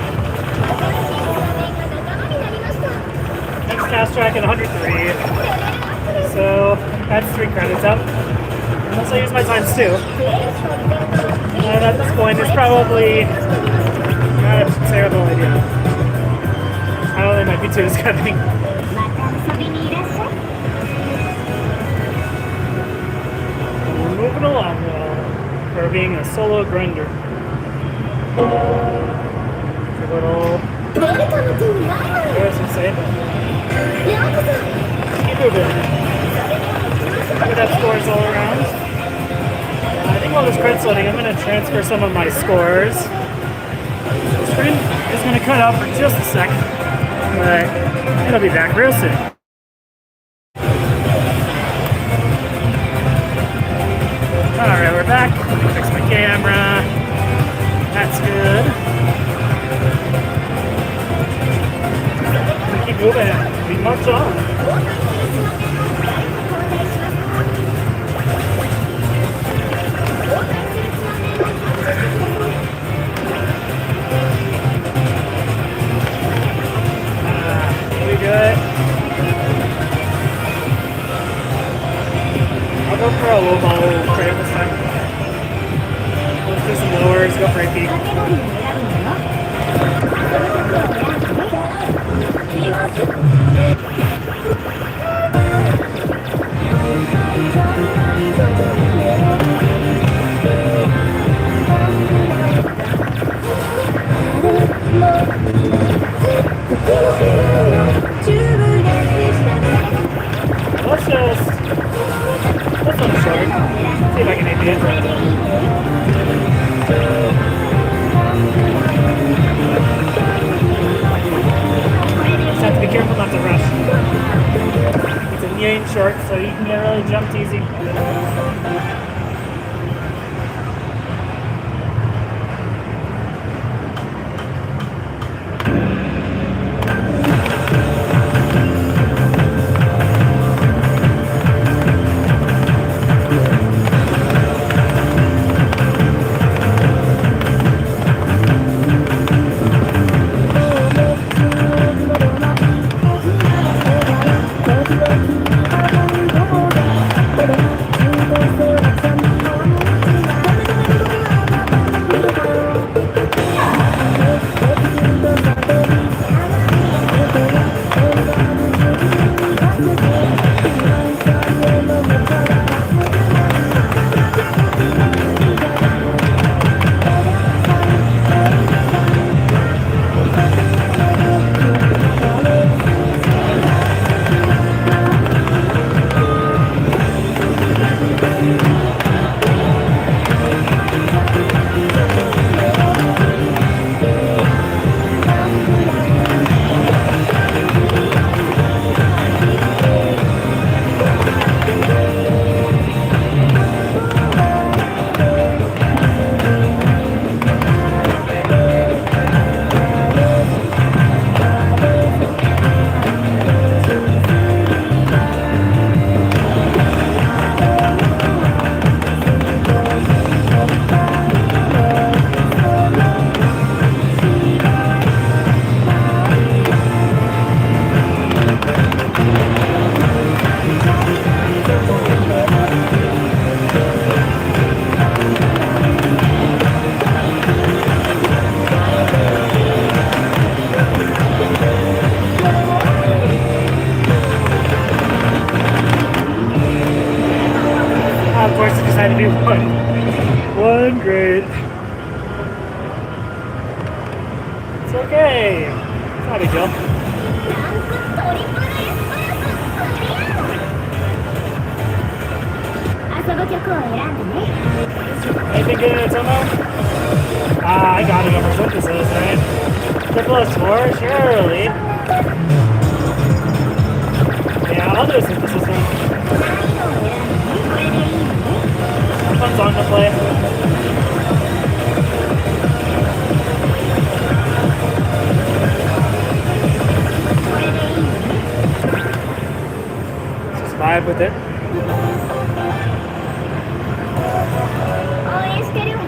Next task track at 103. So that's 3 credits up. Unless I use my times 2. And at this point, it's probably not a terrible idea. I don't think my P2 is coming. We're moving along for being a solo grinder. A little. There's some say, but keep moving. Good up scores all around. I think while this credit's loading, I'm going to transfer some of my scores. The screen is going to cut out for just a second, but it'll be back real soon. Alright, we're back. Fix my camera. That's good. We keep moving. We march on. We good. I'll go for a low ball credit this time. Let's do some lowers, go for a peak. Let's run short. See if I can hit it. Just have to be careful not to rush. It's a lane short, so you can get really jumped easy. Of course, it just had to be one grade. It's okay. It's not a big deal. Anything good at Tomo? I got it over synthesis, right? +4, surely. Yeah, I'll do a synthesis one. Fun song to play. with it. 応援してるわよ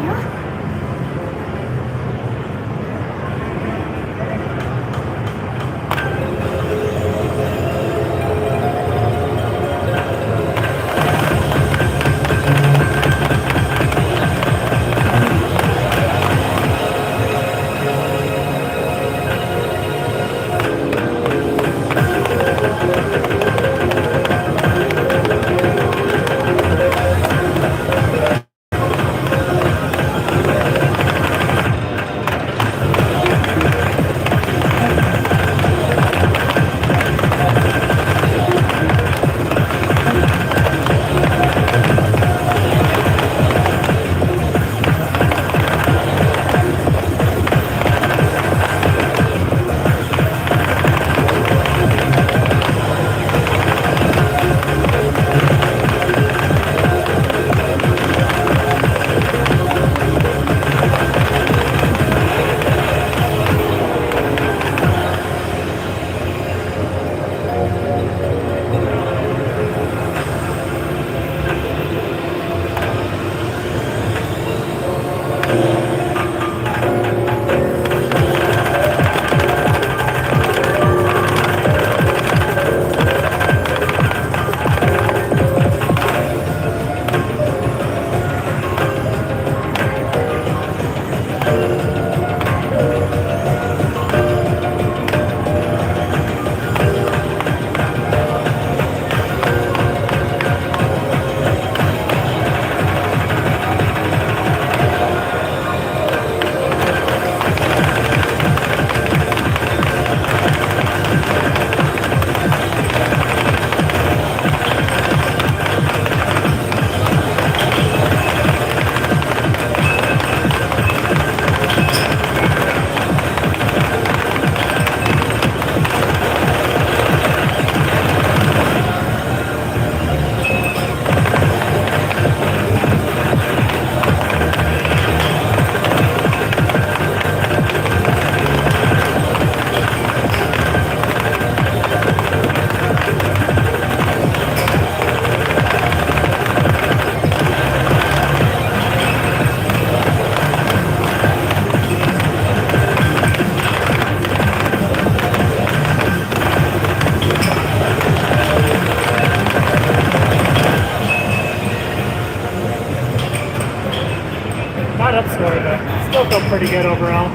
Not upscore, but still felt pretty good overall.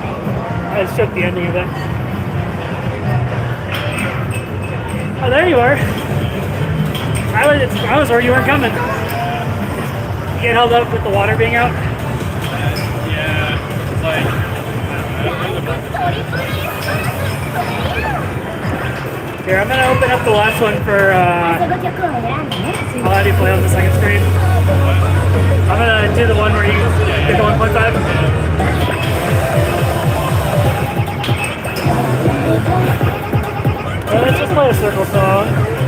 I just took the ending of it. Oh, there you are. I was worried you weren't coming. You get held up with the water being out. Yeah, it's like, Here, I'm gonna open up the last one for. 遊ぶ曲を選んでね I'll have you play on the second screen. I'm gonna do the one where you get the 1.5. Let's just play a circle song.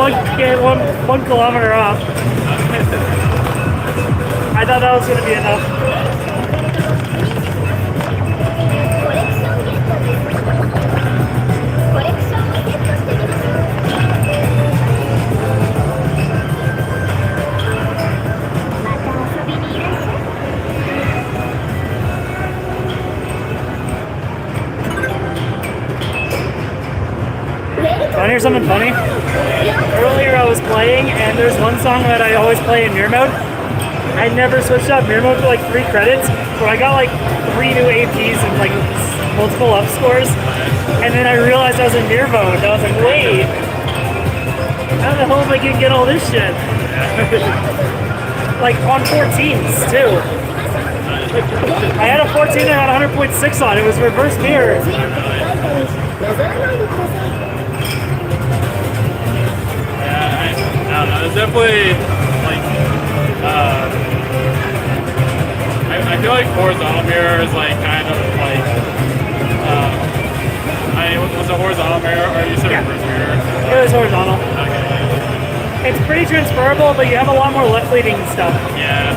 one kilometer off. I thought that was going to be enough. コレクションをゲットしてみましょう。また遊びにいらっしゃい。 Want to hear something funny? Earlier I was playing, and there's one song that I always play in mirror mode. I never switched up mirror mode for like 3 credits, but I got like 3 new APs and like multiple up scores. And then I realized I was in mirror mode, and I was like, wait, how the hell am I gonna get all this shit? Like on 14s too. I had a 14 and I had 100.6 on it. It was reverse mirror. I don't know. It's definitely like I feel like horizontal mirror is like kind of like was a horizontal mirror or you said reverse mirror? It was horizontal. Okay. It's pretty transferable, but you have a lot more left leading stuff. Yeah.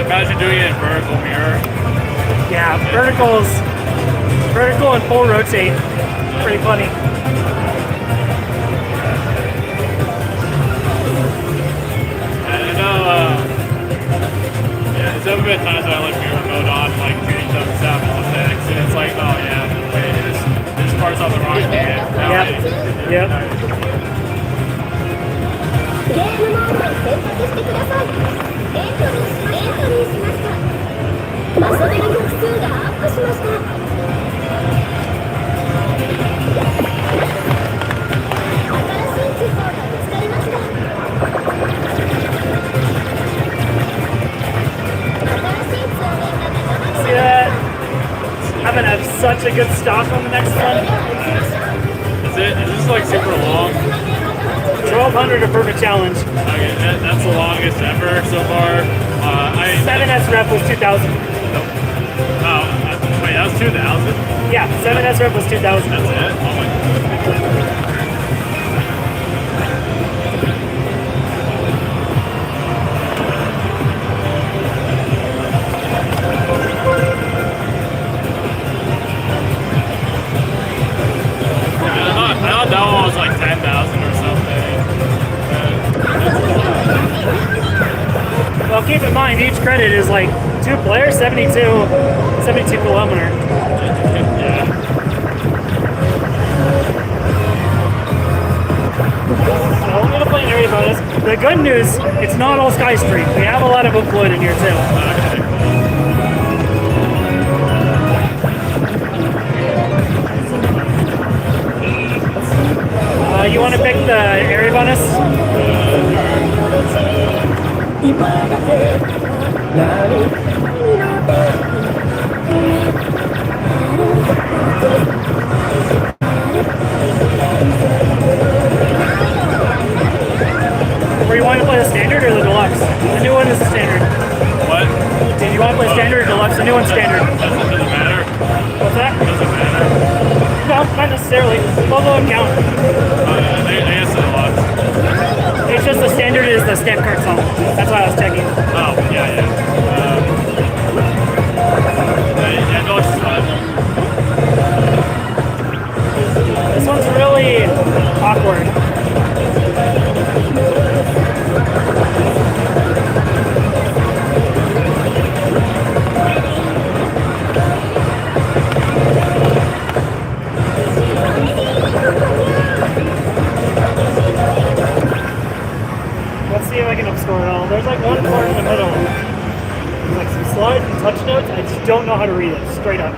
Imagine doing it in vertical mirror. Yeah, vertical and full rotate. Pretty funny. I know, yeah, there's never been times that I like mirror mode on, like shooting some stuff and effects, and it's like, oh yeah, wait, this part's on the wrong hand. Yep. ゲームモードを選択してください。エントリーしました。場所での曲数がアップしました。新しい地方が見つかりました。新しい通年が仲間に See that? I'm gonna have such a good stock on the next one. Is this like super long? 1200 a perfect challenge. Okay, that's the longest ever so far. 7S rep was 2000. Oh, wait, that was 2000? Yeah, 7S rep was 2000. That's it? Oh my I thought that one was like 10,000 or something. Well, keep in mind, each credit is like 2 players, 72 kilometer. Yeah. So I'm gonna play an area bonus. The good news, it's not all Sky Street. We have a lot of Oakwood in here too. Okay, You want to pick the area bonus? 今だけ何 Were you wanting to play the standard or the deluxe? The new one is the standard. What? Did you want to play standard or deluxe? The new one's standard. Doesn't matter. What's that? Doesn't matter. No, not necessarily. Both of them count. I guess it was. It's just the standard is the stamp card song. That's why I was checking. Oh, yeah, yeah. Yeah, no, it's fun. This one's really awkward. Let's see if I can upscore it all. There's like one part in the middle. There's like some slides and touch notes. I just don't know how to read it, straight up.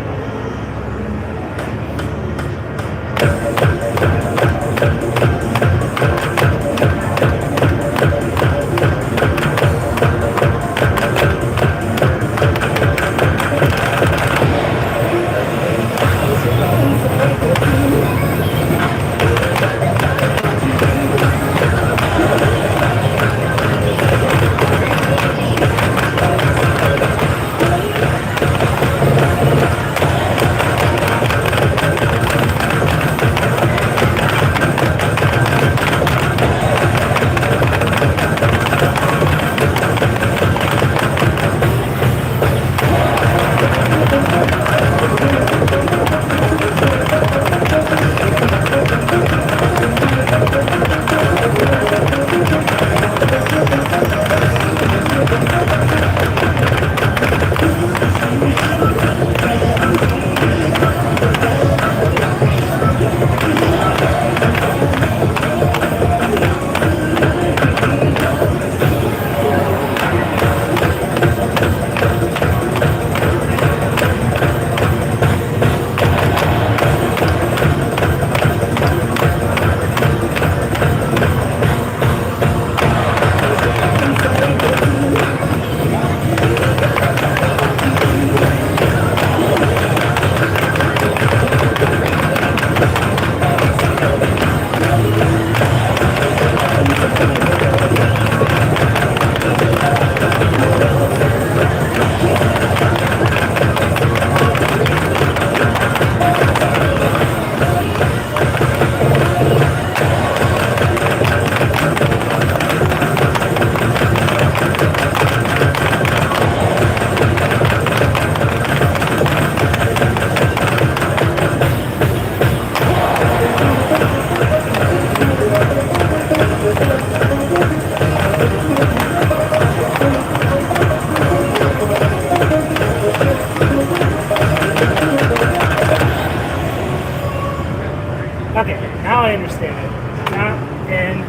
Okay, now I understand it. Top, in,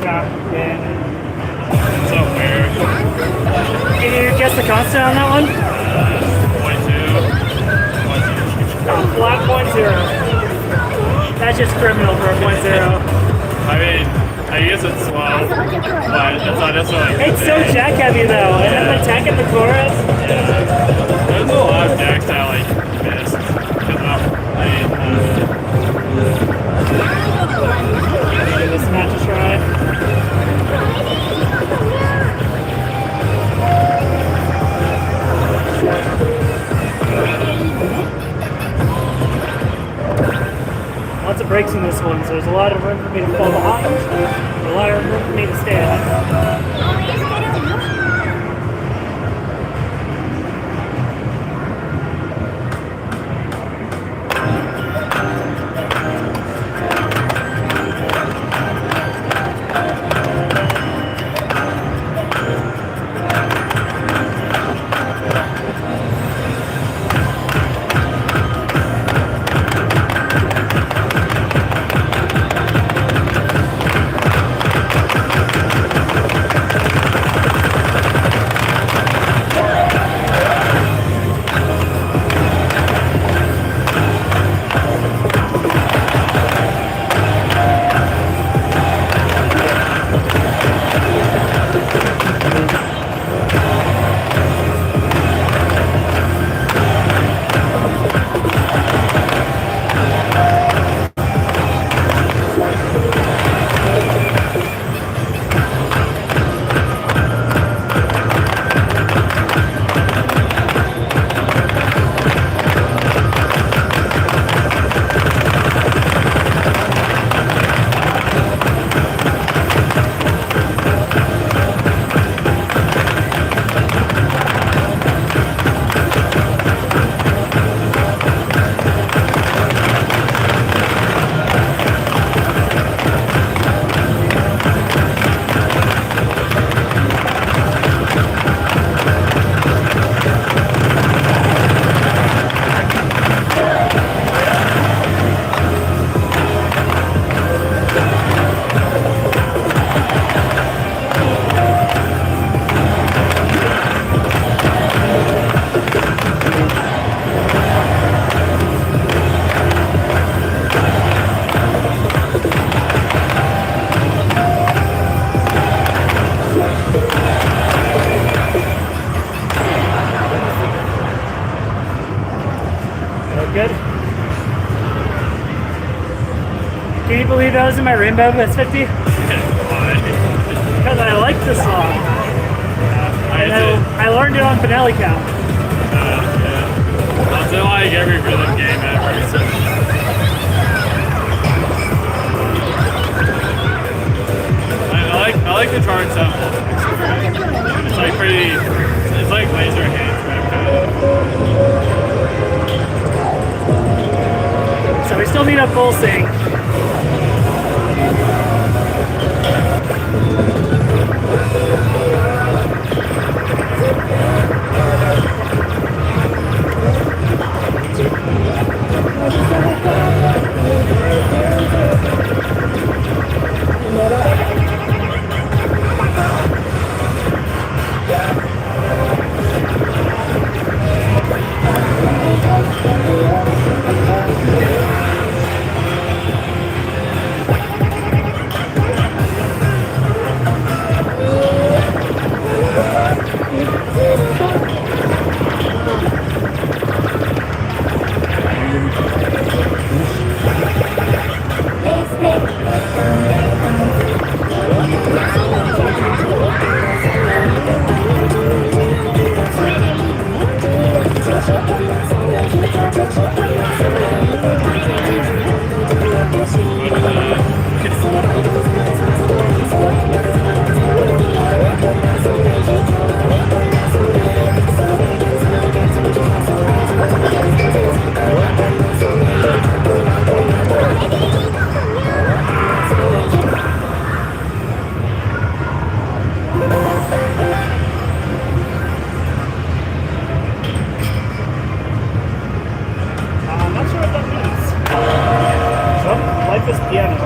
top, in. So weird. Can you guess the constant on that one? 22. Oh, flat 0.0. That's just criminal for a 0.0. I mean, I guess it's slow, but it's not necessarily. It's so jack heavy though, and then the tech at the chorus. There's a lot of jacks that I like missed. Give this match a try. Lots of breaks in this one, so there's a lot of room for me to fall behind, and a lot of room for me to stay ahead. Good. Can you believe that was in my Rainbow Best 50? Why? Because I like the song. And I learned it on Finale Count. Yeah. It's in like every rhythm game ever. So. I I like the charge sample. It's like pretty. It's like laser hands, right? So we still need a full sync. I'm not sure what that means. So, life is piano.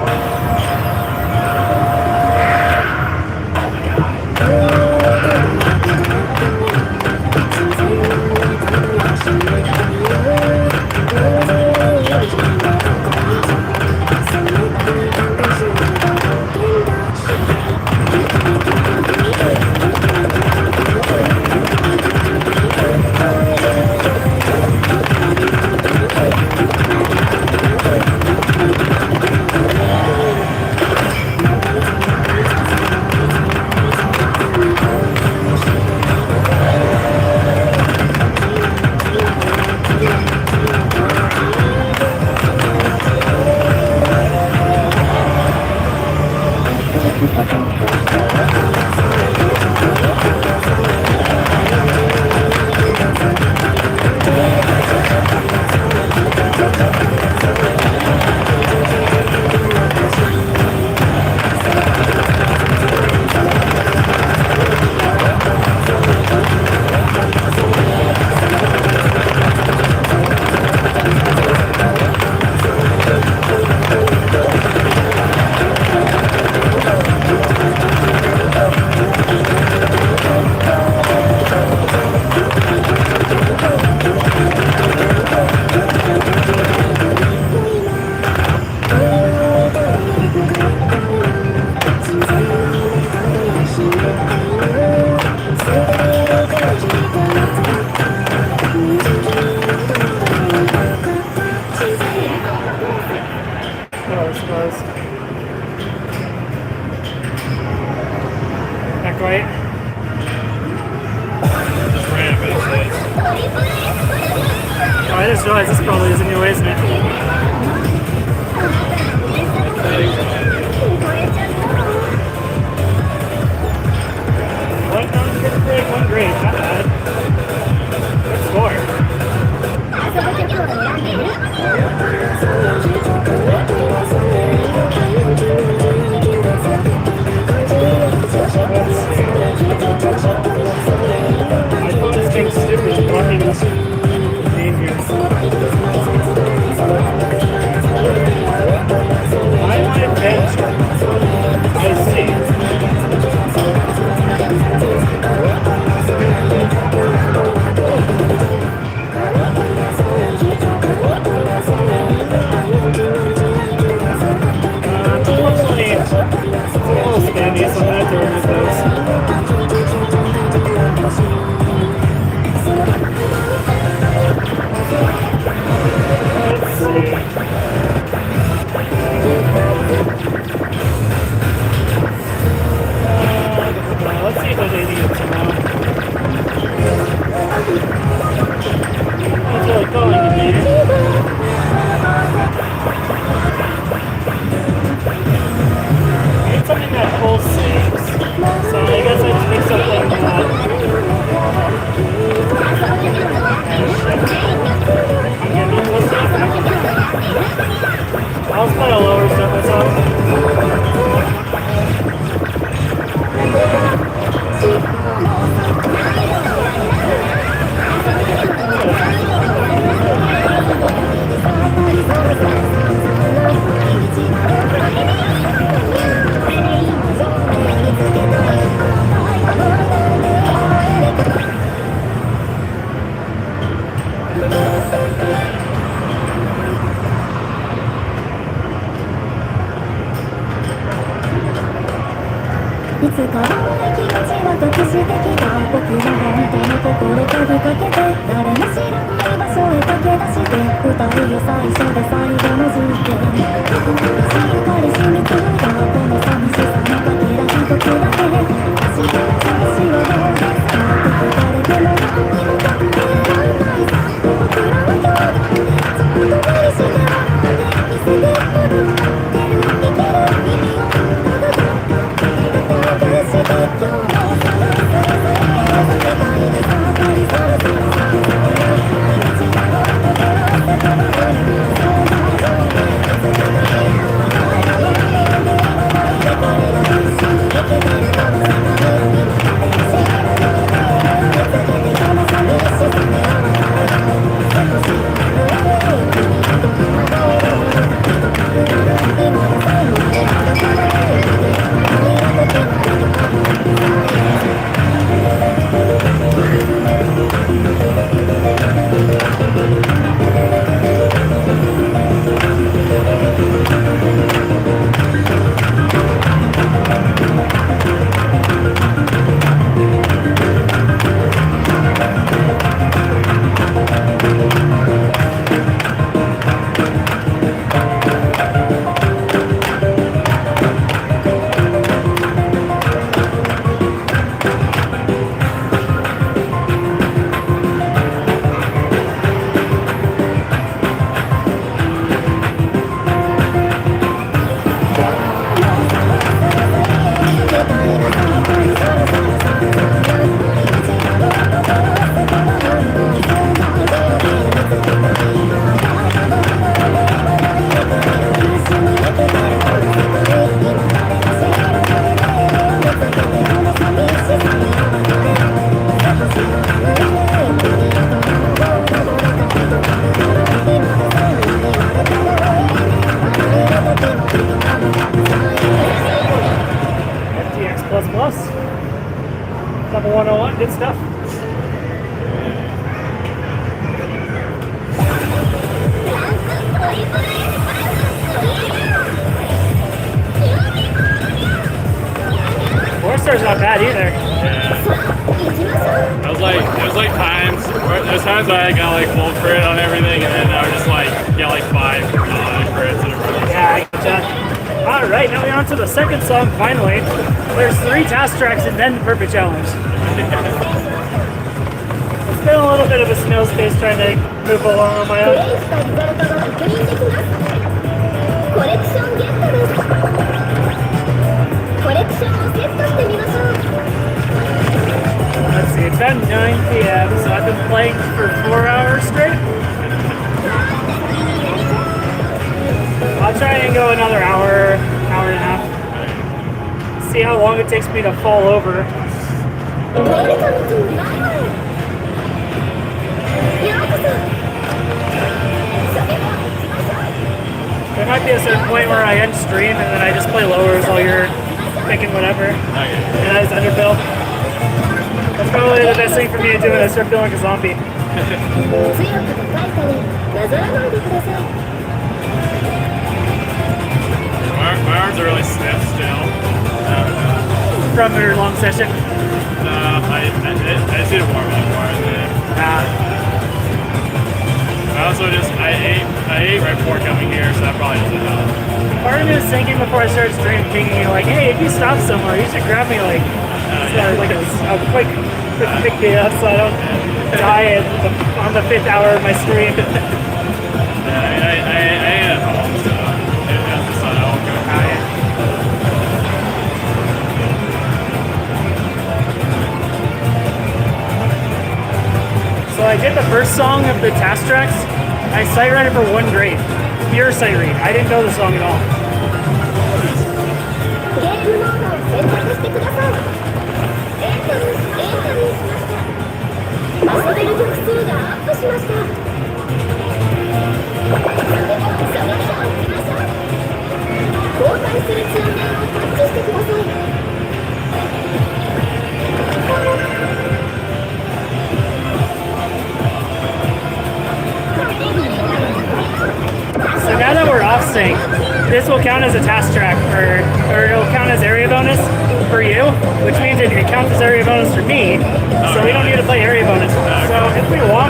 Not quite. Oh, I just realized this probably is a new way, isn't it? One non-good break, one great. Not bad. Good score. My phone is being stupid, blocking this name here. My adventure. I see. Unfortunately, it's a little spammy, so I'm going to have to remove those. 心飛びかけて誰も知らない場所へ駆け出して二人を最初で最後の事件静かに染みついたこの寂しさのかけら一つだけ足の調子はどうですかって聞かれても何にも答えられないさ僕らは兄弟でちょっと無理して笑って見せてもらってる生きる意味をただだけして今日もそれぞれ世界でさかりそろそろさ毎日だろうと照らせたらそうだそうでいつかない名前を呼んで呼んで今までこれが一緒に生きてるかもしれない今まで知らない見つけてこの寂しさに甘かった少しの君がどんな道路を歩くとかくなる今の最後まで歩かない君が時のLevel 101, good stuff. Four star's not bad either. Yeah. There's like times I got like full crit on everything, and then I would just like get like 5 crits in a row. Yeah, I gotcha. Alright, now we're on to the second song finally. There's 3 task tracks and then the perfect challenge. It's been a little bit of a snail space trying to move along on my own. Let's see, it's about 9 p.m. so I've been playing for 4 hours straight. I'll try and go another hour and a half. See how long it takes me to fall over. There might be a certain point where I end stream and then I just play lowers while you're picking whatever. And I just underfill. That's probably the best thing for me to do when I start feeling like a zombie. My arms are really stiff still. From your long session. I just need to warm up more. I also I ate right before coming here, so that probably doesn't help. Part of me was thinking before I started streaming, thinking like, hey, if you stop somewhere, you should grab me like a quick pick me up so I don't die on the 5th hour of my stream. I ate at home, so that's not all good. So I did the first song of the task tracks. I sight read it for 1 grade. Pure sight read. I didn't know the song at all. So now that we're off sync, this will count as a task track or it'll count as area bonus for you, which means it counts as area bonus for me. So we don't need to play area bonus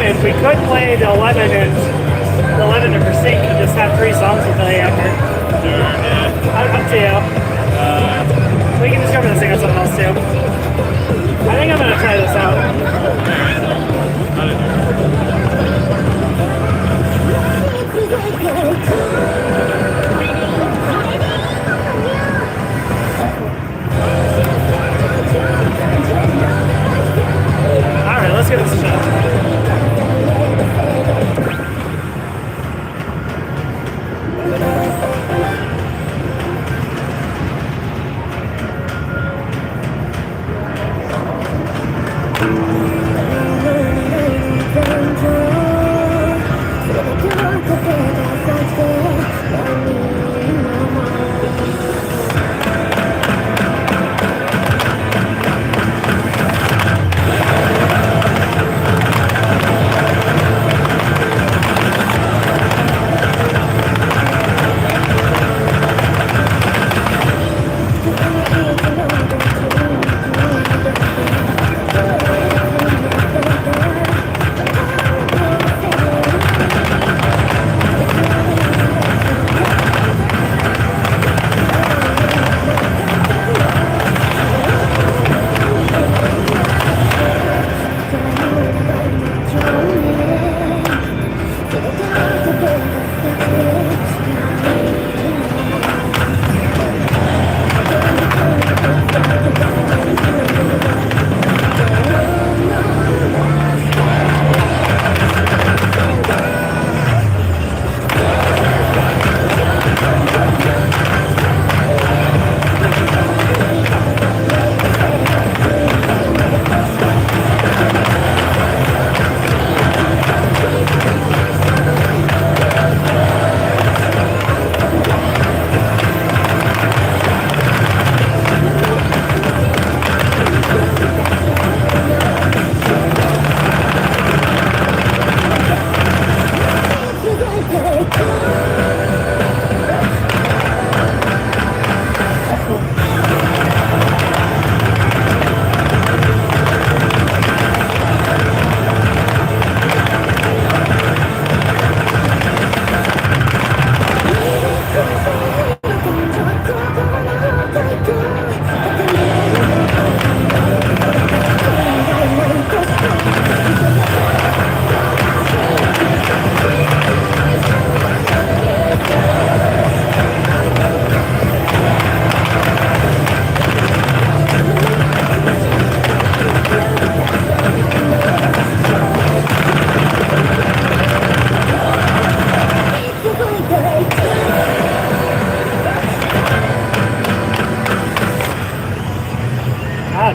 end, we could play the 11 and the 11 in sync and just have 3 songs to play after. Sure, yeah. Up to you. We can just go over the sing on something else too. I think I'm gonna try this out. Alright, let's give this a shot.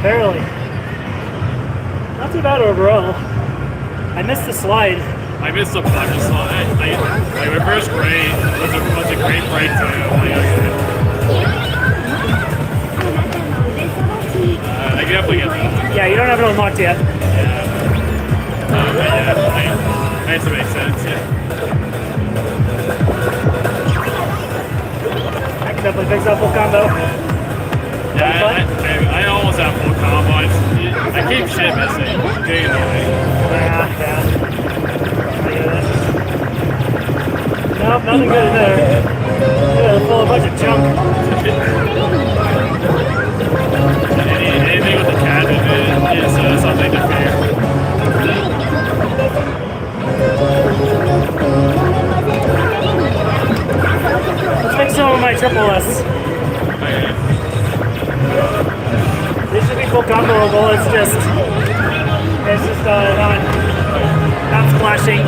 Barely. Not too bad overall. I missed the slide. I missed a bunch of slides. Like my first grade was a great breakthrough. I can definitely get that. Yeah, you don't have it unlocked yet. Yeah. I guess it makes sense, yeah. I can definitely fix that full combo. Yeah, I almost have full combo. I keep shit missing. Getting annoying. Yeah. Nope, nothing good in there. Yeah, full of a bunch of junk. Anything with the cat in it is something to fear. Let's fix some of my triple S. Okay. This should be full comboable. It's just not splashing.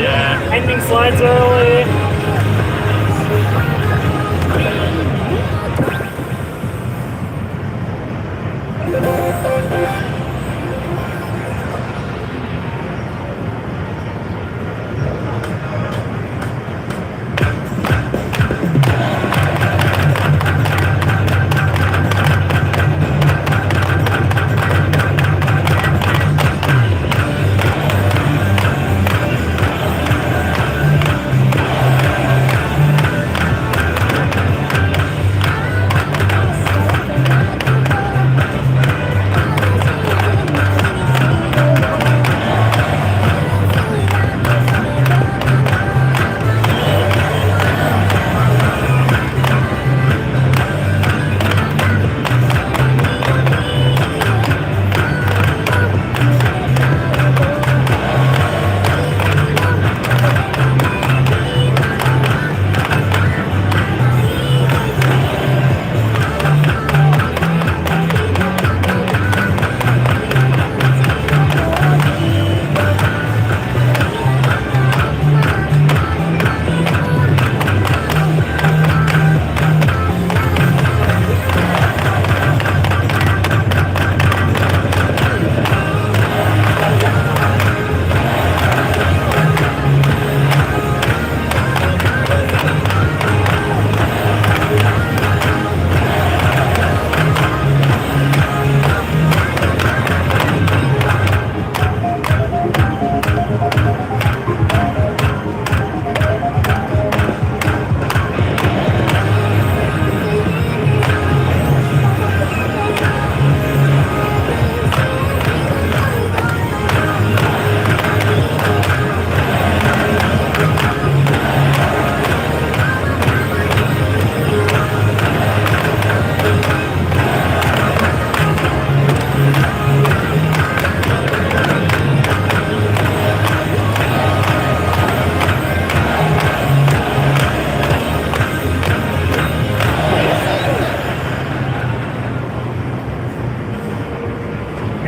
Yeah. Ending slides early.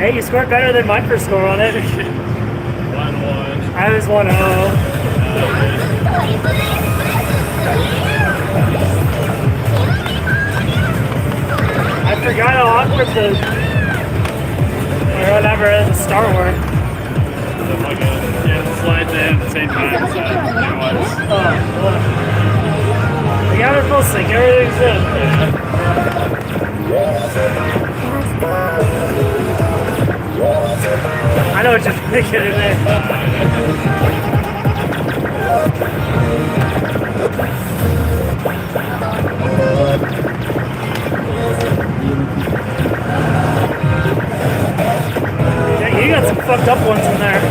Hey, you scored better than my first score on it. 1-1. I was 1-0. I forgot how awkward the or whatever the start were. The fucking slides in at the same time. So it was. Oh, look. We got her full sync. Everything's good. I know what you're thinking in there. Yeah, you got some fucked up ones in there.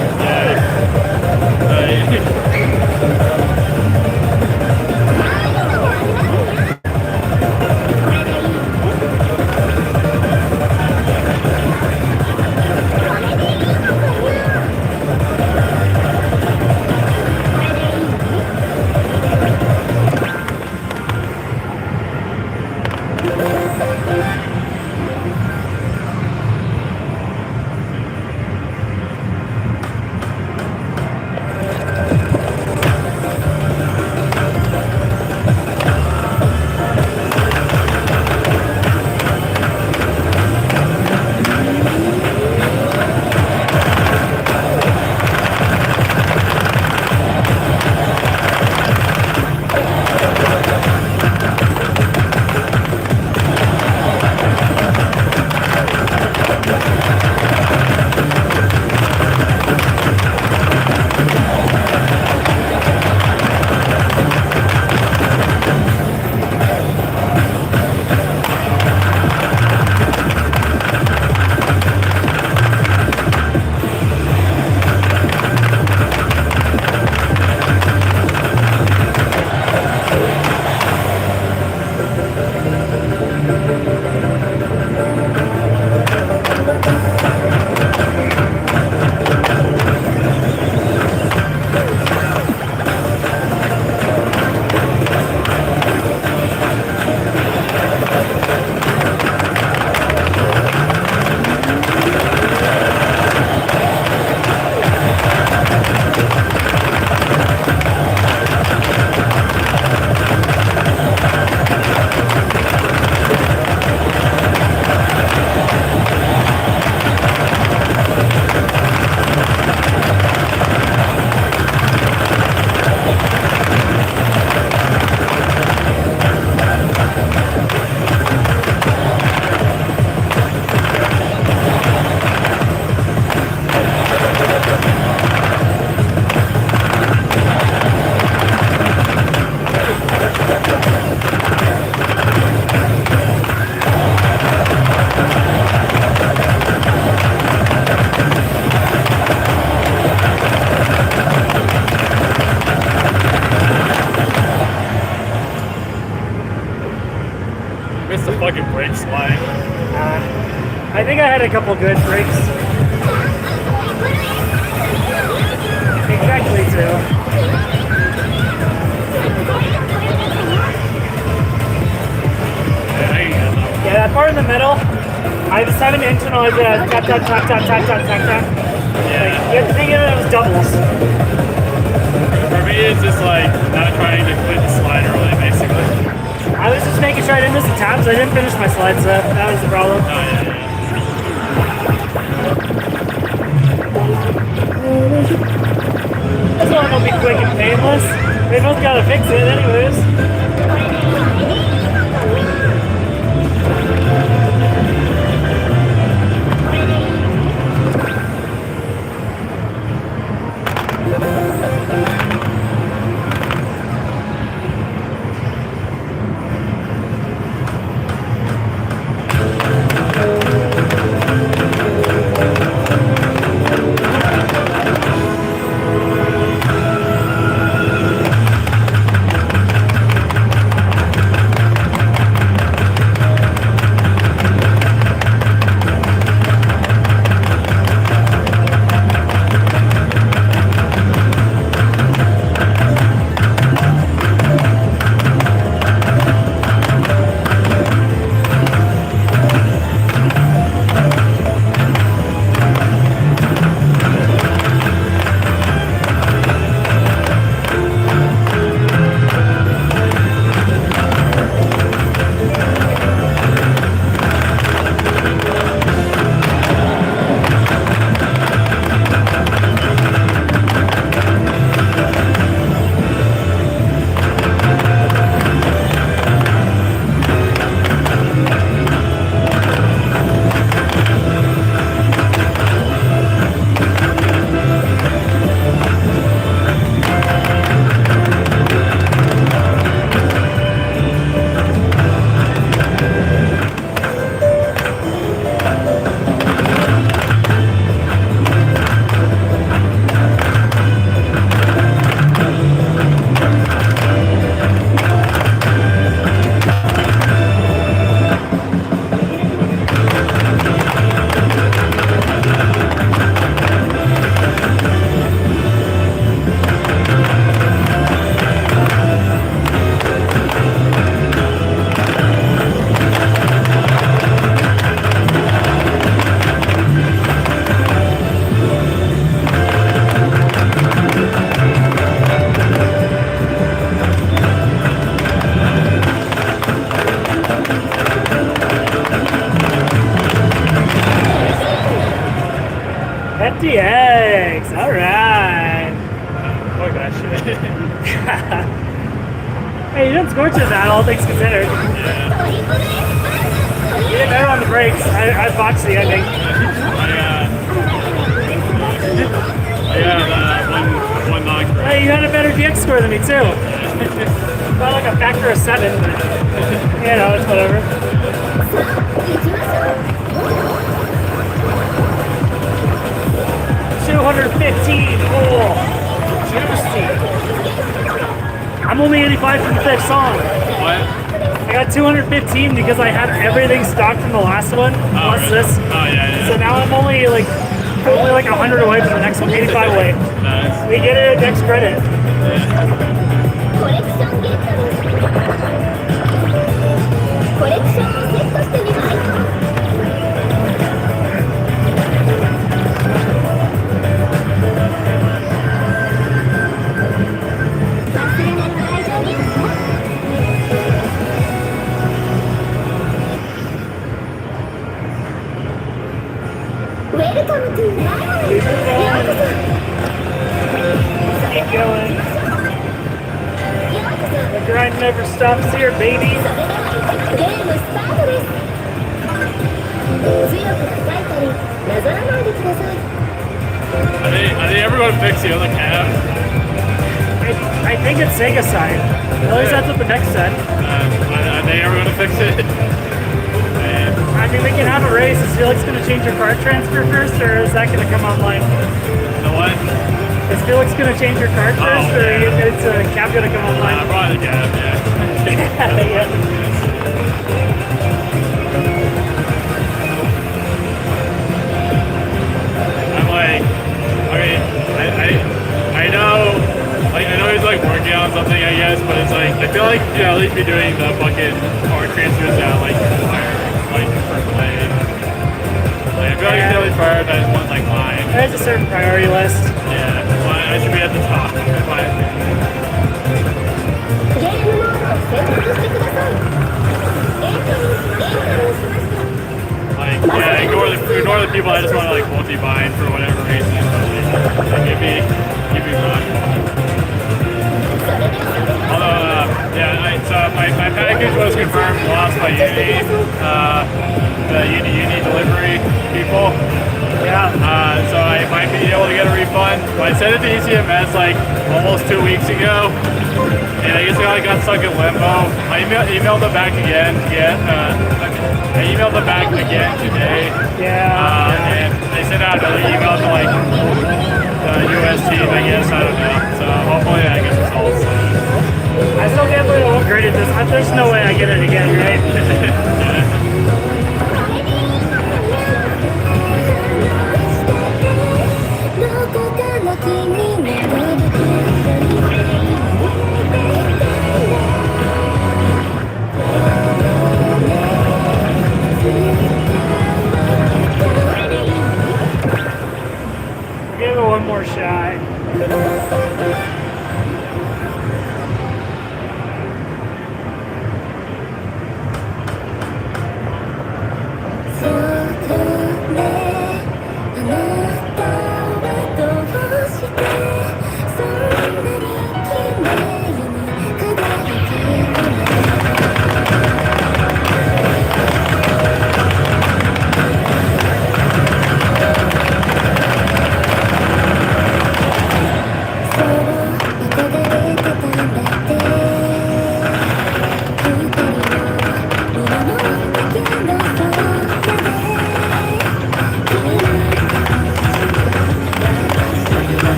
Missed the fucking brake slide. I think I had a couple good breaks. Exactly too. Yeah, that part in the middle, I was having to internalize the tap, tap, tap, tap, tap, tap, tap, tap. Yeah. You have to think of it as doubles. For me, it's just like not trying to quit the slide early, basically. I was just making sure I didn't miss the taps. I didn't finish my slides up. That was the problem. Oh, yeah. This one will be quick and painless. We both gotta fix it anyways. 3 eggs. All right. Fuck that shit. Hey, you didn't scorch it that, all things considered. Yeah. You did better on the brakes. I botched the ending. One knock. Hey, you had a better DX score than me too. About like a factor of 7, but you know, it's whatever. 215. Oh, juicy. I'm only 85 from the fifth song. What? I got 215 because I had everything stocked from the last one, plus really? this. Oh, yeah. So now I'm only like 100 away from the next one, 85 away. Nice. We get it, next credit. コレクションゲットです。コレクションをセットしてみないか。忘れない会場に。ウェルカムトゥマイマイ。ようこそ。 Keep going. ようこそ。 The grind never stops here, baby. それではゲームスタートです。強く叩いたりなぞらないでください。 Are they ever going to fix the other cab? I think it's Sega side. At least that's what the next said. Are they ever going to fix it? Man. I mean, we can have a race. Is Felix going to change your card transfer first, or is that going to come online? The what? Is Felix going to change your card first, or yeah. is Cap going to come online? Probably the cab, yeah. Yeah. I'm like, I know, like, I know he's like working on something, I guess, but it's like, I feel like, you know, at least be doing the fucking card transfers that, like, require, like, for play. Like, I feel like he's always prioritized one, like, line. There's a certain priority list. Yeah, well, I should be at the top, in my opinion. ゲームモードを選択してください。エントリーしました。 Like, yeah, ignore the people I just want to, like, multi-bind for whatever reason. But, like, give me fun. Although, yeah, so my package was confirmed lost by Uni, the Uni delivery people. Yeah. So I might be able to get a refund. But I sent it to ECMS like almost 2 weeks ago, and I guess I got stuck in limbo. I emailed them back again. I emailed them back again today. Yeah. And they sent out another email to like the US team, I guess. I don't know. So hopefully I get results. I still can't believe I upgraded this. There's no way I get it again, right? Yeah. どこかの君の届け Give it one more shot.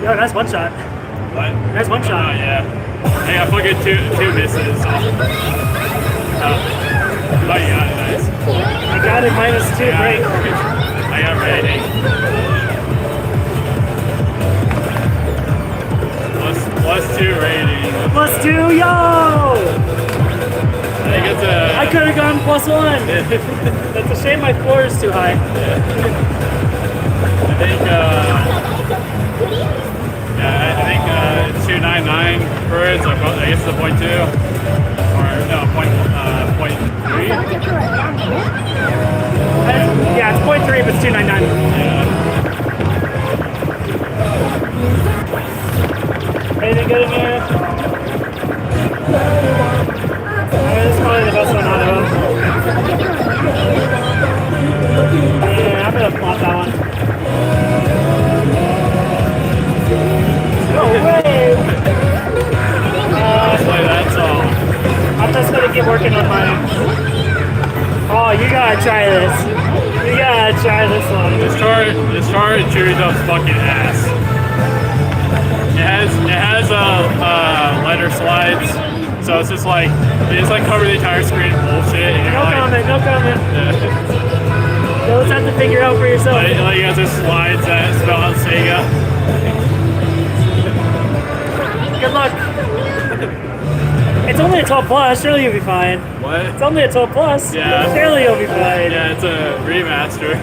Yo, nice one shot. What? Nice one Oh, shot. yeah. I got fucking two misses. So. Oh, you got it. Nice. I got it -2. Yeah, Great. I got rating. +2 rating. +2, yo! I think it's a. I could have gone +1. That's a shame my floor is too high. I think. Yeah, I think 299 birds. I guess it's a 0.2 or no point 0.3. Yeah, it's 0.3, but it's 299. Yeah. Anything good in here? This is probably the best one out of them. Yeah, I'm gonna flop that one. No way! Honestly, that's all. I'm just gonna keep working on mine. Oh, you gotta try this. You gotta try this one. This card chews up fucking ass. It has lighter slides, so it's just like they just like cover the entire screen in bullshit. And No like, comment, no comment. Yeah. You'll just have to figure it out for yourself. Like you got this slides that spell out Sega. Good luck. It's only a 12 plus, surely you'll be fine. What? It's only a 12 plus. Yeah. Surely you'll be fine. Yeah, it's a remaster.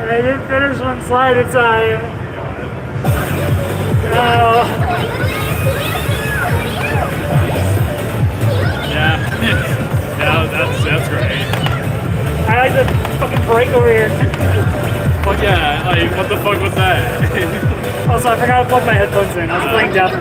I didn't finish one slide at a time. Oh. Yeah. Yeah, that's great. I like the fucking break over here. Fuck yeah, like what the fuck was that? Also, I forgot to plug my headphones in. I was playing deaf.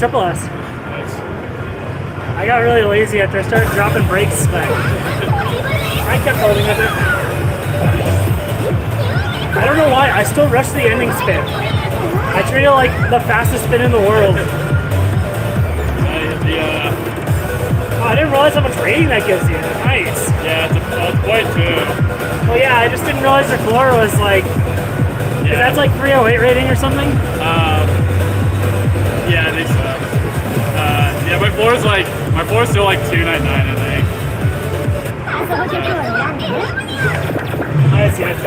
triple S. Nice. I got really lazy after I started dropping brakes, but I kept holding with it. I don't know why, I still rush the ending spin. I treat it like the fastest spin in the world. Oh, I didn't realize how much rating that gives you. Nice. Yeah, it's quite too. Well, yeah, I just didn't realize the floor was like, Yeah. that's like 308 rating or something? Yeah, I think so. Yeah, my floor is still like 299, I think. 遊ぶ曲を選んでね I see, I see.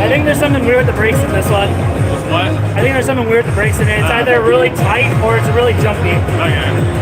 I think there's something weird with the brakes in this one. What? I think there's something weird with the brakes in it. It's either really tight or it's really jumpy. Okay.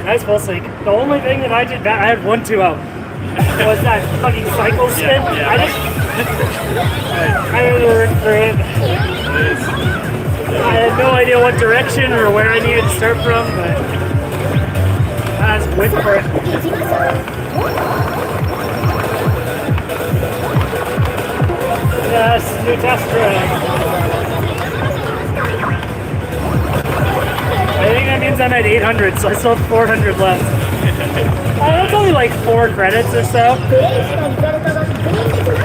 Nice full sync. The only thing that I did, I had 1 2 out, was that fucking cycle spin. Yeah. I didn't work for it. I had no idea what direction or where I needed to start from, but I was waiting for it. 行きましょう Yes, new test track. I think that means I'm at 800, so I still have 400 left. That's only like 4 credits or so. プレイしたリザルトが確認できま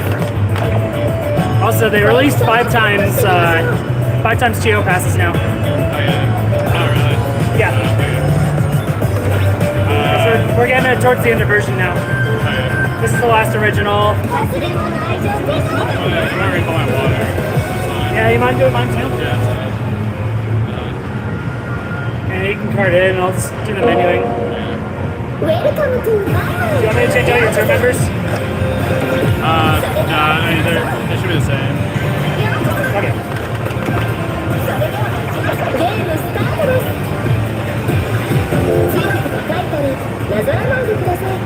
す Also, they released 5 times Chiho passes now. Oh, yeah. Oh, really? Yeah. So we're getting it towards the end of version now. Oh, yeah. This is the last original. 忘れ物愛情です Oh, yeah. You might refill my water. Yeah, you mind doing mine too? Yeah, it's fine. And you can card in, and I'll just do the menuing. ウェルカムトゥーマイ Do you want me to change out your turn members? Nah, they should be the same. Okay. ゲームスタートです強く書いたりなぞらないでください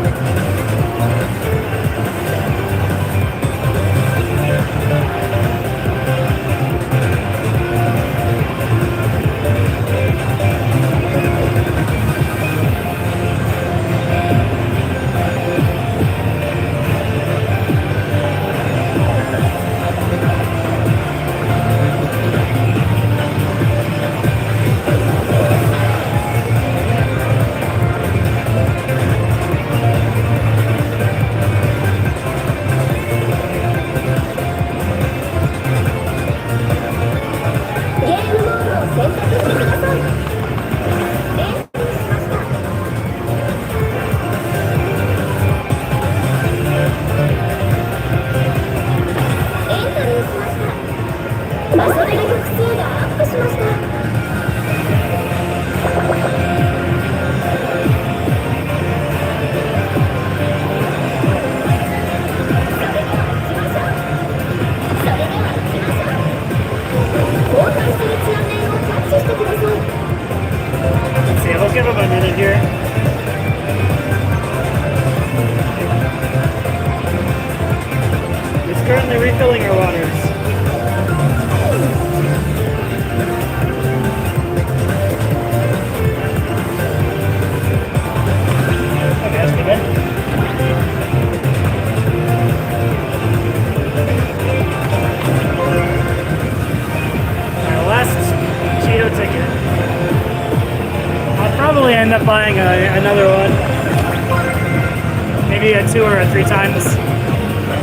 Yeah, currently refilling our waters. Okay, that's pretty good. Our last Chiho ticket. I'll probably end up buying another one. Maybe a 2 or a 3 times.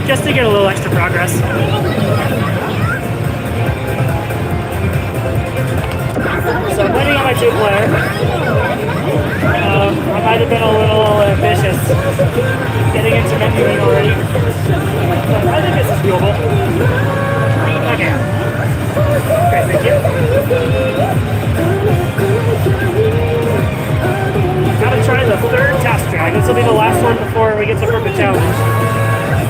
Just to get a little extra progress. So I'm waiting on my 2-player. I might have been a little ambitious getting into menuing already. But I think this is doable. Okay. Okay, thank you. Gotta try the 3rd task track. This will be the last one before we get to Perfect Challenge.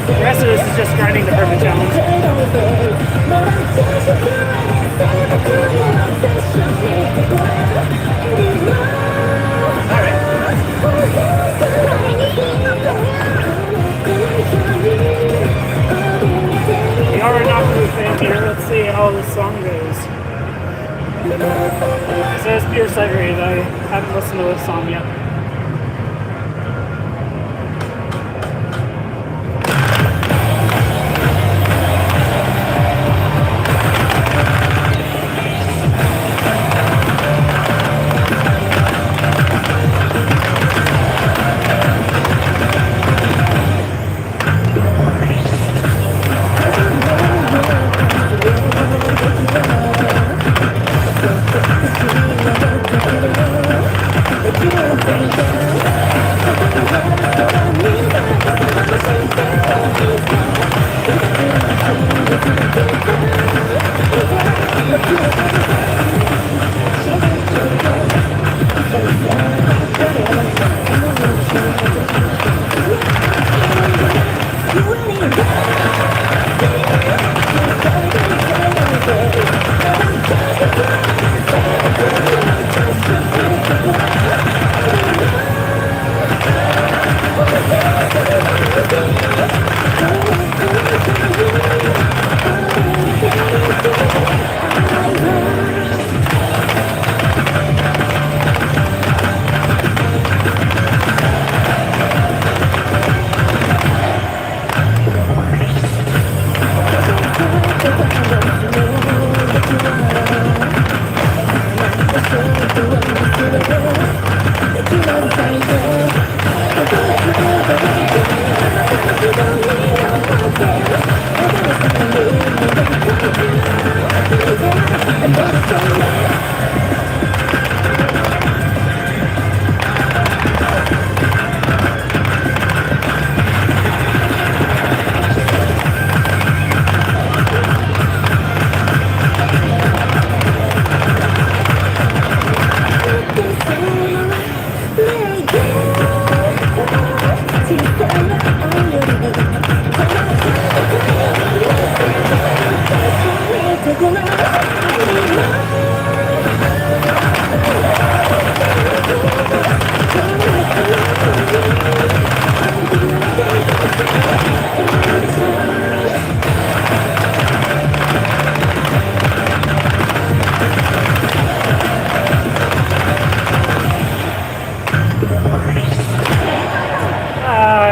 The rest of this is just grinding the Perfect Challenge. Alright. We are not moving here. Let's see how this song goes. It says Pure Sight Rave. I haven't listened to this song yet.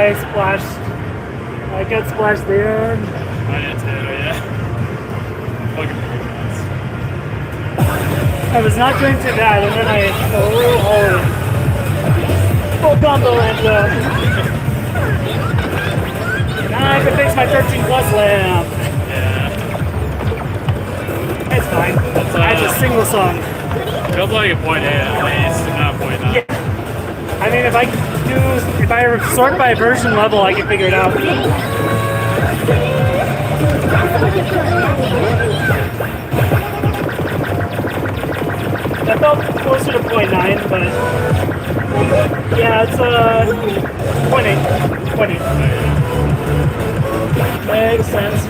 I splashed. I got splashed there. I did too, yeah. Fucking I was not doing too bad, and then I threw full combo, and now I can fix my 13 plus lamp. Yeah. It's fine. That's, It's a single song. Feels like a point 8 at least, not point 9. Yeah. I mean, if I sort by version level, I can figure it out. That felt closer to 0.9, but yeah, it's 0.8. 0.8. Makes sense.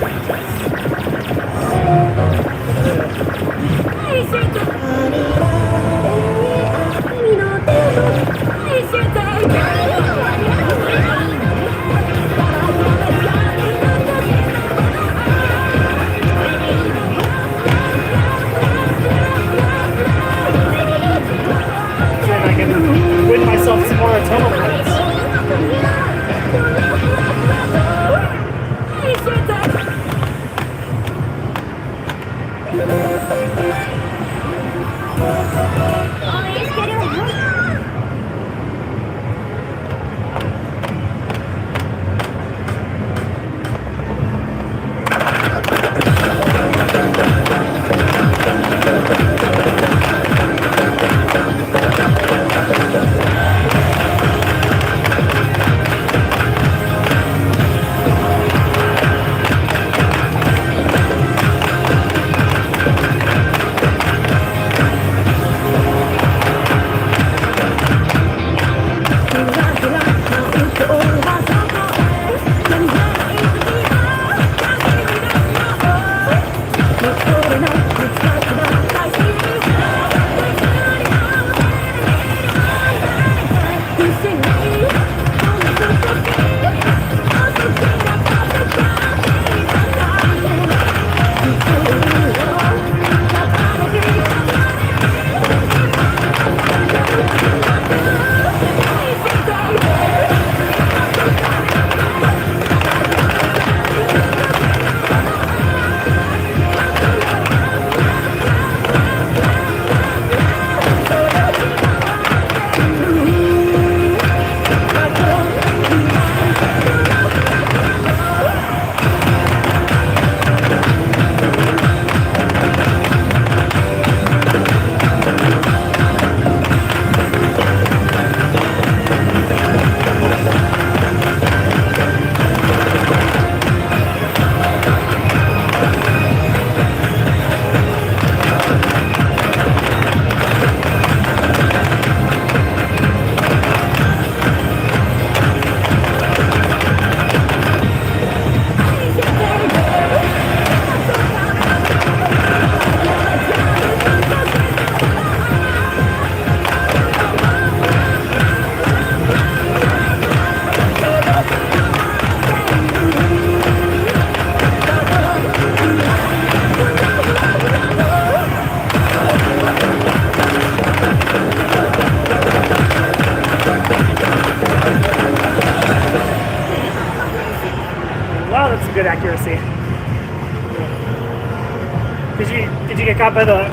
Did you get caught by the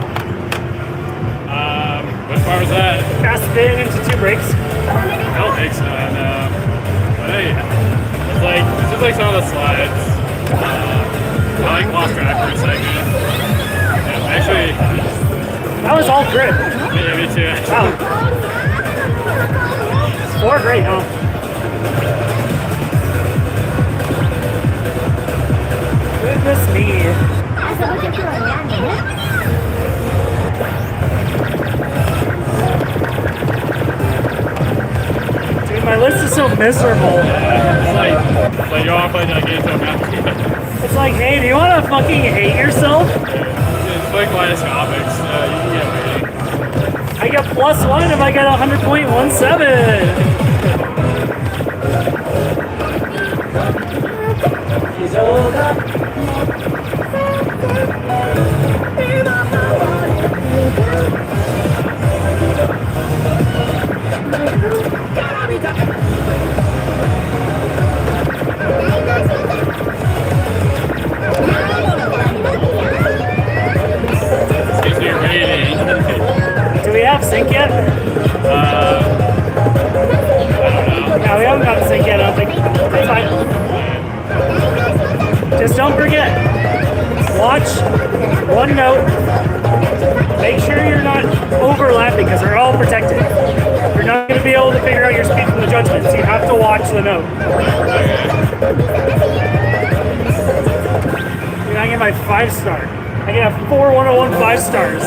Which part was that? fast spin into two brakes? I don't think so. No. But hey, it's like this is like some of the slides. I like lost track for a second. Yeah, actually, That was all grip. yeah, me too. Wow. Four great, huh? Goodness me. 遊ぶときは選んでね Dude, my list is so miserable. It's like you want to play that game so bad. It's like, hey, do you want to fucking hate yourself? It's like kaleidoscopics. You can get rating. I get +1 if I get 100.17. Gives me a rating. Do we have sync yet? I don't know. No, we haven't got sync yet, I don't think. It's fine. Just don't forget. Watch one note. Make sure you're not overlapping because they're all protected. You're not going to be able to figure out your speed from the judgments. You have to watch the note. Dude, I get my 5-star. I get a 4-101 5 stars.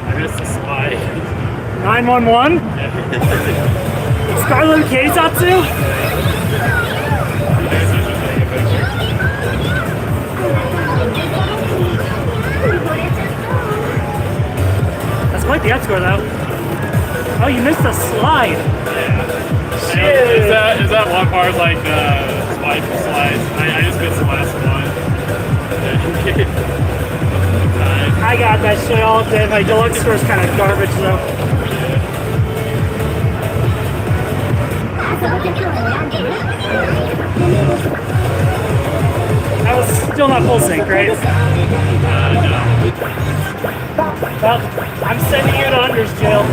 I missed the slide. 911? Scarlet Keisatsu? That's quite the outscore though. Oh, you missed the slide. Shit. Is that one part like the slide for slides? I just missed the last one. I got that shit all day. My deluxe score is kind of garbage though. 遊ぶときは選んでね That was still not full sync, right? Well, I'm sending you to Unders jail.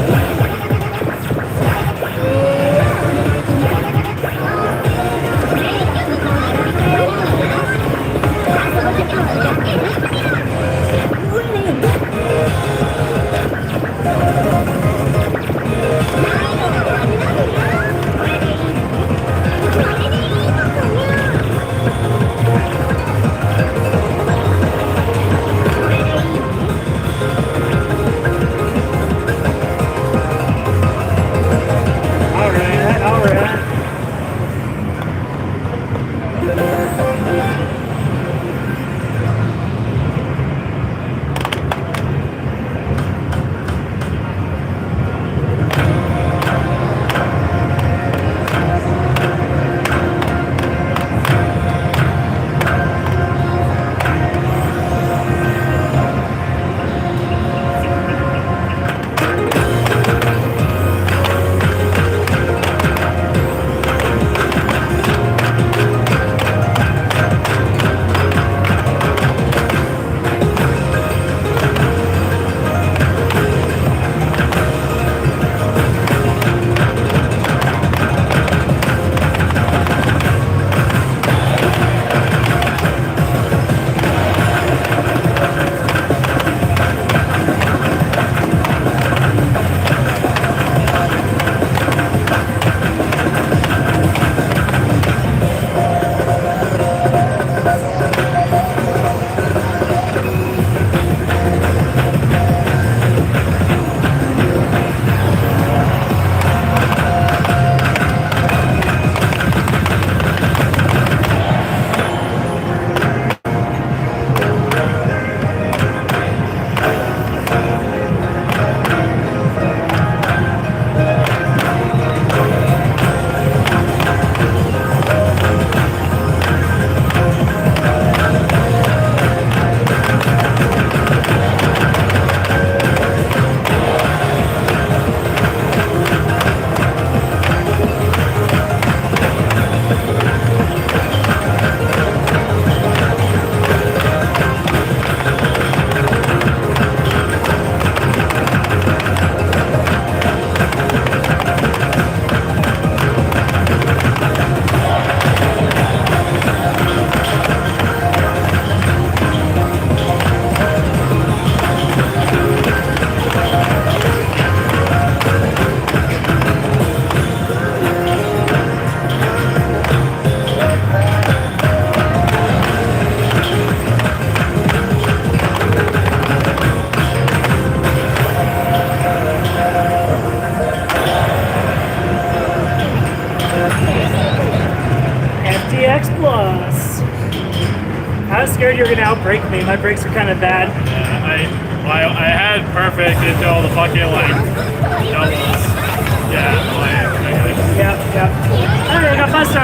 Thank you. worried you were gonna outbrake me. My brakes are kind of bad. Yeah, I had perfect until the fucking like doubles. Yeah, Yeah. Hey, I got Buster!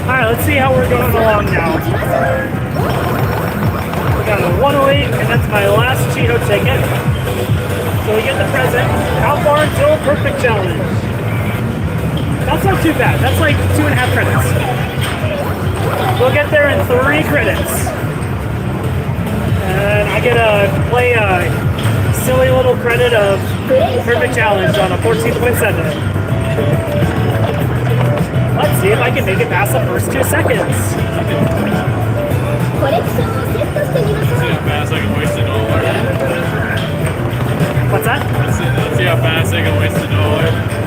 Alright, let's see how we're going along now. We got a 108, and that's my last Chiho ticket. So we get the present. How far until perfect challenge? That's not too bad. That's like 2.5 credits. We'll get there in 3 credits. And I get to play a silly little credit of perfect challenge on a 14.7. Let's see if I can make it past the first 2 seconds. コレクションをセットしてみましょう see how fast I can waste $1. What's that? Let's see how fast I can waste $1.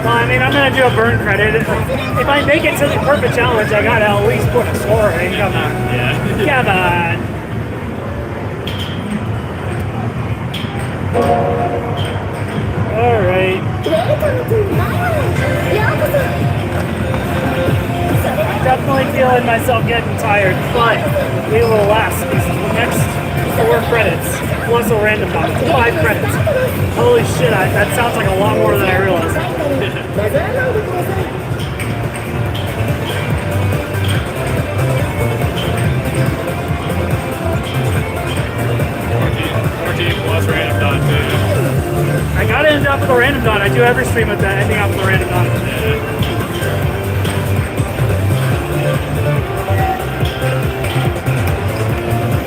Well, I mean, I'm gonna do a burn credit. If I make it to the perfect challenge, I gotta at least put a score in. Come on. Yeah. Come on. Alright. ウェルカムトゥマイマイようこそ Definitely feeling myself getting tired, but we will last these next 4 credits. Plus a random dot. 5 credits. Holy shit, that sounds like a lot more than I realized. バズらないでください 14 plus random dot too. I gotta end up with a random dot. I do every stream with that, ending up with a random dot.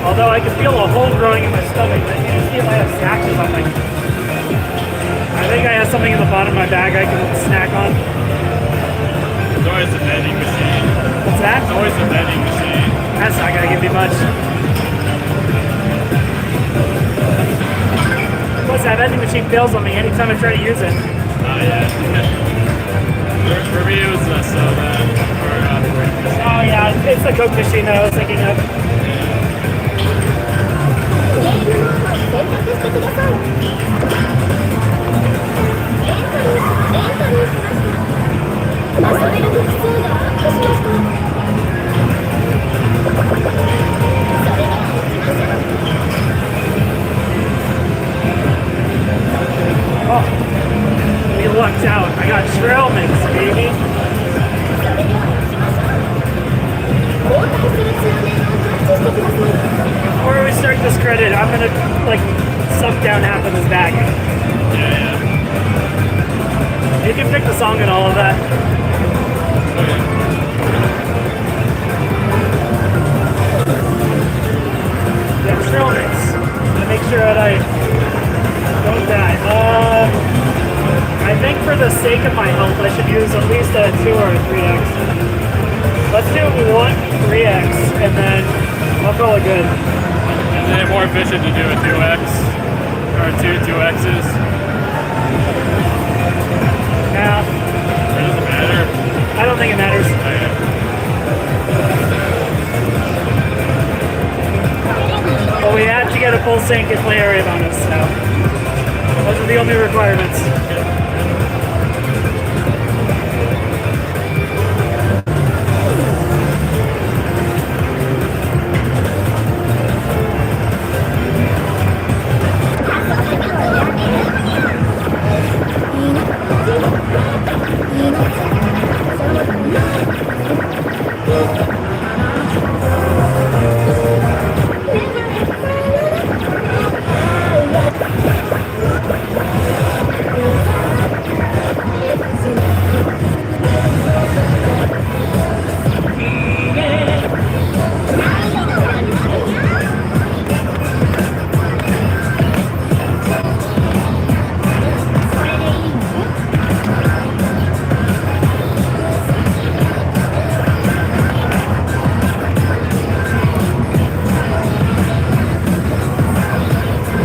Although I can feel a hole growing in my stomach. I can't see if I have snacks or something. I think I have something in the bottom of my bag I can snack on. It's always the vending machine. What's that? It's always the vending machine. That's not gonna give me much. Plus, that vending machine fails on me anytime I try to use it. Oh yeah. For me it was the soda. Oh yeah, it's the Coke machine that I was thinking of. ゲームモードを選択してくださいエントリーしました遊べる複数がアップしましたそれでは行きましょう Oh, we lucked out. I got trail mix, baby. それでは行きましょう交代する通電をタッチしてください Before we start this credit, I'm gonna like suck down half of this bag. Yeah. You can pick the song and all of that. Yeah, trail mix. To make sure that I don't die. I think for the sake of my health, I should use at least a 2 or a 3x. Let's do 1 3x, and then I'll call it good. Isn't it more efficient to do a 2x? Or 2x's? Yeah, It doesn't matter. I don't think it matters. Okay. But we have to get a full sync and play area bonus, so those are the only requirements.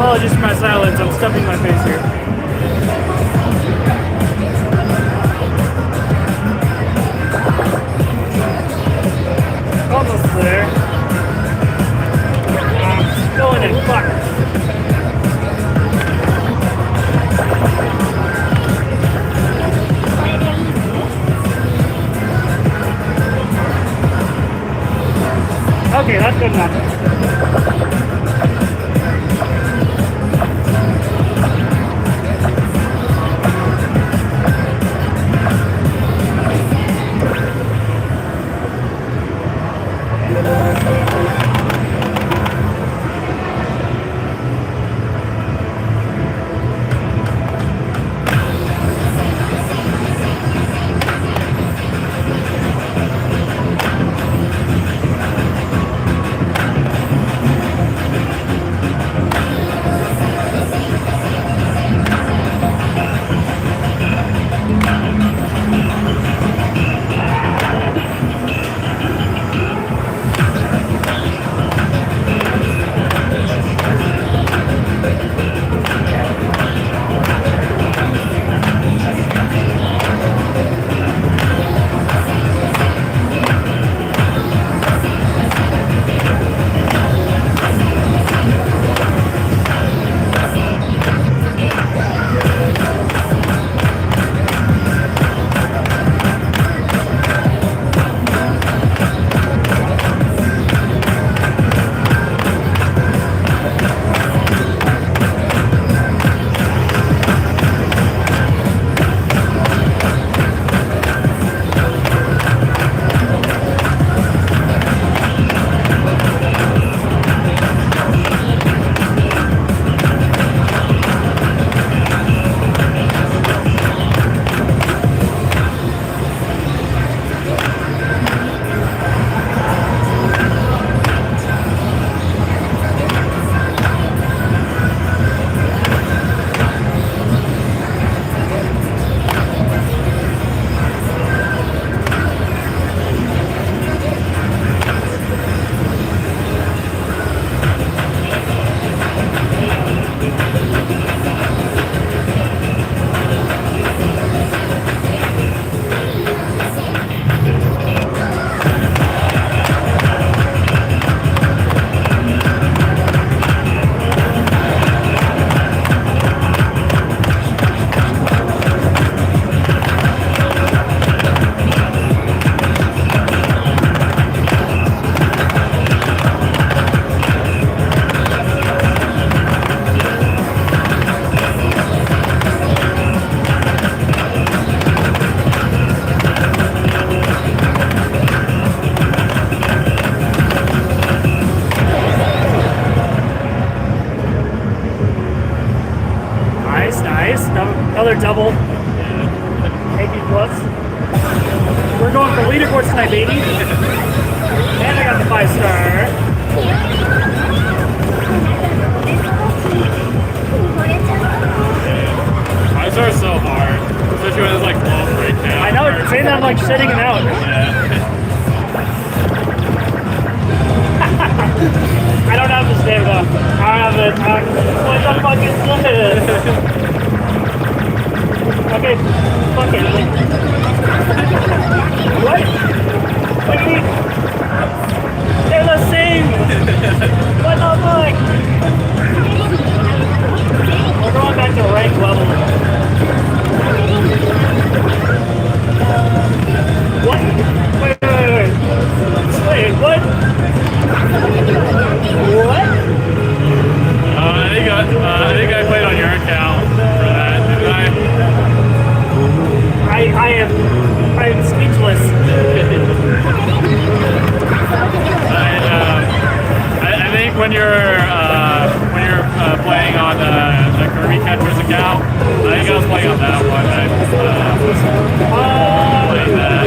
Apologies for my silence, I'm stuffing my face here. Almost there. I'm going in, fuck. like that. Another double. AP plus. We're going for leaderboard tonight, baby. And I got the 5-star. Fives are so hard, especially when it's like low breakdown. I know, you're saying that I'm like shitting it out. I don't have this name though. I don't have it. What the fuck is this? Okay, fuck it. What? What do you mean? They're the same! What the fuck? We're going back to rank level. What? Wait. Wait, what? What? I think I played on your account for that, didn't I am speechless. I think when you're playing on the Kirby Catcher's account, I think I was playing on that one. I was playing that.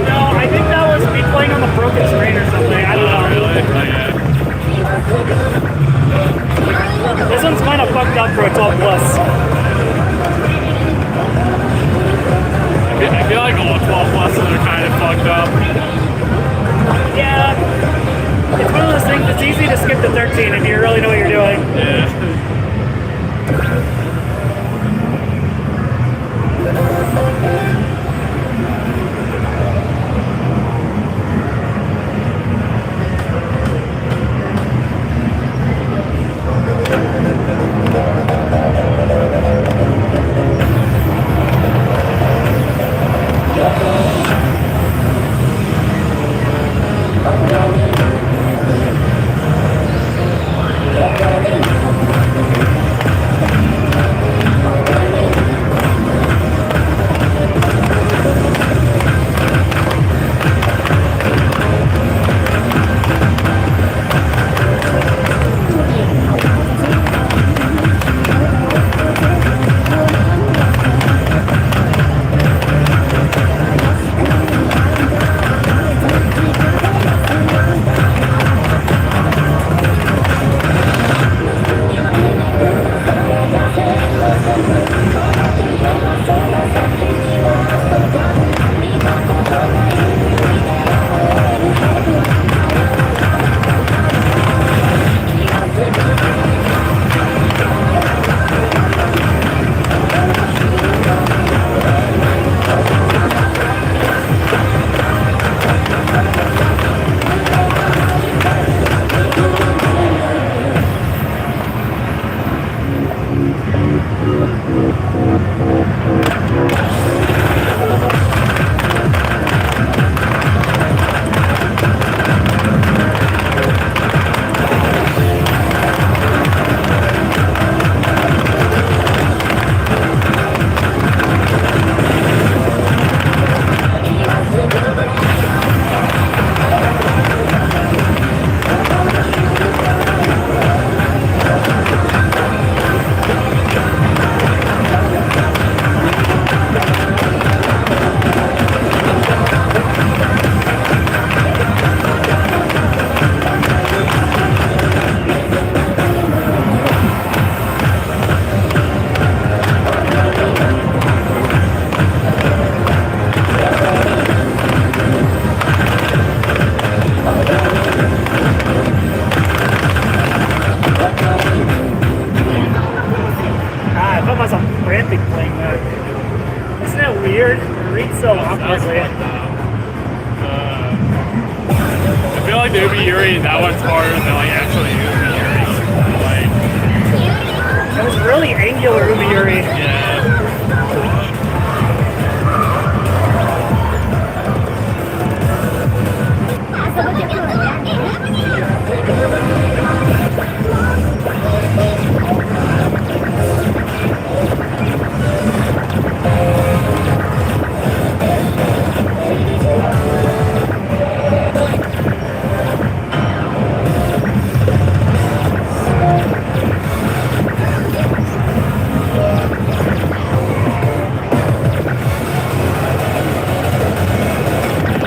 No, I think that was me playing on the broken screen or something. I don't know. Really? Okay. This one's kind of fucked up for a 12 plus. I feel like all 12 pluses are kind of fucked up. Yeah. It's one of those things that's easy to skip to 13 if you really know what you're doing. Yeah. frantic playing that. Isn't that weird? It reads so That's awkwardly. fun though. I feel like the Ubi Yuri, that one's harder than like actually Ubi Yuri. Like, It was really angular Ubi-Yuri. yeah.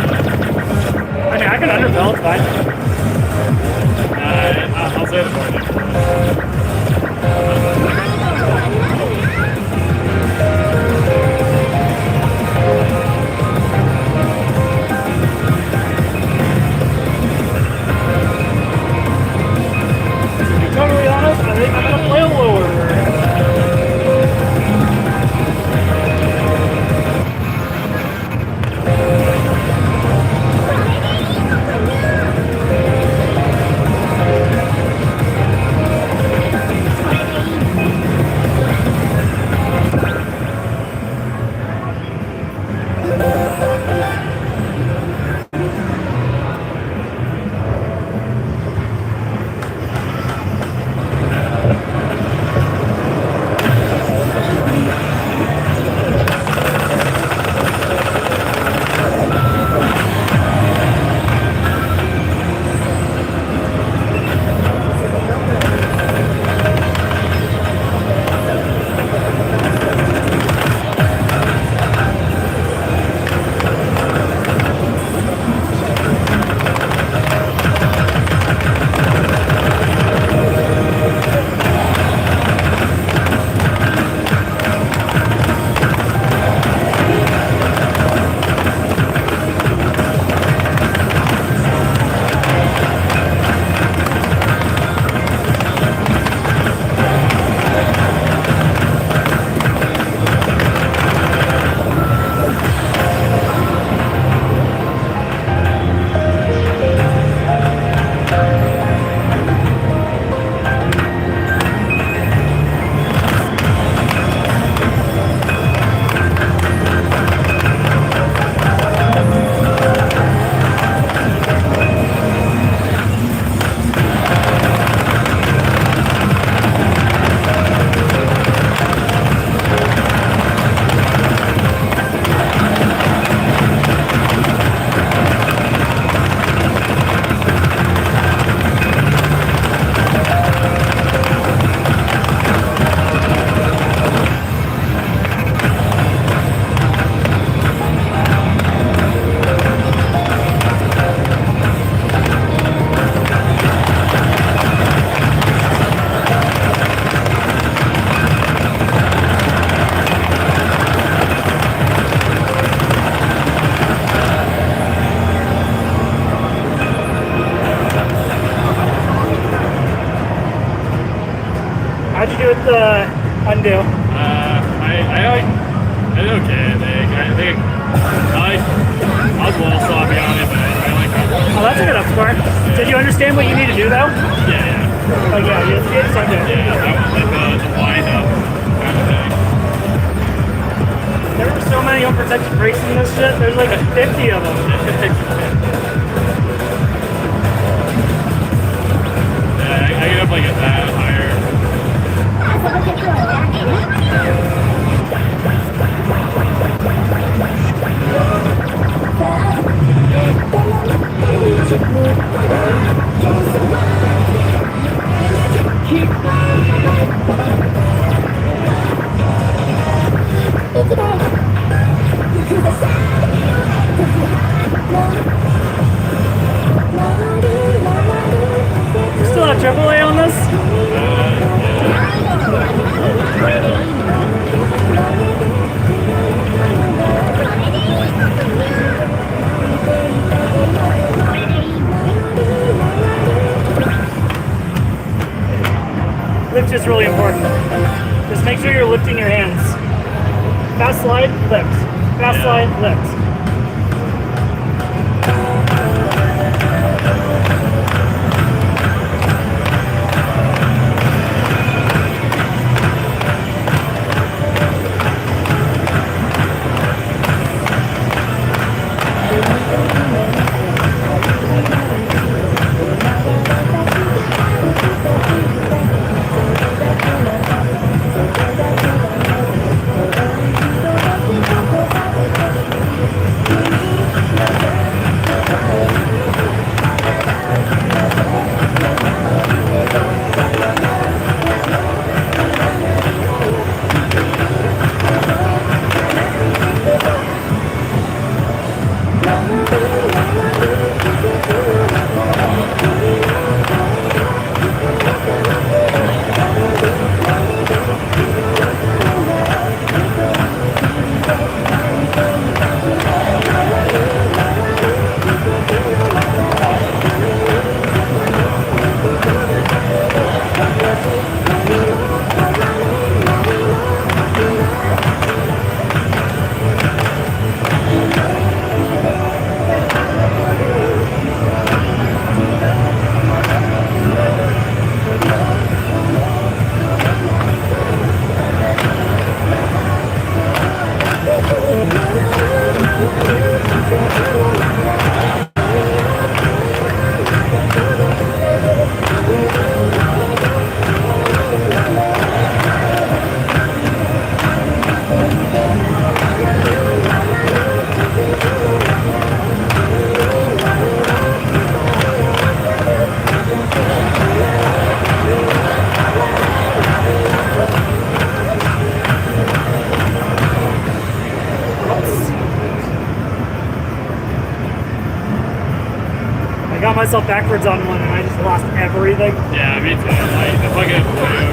I mean, I can underbell, it's fine. I'll say it for you. To be totally honest, I think I'm gonna play lower. How'd you do with the undo? I did okay. I was a little sloppy on it, but I like it. Oh, that's a good up score. Did you understand what you need to do though? Yeah. Oh yeah, you did undo. Yeah, that was like the wind up kind of thing. There were so many unprotected brakes in this shit. There's like 50 of them. Yeah, I get up like a that higher. You still have AAA on this? Lift is really important. Just make sure you're lifting your hands. Fast slide, lift. Fast slide, lift. I got myself backwards on one and I just lost everything. Yeah, me too. Like the fucking blue.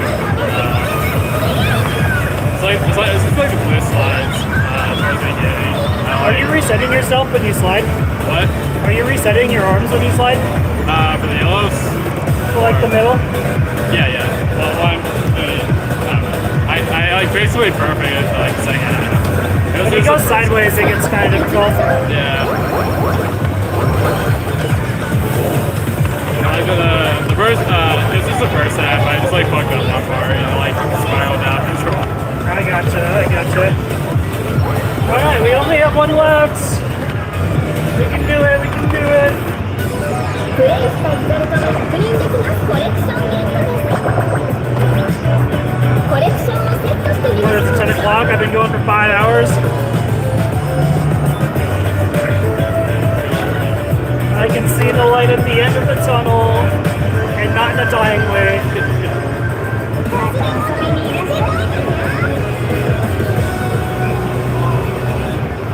It's like the blue slides. Towards the beginning. Are you resetting yourself when you slide? What? Are you resetting your arms when you slide? For the yellows? For like the middle? Yeah. Well, one. I like basically perfect it like the second half. If it goes sideways, it gets kind of difficult. Yeah. Like the first, this is the first half. I just like fucked up one part, like spiraled out of control. I gotcha. Alright, we only have one left. We can do it. プレイしたリザルトが確認できますコレクションゲットですコレクションをセットしてみ What is it, 10 o'clock? I've been going for 5 hours. I can see the light at the end of the tunnel, and not in a dying way.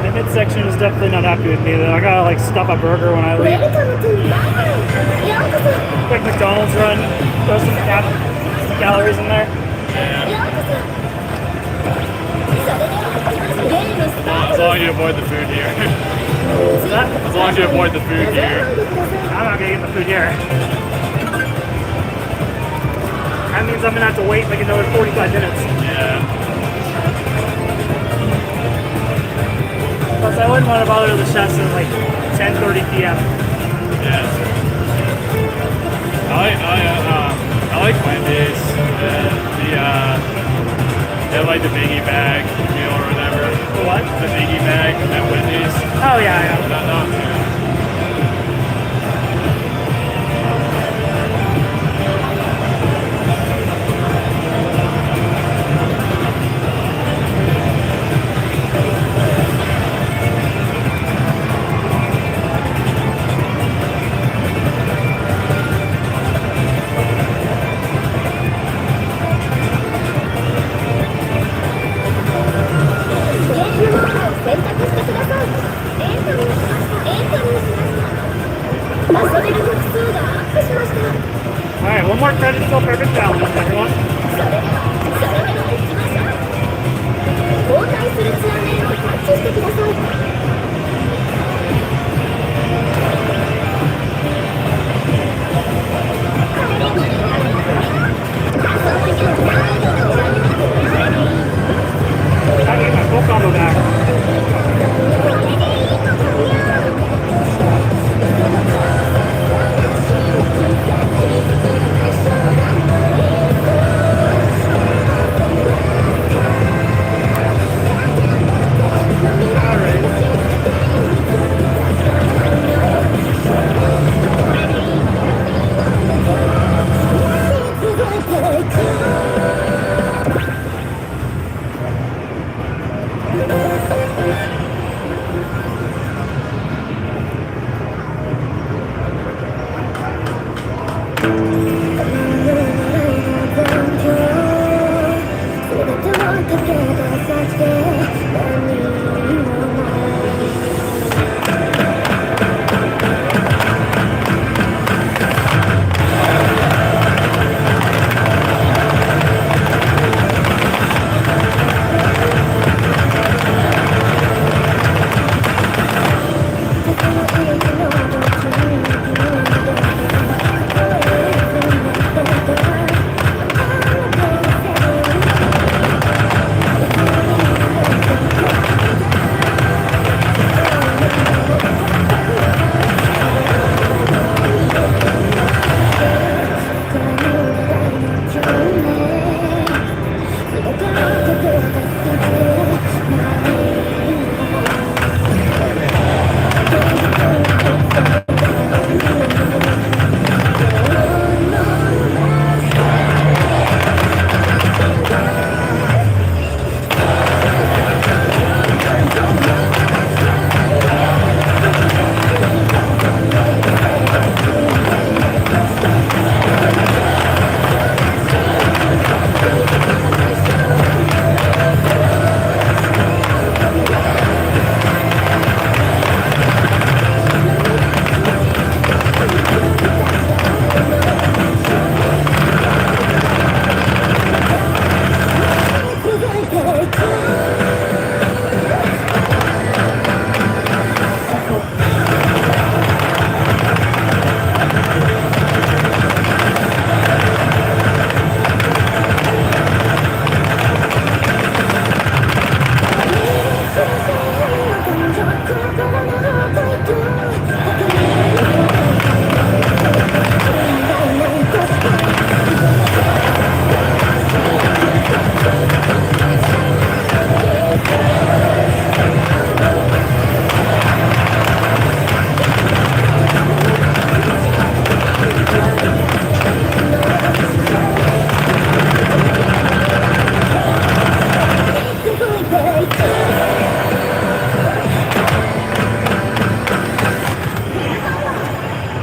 The midsection is definitely not happy with me though. I gotta like stuff a burger when I leave. Quick McDonald's run, throw some calories in there. As long as you avoid the food here. What's that? As long as you avoid the food here. I'm not gonna get the food here. That means I'm gonna have to wait like another 45 minutes. Yeah. Plus, I wouldn't want to bother the chefs at like 10:30 p.m. Yeah. I like Wendy's. They have like the biggie bag meal or whatever. What? The biggie bag at Wendy's. Oh yeah. That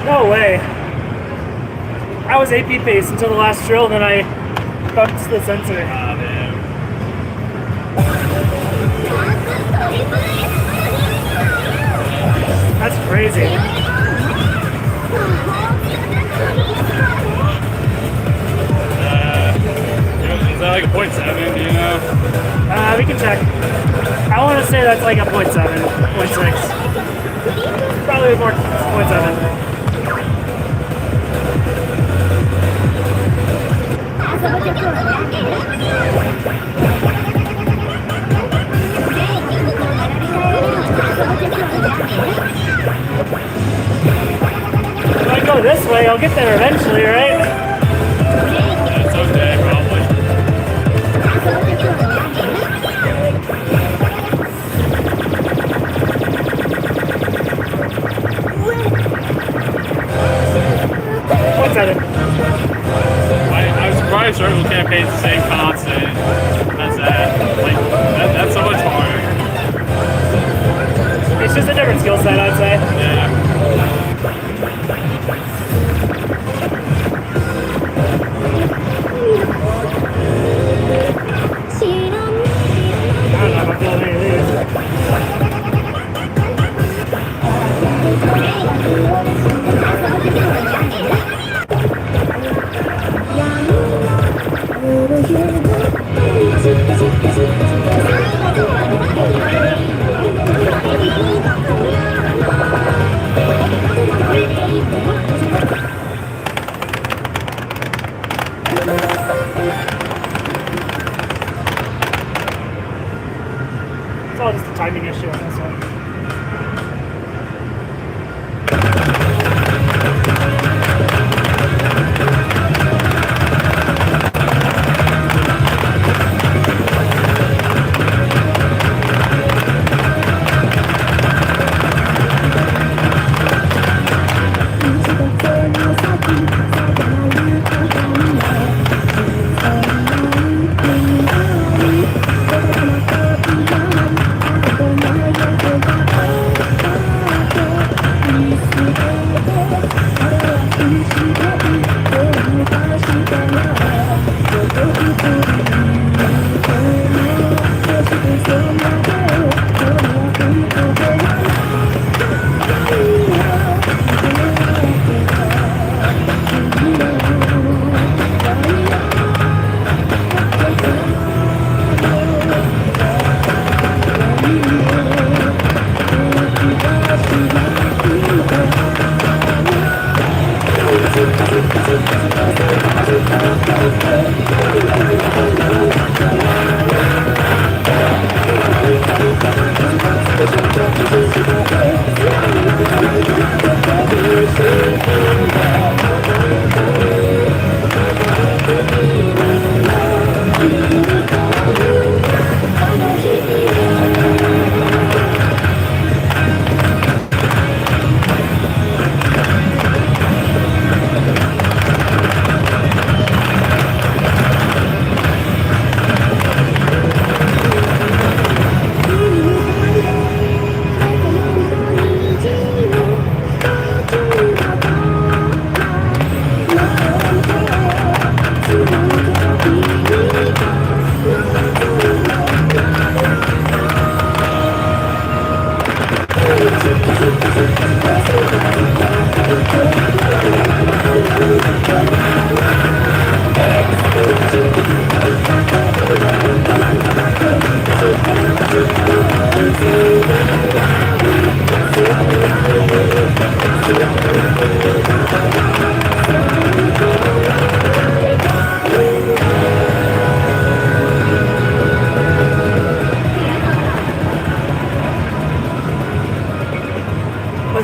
No way. I was AP pace until the last drill, then I bumped the sensor. Ah, man. That's crazy. Is that like a 0.7, do you know? We can check. I want to say that's like a 0.7, 0.6. Probably more 0.7. If I go this way, I'll get there eventually, right? That's okay, probably. What's that? I'm surprised CiRCLE campaign's the same constant as that. Like, that's so much harder. It's just a different skill set, I'd say. Yeah. I don't know if I'm feeling any of these. It's all just a timing issue on this one. Thank you.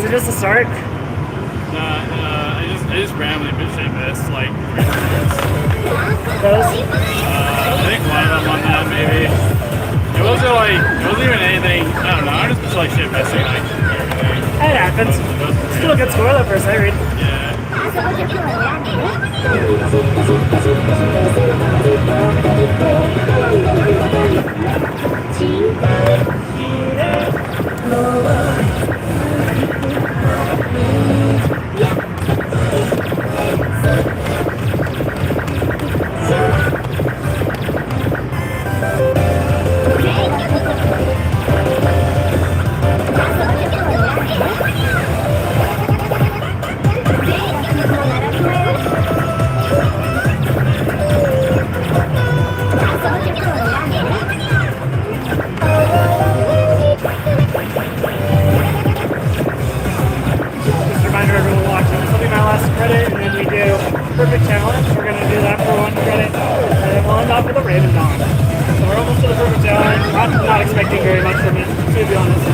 it just a start? I just randomly missed like 3 times. Those? I think one of them on that maybe. It wasn't even anything. I don't know. I just like shit missing like everything. It happens. Still a good score though for a sight read. Yeah. Reminder everyone watching, this will be my last credit, and then we do Perfect Challenge. We're going to do that for 1 credit, and then we'll end off with a Raven Dawn. So we're almost to the Perfect Challenge. Not expecting very much from it, to be honest.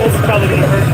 This is probably going to hurt.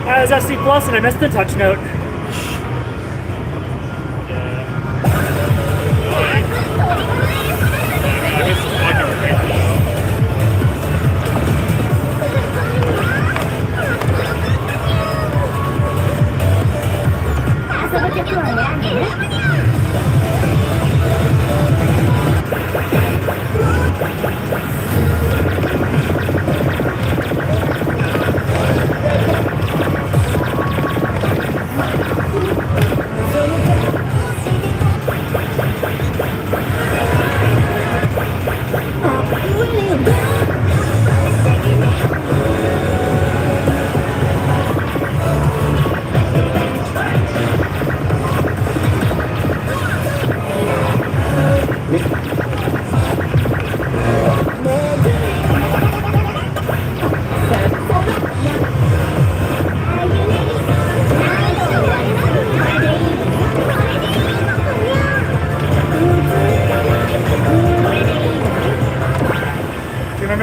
That was SC Plus, and I missed the touch note.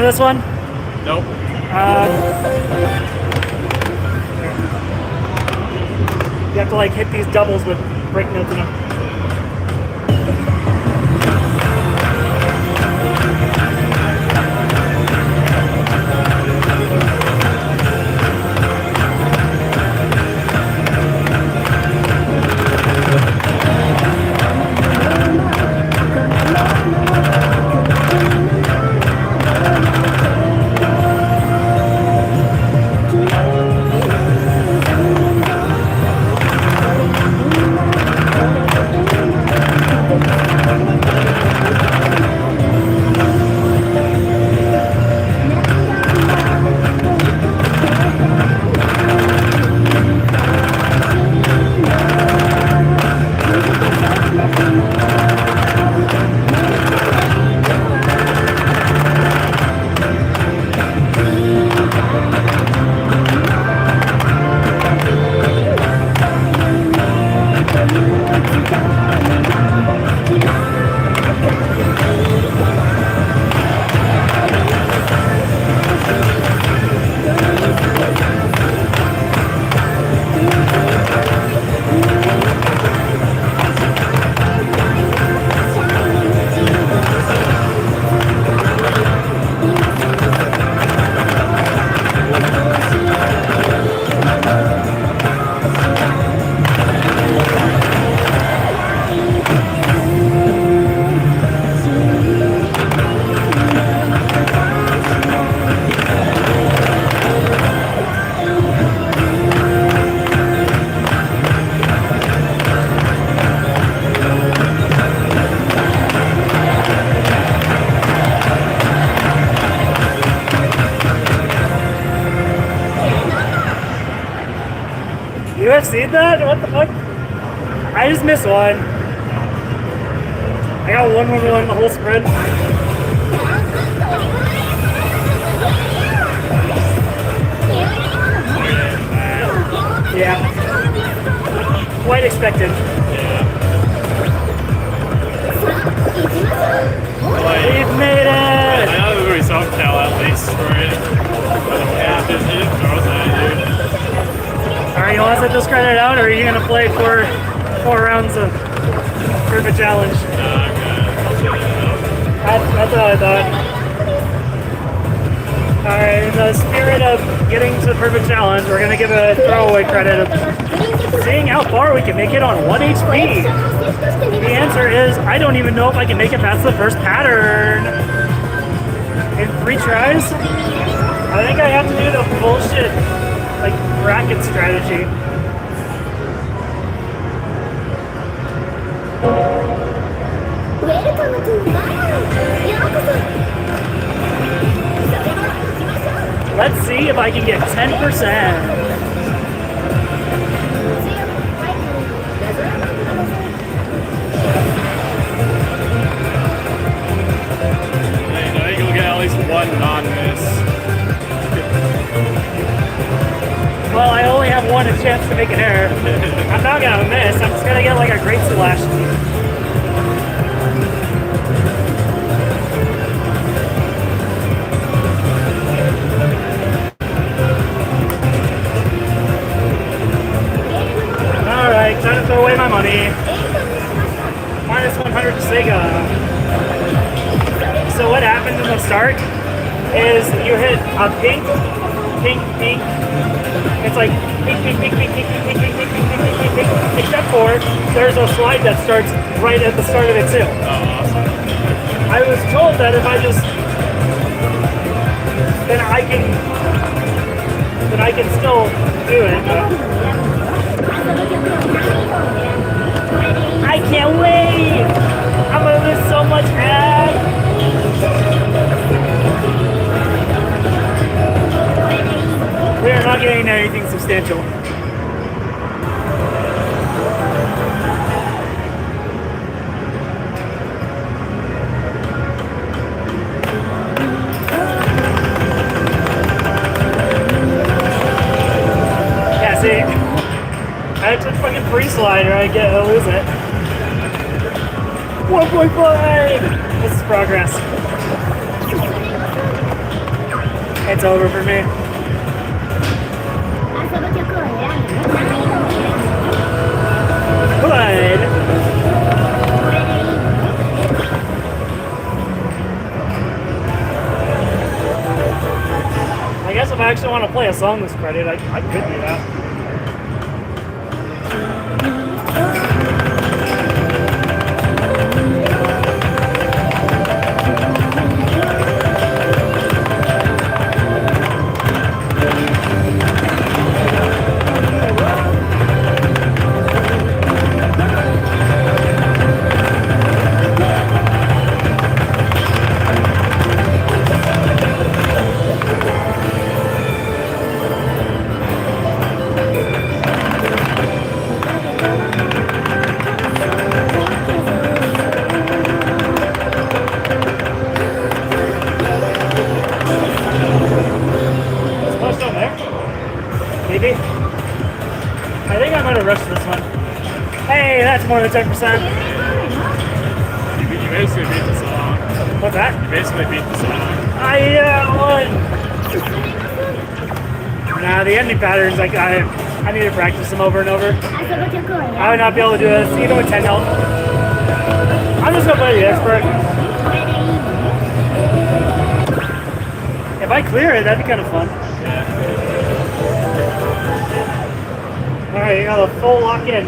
Remember this one? Nope. You have to like hit these doubles with break notes in them. You have seen that? What the fuck? I just missed one. I got 1-1-1 the whole sprint. Yeah. Quite expected. We've made it! I know there's gonna be some tell at least for it. Yeah, he didn't throw that, dude. Alright, you want us to just credit out, or are you gonna play four rounds of Perfect Challenge? That's what I thought. Alright, in the spirit of getting to Perfect Challenge, we're gonna give a throwaway credit of seeing how far we can make it on 1 HP. The answer is, I don't even know if I can make it past the first pattern. In 3 tries? I think I have to do the bullshit, like, bracket strategy. Welcome to Let's see if I can get 10%. One non-miss. Well, I only have one chance to make an error. I'm not gonna miss. I'm just gonna get like a great slash. Alright, time to throw away my money. Minus 100 to Sega. So what happens in the start is you hit a pink, pink, pink. It's like pink, pink, pink, pink, pink, pink, pink, pink, pink, pink, pink, pink, pink, except for there's a slide that starts right at the start of it too. Awesome. I was told that if I just, then I can still do it. I can't wait! I'm gonna miss so much ad. We are not getting anything substantial. Yeah, see, I took fucking free slider, I lose it. 1.5! This is progress. It's over for me. 遊ぶ曲を選んで難易度を選ぶ Good. これでいい I guess if I actually want to play a song this credit, I could do that. Is still there? Maybe? I think I'm gonna rush this one. Hey, that's more than 10%. You basically beat the song. What's that? You basically beat the song. I won. Nah, the ending patterns, like I need to practice them over and over. 遊ぶ曲を選んで I would not be able to do this, even with 10 health. I'm just gonna play the expert. これでいい If I clear it, that'd be kind of fun. Alright, you gotta full lock in.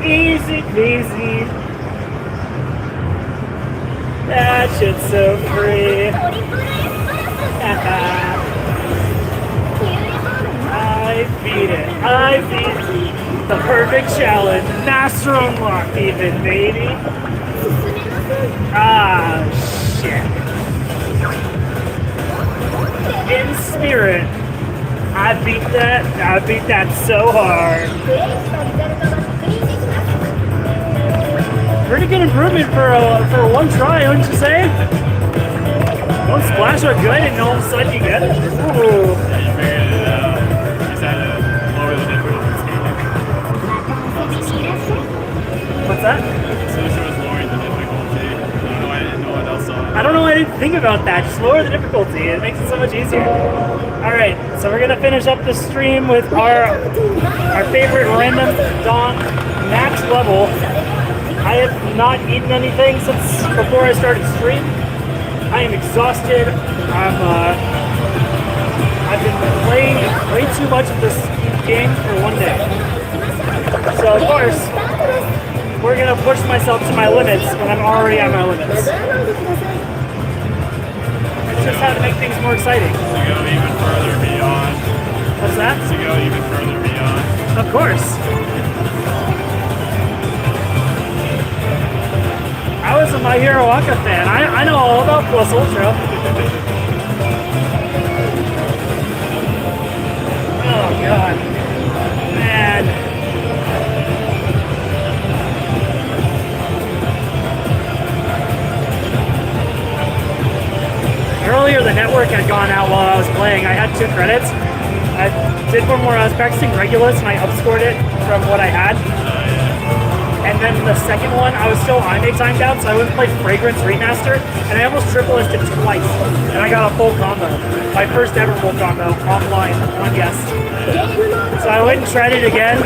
Easy peasy. That shit's so free. トリプル S プラス I beat it. I beat it. The perfect challenge. Master unlocked even, baby. Ah, shit. In spirit. I beat that so hard. プレイしたリザルトが確認できます Pretty good improvement for one try, wouldn't you say? One splash are good and all of a sudden you get it. Ooh. Yeah, you figured it out. You just had to lower the difficulty scaling. that? So she was lowering the difficulty. I don't know why I didn't know what else on. I don't know why I didn't think about that. Just lower the difficulty. It makes it so much easier. Alright, so we're gonna finish up the stream with our favorite random Dawn max level. I have not eaten anything since before I started stream. I am exhausted. I've been playing way too much of this game for one day. So of course, we're gonna push myself to my limits when I'm already at my limits. It's just how to make things more exciting. To go even further beyond. What's that? To go even further beyond. Of course. I was a My Hero Aka fan. I know all about Plus Ultra. Oh god. Man. Earlier the network had gone out while I was playing. I had 2 credits. I did one where I was practicing Regulus and I upscored it from what I had. And then the second one, I was still Aime timed out, so I went to play Fragrance Remaster, and I almost triple S'd it twice, and I got a full combo. My first ever full combo, offline, on guest. So I went and tried it again.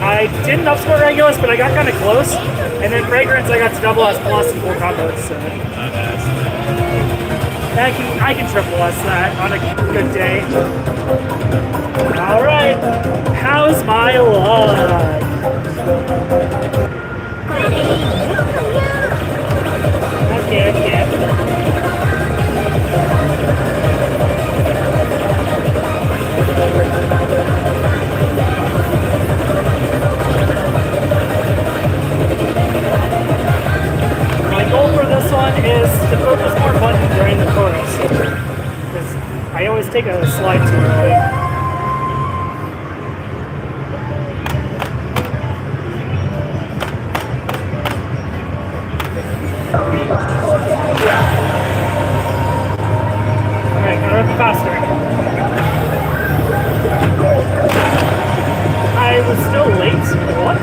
I didn't upscore Regulus, but I got kind of close. And then Fragrance, I got to double S plus and full combos, so. I can triple S that on a good day. Alright, how's my luck? Okay. My goal for this one is to focus more button during the chorus. Because I always take a slide too early. Alright, gotta run faster. I was still late? What?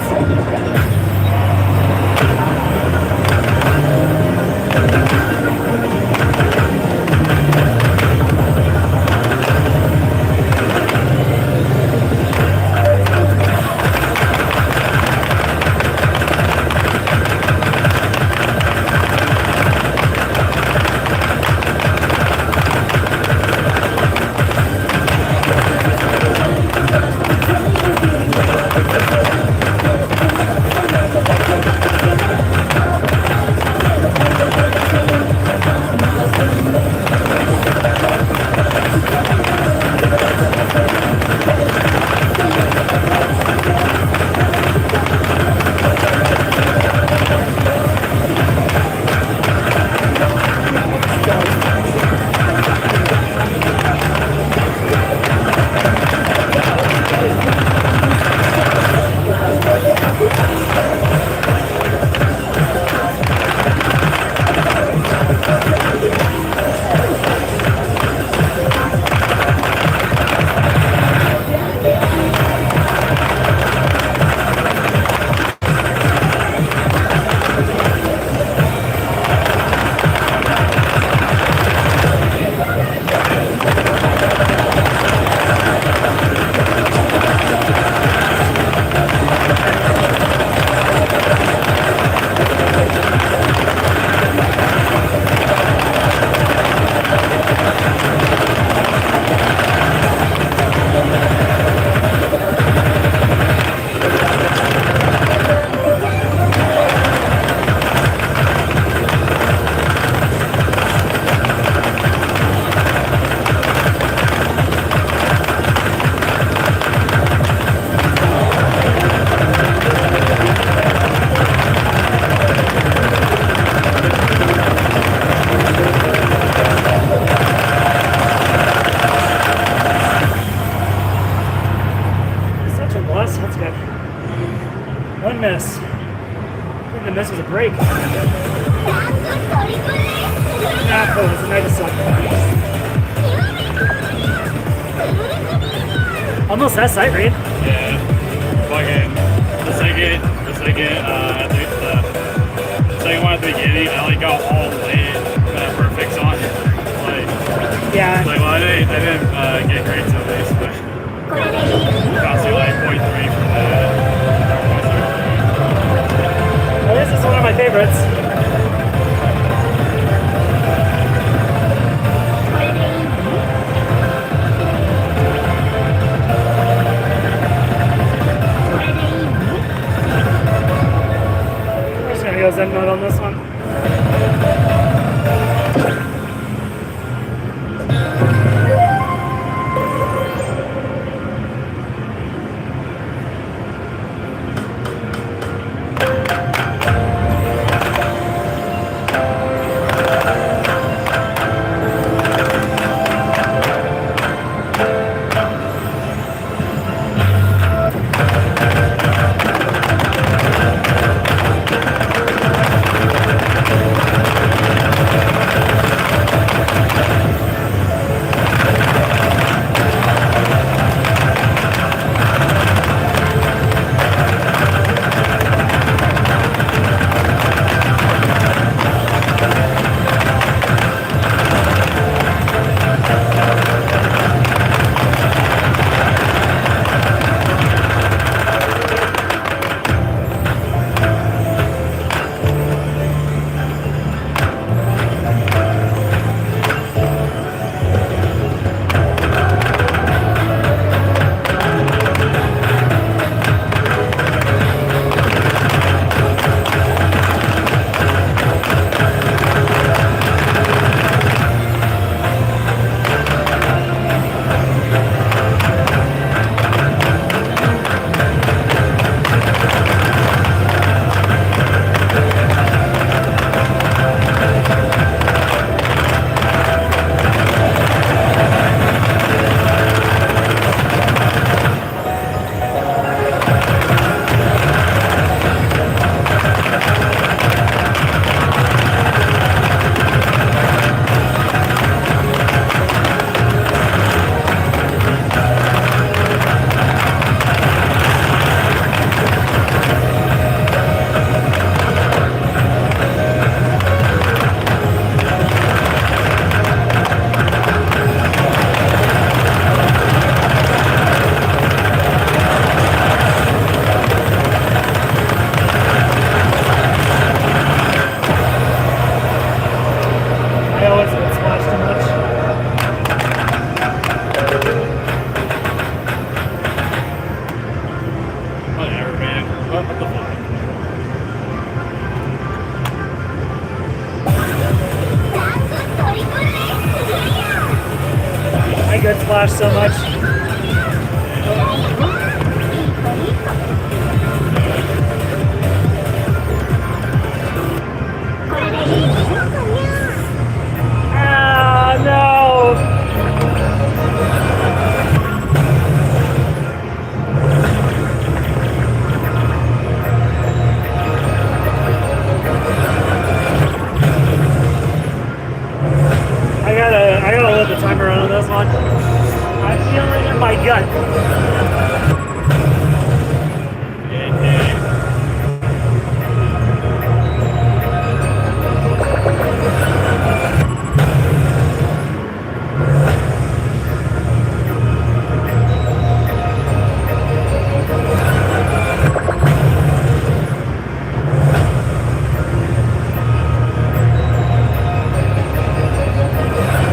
miss. I think the miss was a break. Nah, oh, it's a nice suck. Almost that sight read. Yeah. Fucking the second second one at the beginning, I like got all lit perfects on it. Like, Yeah. well, I didn't get grades at least, but obviously like 0.3 for that. Well, this is one of my favorites. We're just gonna go Zen mode on this one. Good splash so much. Ah, no! I gotta let the timer run on this one. I feel it in my gut.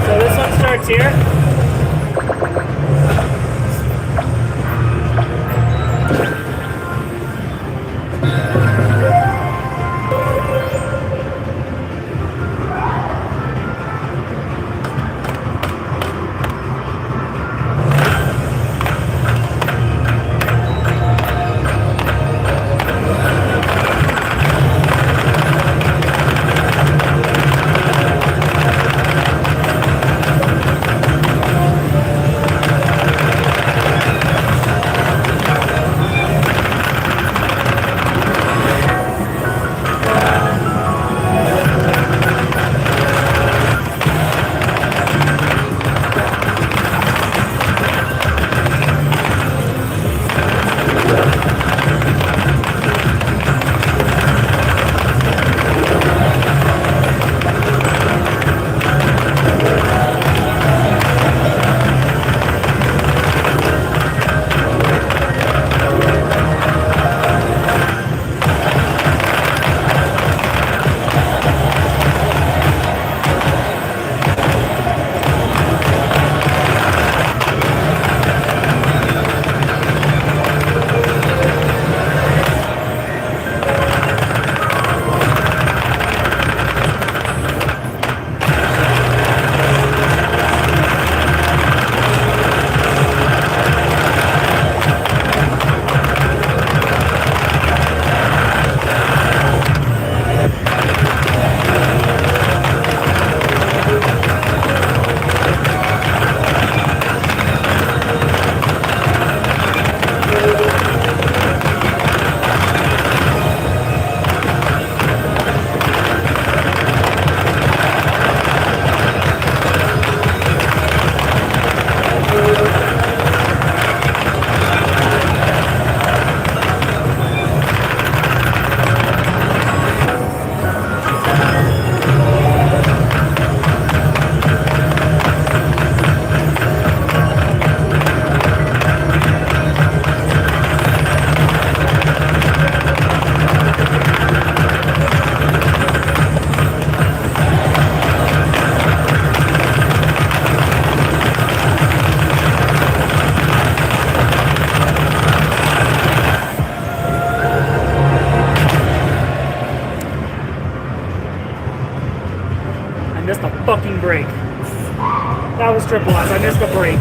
So this one starts here. strip blast. I missed a break.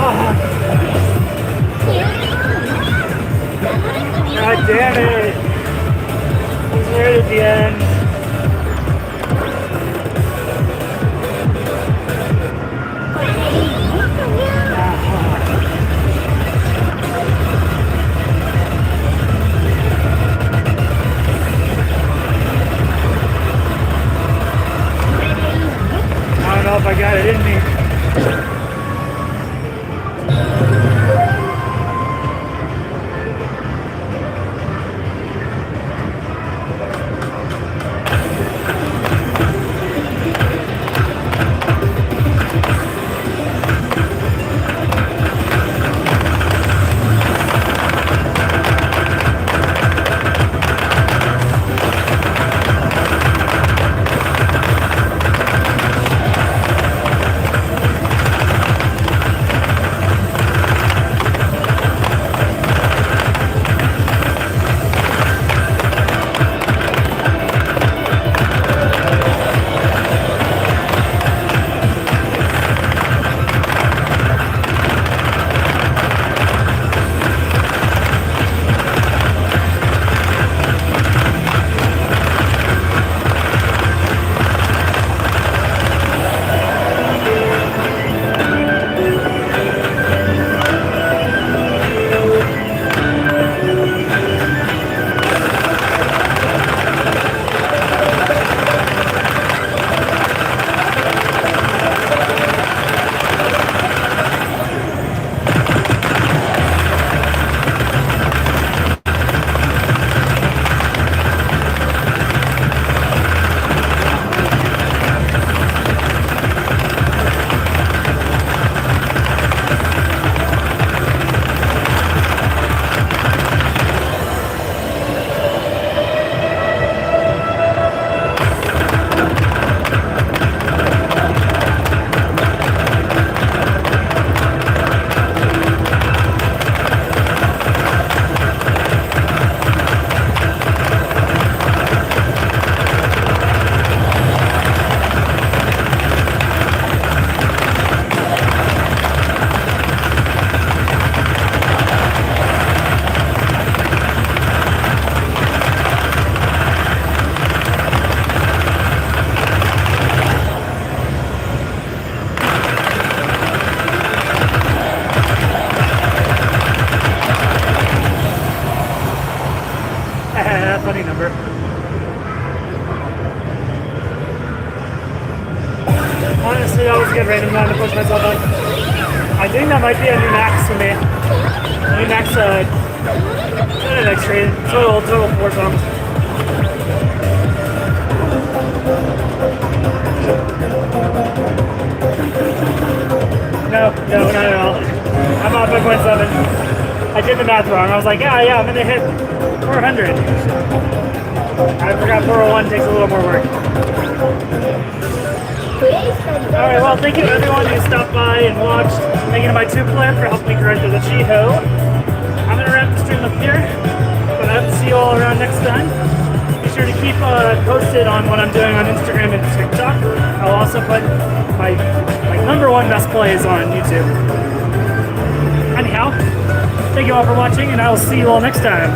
Oh. God damn it. He's right at the end. I don't know if I got it in me. Funny number. Honestly, that was a good random time to push myself up. I think that might be a new max for me. New max, not an X-ray, total 4 songs. No, not at all. I'm off by 0.7. I did the math wrong. I was like, yeah, I'm gonna hit 400. I forgot 401 takes a little more work. Alright, well, thank you to everyone who stopped by and watched. Thank you to my two-player for helping me correct the Chiho. I'm gonna wrap the stream up here, but I hope to see you all around next time. Be sure to keep posted on what I'm doing on Instagram and TikTok. I'll also put my #1 best plays on YouTube. Anyhow, thank you all for watching, and I will see you all next time.